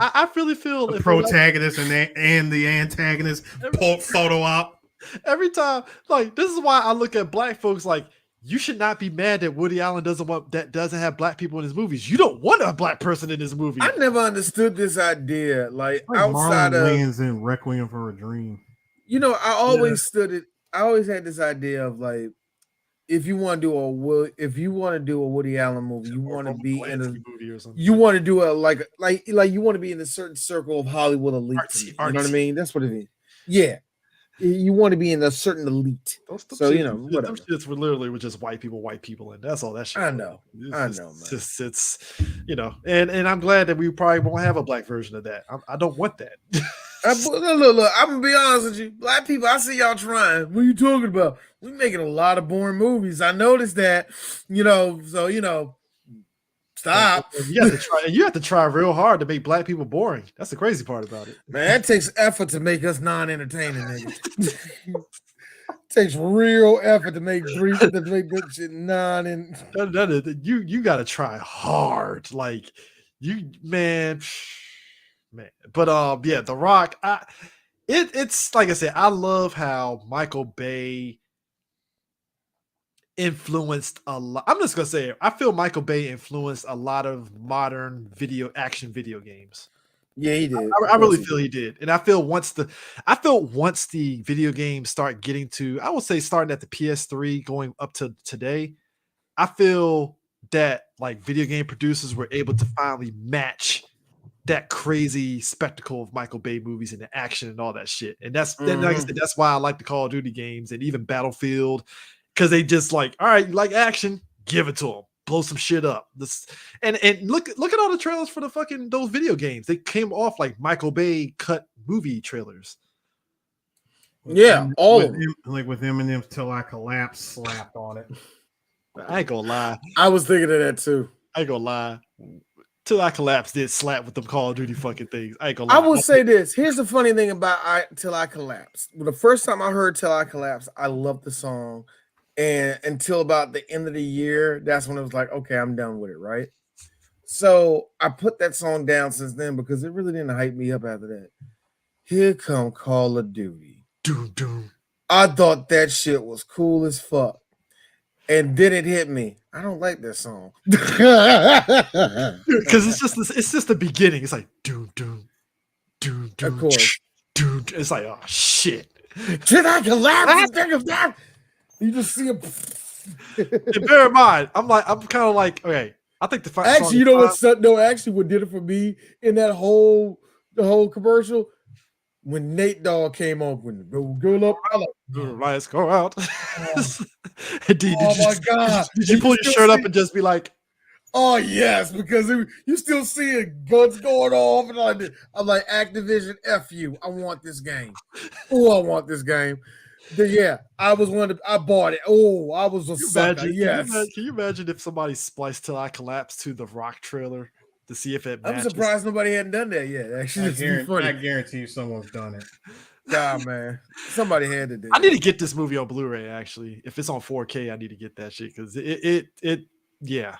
Speaker 2: I really feel
Speaker 1: The protagonist and the antagonist photo op.
Speaker 2: Every time, like this is why I look at black folks like you should not be mad that Woody Allen doesn't have black people in his movies. You don't want a black person in this movie.
Speaker 3: I never understood this idea. Like
Speaker 1: Marlon
Speaker 3: outside of
Speaker 1: Wayans in Requiem for a Dream.
Speaker 3: You know, I always I always had this idea of like, if you want to do a Woody Allen movie, you want to be in a
Speaker 2: movie or something.
Speaker 3: You want to do a like you want to be in a certain circle of Hollywood elite.
Speaker 2: Artsy.
Speaker 3: You know what I mean? That's what it is. Yeah, you want to be in a certain elite. So you know, whatever.
Speaker 2: Those shits were literally with just white people, and that's all that shit.
Speaker 3: I know, man.
Speaker 2: It's you know, and I'm glad that we probably won't have a black version of that. I don't want that.
Speaker 3: Look, I'm gonna be honest with you. Black people, I see y'all trying. What are you talking about? We making a lot of boring movies. I noticed that, you know, so you know, stop.
Speaker 2: You have to try real hard to make black people boring. That's the crazy part about it.
Speaker 3: Man, it takes effort to make us non-entertaining niggas. Takes real effort to make that shit
Speaker 2: You gotta try hard. Like you man. But yeah, The Rock. It's like I said, I love how Michael Bay influenced a lot. I'm just gonna say it. I feel Michael Bay influenced a lot of modern action video games.
Speaker 3: Yeah, he did.
Speaker 2: I really feel he did, and I feel once the video games start getting to, I would say starting at the PS3 going up to today, I feel that like video game producers were able to finally match that crazy spectacle of Michael Bay movies and the action and all that shit. And like I said, that's why I like the Call of Duty games and even Battlefield, because they just like, all right, you like action, give it to them, blow some shit up. And look at all the trailers for the fucking those video games. They came off like Michael Bay cut movie trailers.
Speaker 3: Yeah, all of them.
Speaker 1: Like with Eminem's "Till I Collapse" slapped on it.
Speaker 2: I ain't gonna lie.
Speaker 3: I was thinking of that too.
Speaker 2: I ain't gonna lie. Till I Collapse did slap with them Call of Duty fucking things. I ain't gonna lie.
Speaker 3: I will say this. Here's the funny thing about Till I Collapse. The first time I heard Till I Collapse, I loved the song. And until about the end of the year, that's when it was like, okay, I'm done with it, right? So I put that song down since then because it really didn't hype me up after that. Here come Call of Duty.
Speaker 2: Doom, doom.
Speaker 3: I thought that shit was cool as fuck. And then it hit me. I don't like that song.
Speaker 2: Because it's just the beginning. It's like doom, doom, doom, doom.
Speaker 3: Of course.
Speaker 2: Doom. It's like, oh shit.
Speaker 3: Till I Collapse. Think of that. You just see him.
Speaker 2: And bear in mind, I'm kind of like, okay, I think the
Speaker 3: actually, you know what? No, actually, what did it for me in the whole commercial when Nate Dogg came on when the girl up,
Speaker 2: let's go out. Did
Speaker 3: my god!
Speaker 2: Did you pull your shirt up and just be like,
Speaker 3: oh yes, because you still seeing guns going off, and I'm like, Activision, F you. I want this game. Oh, I want this game. But yeah, I bought it. Oh, I was a sucker. Yes.
Speaker 2: Can you imagine if somebody spliced Till I Collapse to the Rock trailer to see if it matches?
Speaker 3: I'm surprised nobody hadn't done that yet. Actually,
Speaker 1: I guarantee you someone's done it.
Speaker 3: Nah, man. Somebody had to do it.
Speaker 2: I need to get this movie on Blu-ray, actually. If it's on 4K, I need to get that shit because yeah.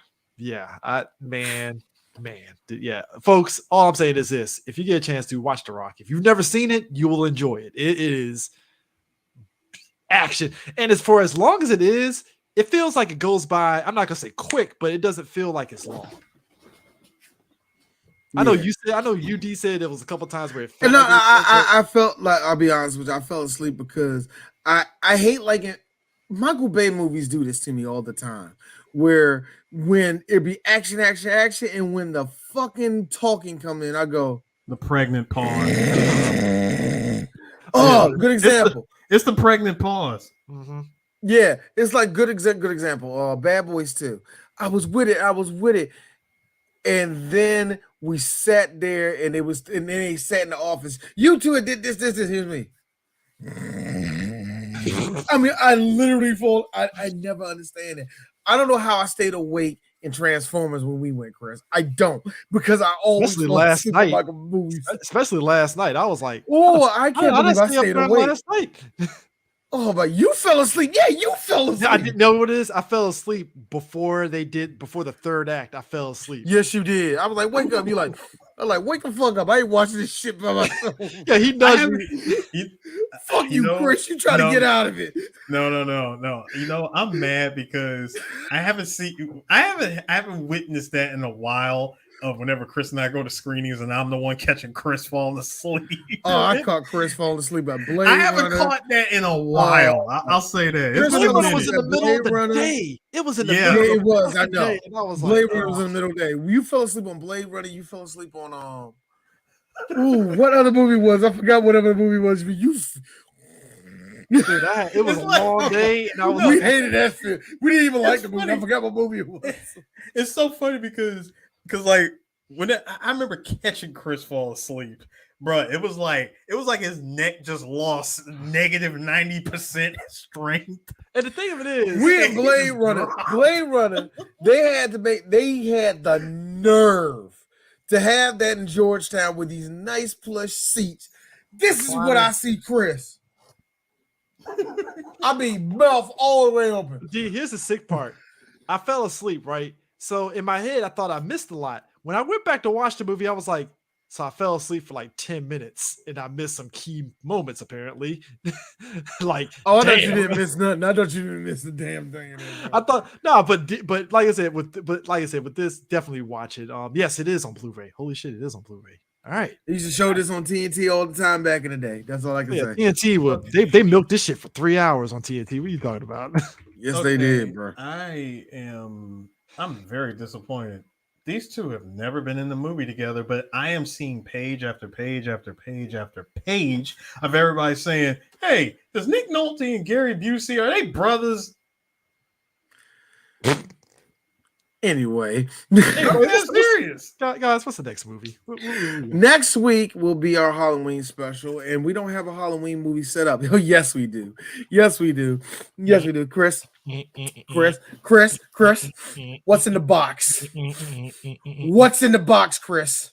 Speaker 2: Folks, all I'm saying is this. If you get a chance to watch The Rock, if you've never seen it, you will enjoy it. It is action. And as long as it is, it feels like it goes by. I'm not gonna say quick, but it doesn't feel like it's long. I know you said. I know UD said there was a couple times where it felt.
Speaker 3: And no,
Speaker 2: like
Speaker 3: I felt like, I'll be honest with you, I fell asleep because I hate like it. Michael Bay movies do this to me all the time, where when it be action, and when the fucking talking come in, I go,
Speaker 6: The pregnant pause.
Speaker 3: oh, good example.
Speaker 6: It's the pregnant pause.
Speaker 2: Mm-hmm.
Speaker 3: Yeah, it's like good example. Bad Boys 2. I was with it. And then we sat there and then they sat in the office. You two did this. Here's me. I mean, I literally fall. I never understand it. I don't know how I stayed awake in Transformers when we went, Chris. I don't, because I always
Speaker 2: Especially last night.
Speaker 3: like movies.
Speaker 2: Especially last night, I was like,
Speaker 3: oh, I can't believe I
Speaker 2: stayed
Speaker 3: stayed awake
Speaker 2: last night.
Speaker 3: Oh, but you fell asleep. Yeah, you fell asleep.
Speaker 2: I didn't know what it is. I fell asleep before the third act. I fell asleep.
Speaker 3: Yes, you did. I was like, wake up. I'm like, wake the fuck up. I ain't watching this shit by myself.
Speaker 2: Yeah, he does.
Speaker 3: Fuck you, Chris. You try to get out of it.
Speaker 1: No. You know, I'm mad because I haven't witnessed that in a while. Of whenever Chris and I go to screenings, and I'm the one catching Chris falling asleep.
Speaker 3: Oh, I caught Chris falling asleep at Blade
Speaker 1: I haven't
Speaker 3: Runner.
Speaker 1: caught that in a while. I'll say that.
Speaker 2: Blade Runner was in the middle of the day. It was in the middle.
Speaker 3: Yeah, it was. I know.
Speaker 2: And I was
Speaker 3: Blade
Speaker 2: like,
Speaker 3: Runner was in the middle of the day. You fell asleep on Blade Runner. You fell asleep on what other movie was? I forgot what other movie was. But you.
Speaker 2: Dude, it was a long day, and
Speaker 3: we hated that film. We didn't even like the movie. I forgot what movie it was.
Speaker 1: It's so funny because like when I remember catching Chris fall asleep, bro. It was like his neck just lost negative 90% strength.
Speaker 2: And the thing of it is,
Speaker 3: we had Blade Runner. They had the nerve to have that in Georgetown with these nice plush seats. This is what I see, Chris. I mean, mouth all the way open.
Speaker 2: Gee, here's the sick part. I fell asleep, right? So in my head, I thought I missed a lot. When I went back to watch the movie, I was like, so I fell asleep for like 10 minutes and I missed some key moments, apparently. Like,
Speaker 3: oh, I thought you didn't miss nothing. I thought you didn't miss the damn thing.
Speaker 2: I thought no, but like I said, with this, definitely watch it. Yes, it is on Blu-ray. Holy shit, it is on Blu-ray. All right.
Speaker 3: They used to show this on TNT all the time back in the day. That's all I can say.
Speaker 2: TNT they milked this shit for 3 hours on TNT. What are you talking about?
Speaker 3: Yes, they did, bro.
Speaker 1: I'm very disappointed. These two have never been in the movie together, but I am seeing page after page after page after page of everybody saying, "Hey, does Nick Nolte and Gary Busey, are they brothers?"
Speaker 3: Anyway,
Speaker 1: That's serious.
Speaker 2: Guys, what's the next movie?
Speaker 3: Next week will be our Halloween special, and we don't have a Halloween movie set up. Oh, yes, we do. Yes, we do. Yes, we do. Chris, what's in the box? What's in the box, Chris?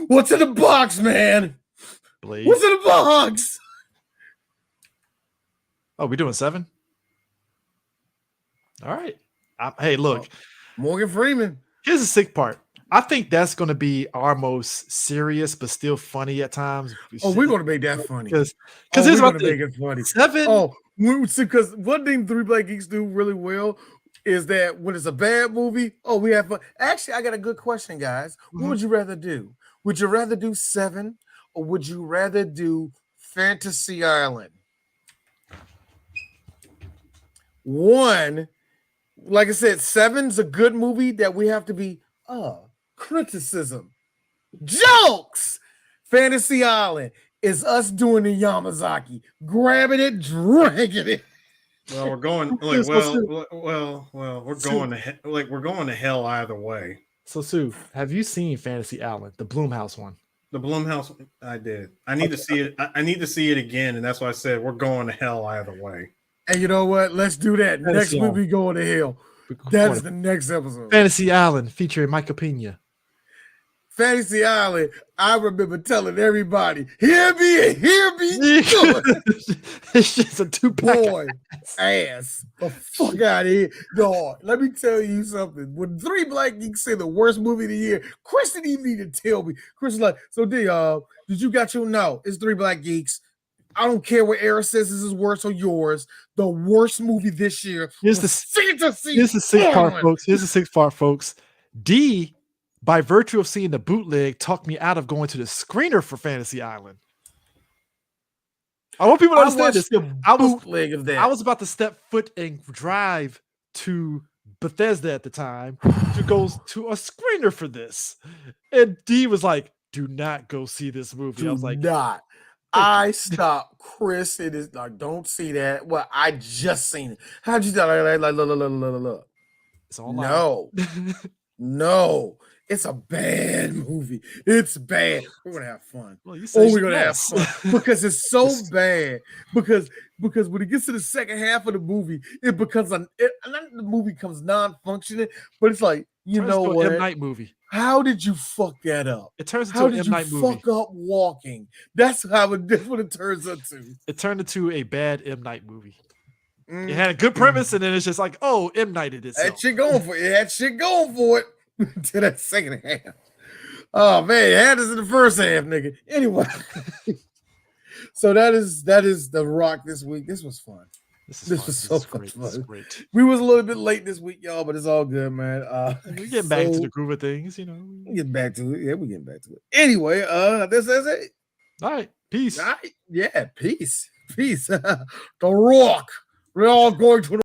Speaker 3: What's in the box, man?
Speaker 2: Blade.
Speaker 3: What's in the box?
Speaker 2: Oh, we doing 7? All right. Hey, look.
Speaker 3: Morgan Freeman.
Speaker 2: Here's the sick part. I think that's going to be our most serious, but still funny at times.
Speaker 3: Oh, we're going to make that funny.
Speaker 2: Because
Speaker 3: we're going to make it funny.
Speaker 2: 7.
Speaker 3: Oh, because one thing 3 Black Geeks do really well is that when it's a bad movie, we have fun. Actually, I got a good question, guys. What would you rather do? Would you rather do 7 or would you rather do Fantasy Island? One, like I said, 7's a good movie that we have to be criticism. Jokes! Fantasy Island is us doing the Yamazaki, grabbing it, dragging it.
Speaker 1: Well, we're going we're going to hell either way.
Speaker 2: So, Sue, have you seen Fantasy Island, the Blumhouse one?
Speaker 1: The Blumhouse, I did. I need to see it. I need to see it again, and that's why I said we're going to hell either way.
Speaker 3: And you know what? Let's do that. Next week we going to hell. That is the next episode.
Speaker 2: Fantasy Island featuring Michael Pena.
Speaker 3: Fantasy Island, I remember telling everybody, hear me.
Speaker 2: It's just a 2-pack.
Speaker 3: Boy, ass. The fuck out of here. Dog, let me tell you something. When 3 Black Geeks say the worst movie of the year, Chris didn't even need to tell me. Chris was like, so did you got your no? It's 3 Black Geeks. I don't care what Era says this is worse or yours. The worst movie this year.
Speaker 2: Here's the sixth part, folks. Here's the sixth part, folks. D, by virtue of seeing the bootleg, talked me out of going to the screener for Fantasy Island. I want people to understand this.
Speaker 3: I
Speaker 2: was about to step foot and drive to Bethesda at the time to go to a screener for this, and D was like, "Do not go see this movie." I was like,
Speaker 3: "Not." I stopped Chris. It is like, don't see that. Well, I just seen it. How'd you look?
Speaker 2: It's online.
Speaker 3: No. It's a bad movie. It's bad. We're gonna have fun.
Speaker 2: Well,
Speaker 3: we're gonna have fun because it's so bad. Because when it gets to the second half of the movie, it becomes the movie becomes non-functioning. But it's like, you know what?
Speaker 2: M. Night movie.
Speaker 3: How did you fuck that up?
Speaker 2: It turns into an M. Night movie.
Speaker 3: Fuck up walking. That's what it turns into.
Speaker 2: It turned into a bad M. Night movie. It had a good premise, and then it's just like, oh, M. Night it itself.
Speaker 3: That shit going for it. To that second half. Oh man, it had us in the first half, nigga. Anyway. So that is The Rock this week. This was fun. This was so fun.
Speaker 2: Great.
Speaker 3: We was a little bit late this week, y'all, but it's all good, man.
Speaker 2: We're getting back to the groove of things, you know.
Speaker 3: We get back to it. Yeah, we're getting back to it. Anyway, that's it.
Speaker 2: All right. Peace.
Speaker 3: All right. Yeah, peace. The Rock. We're all going to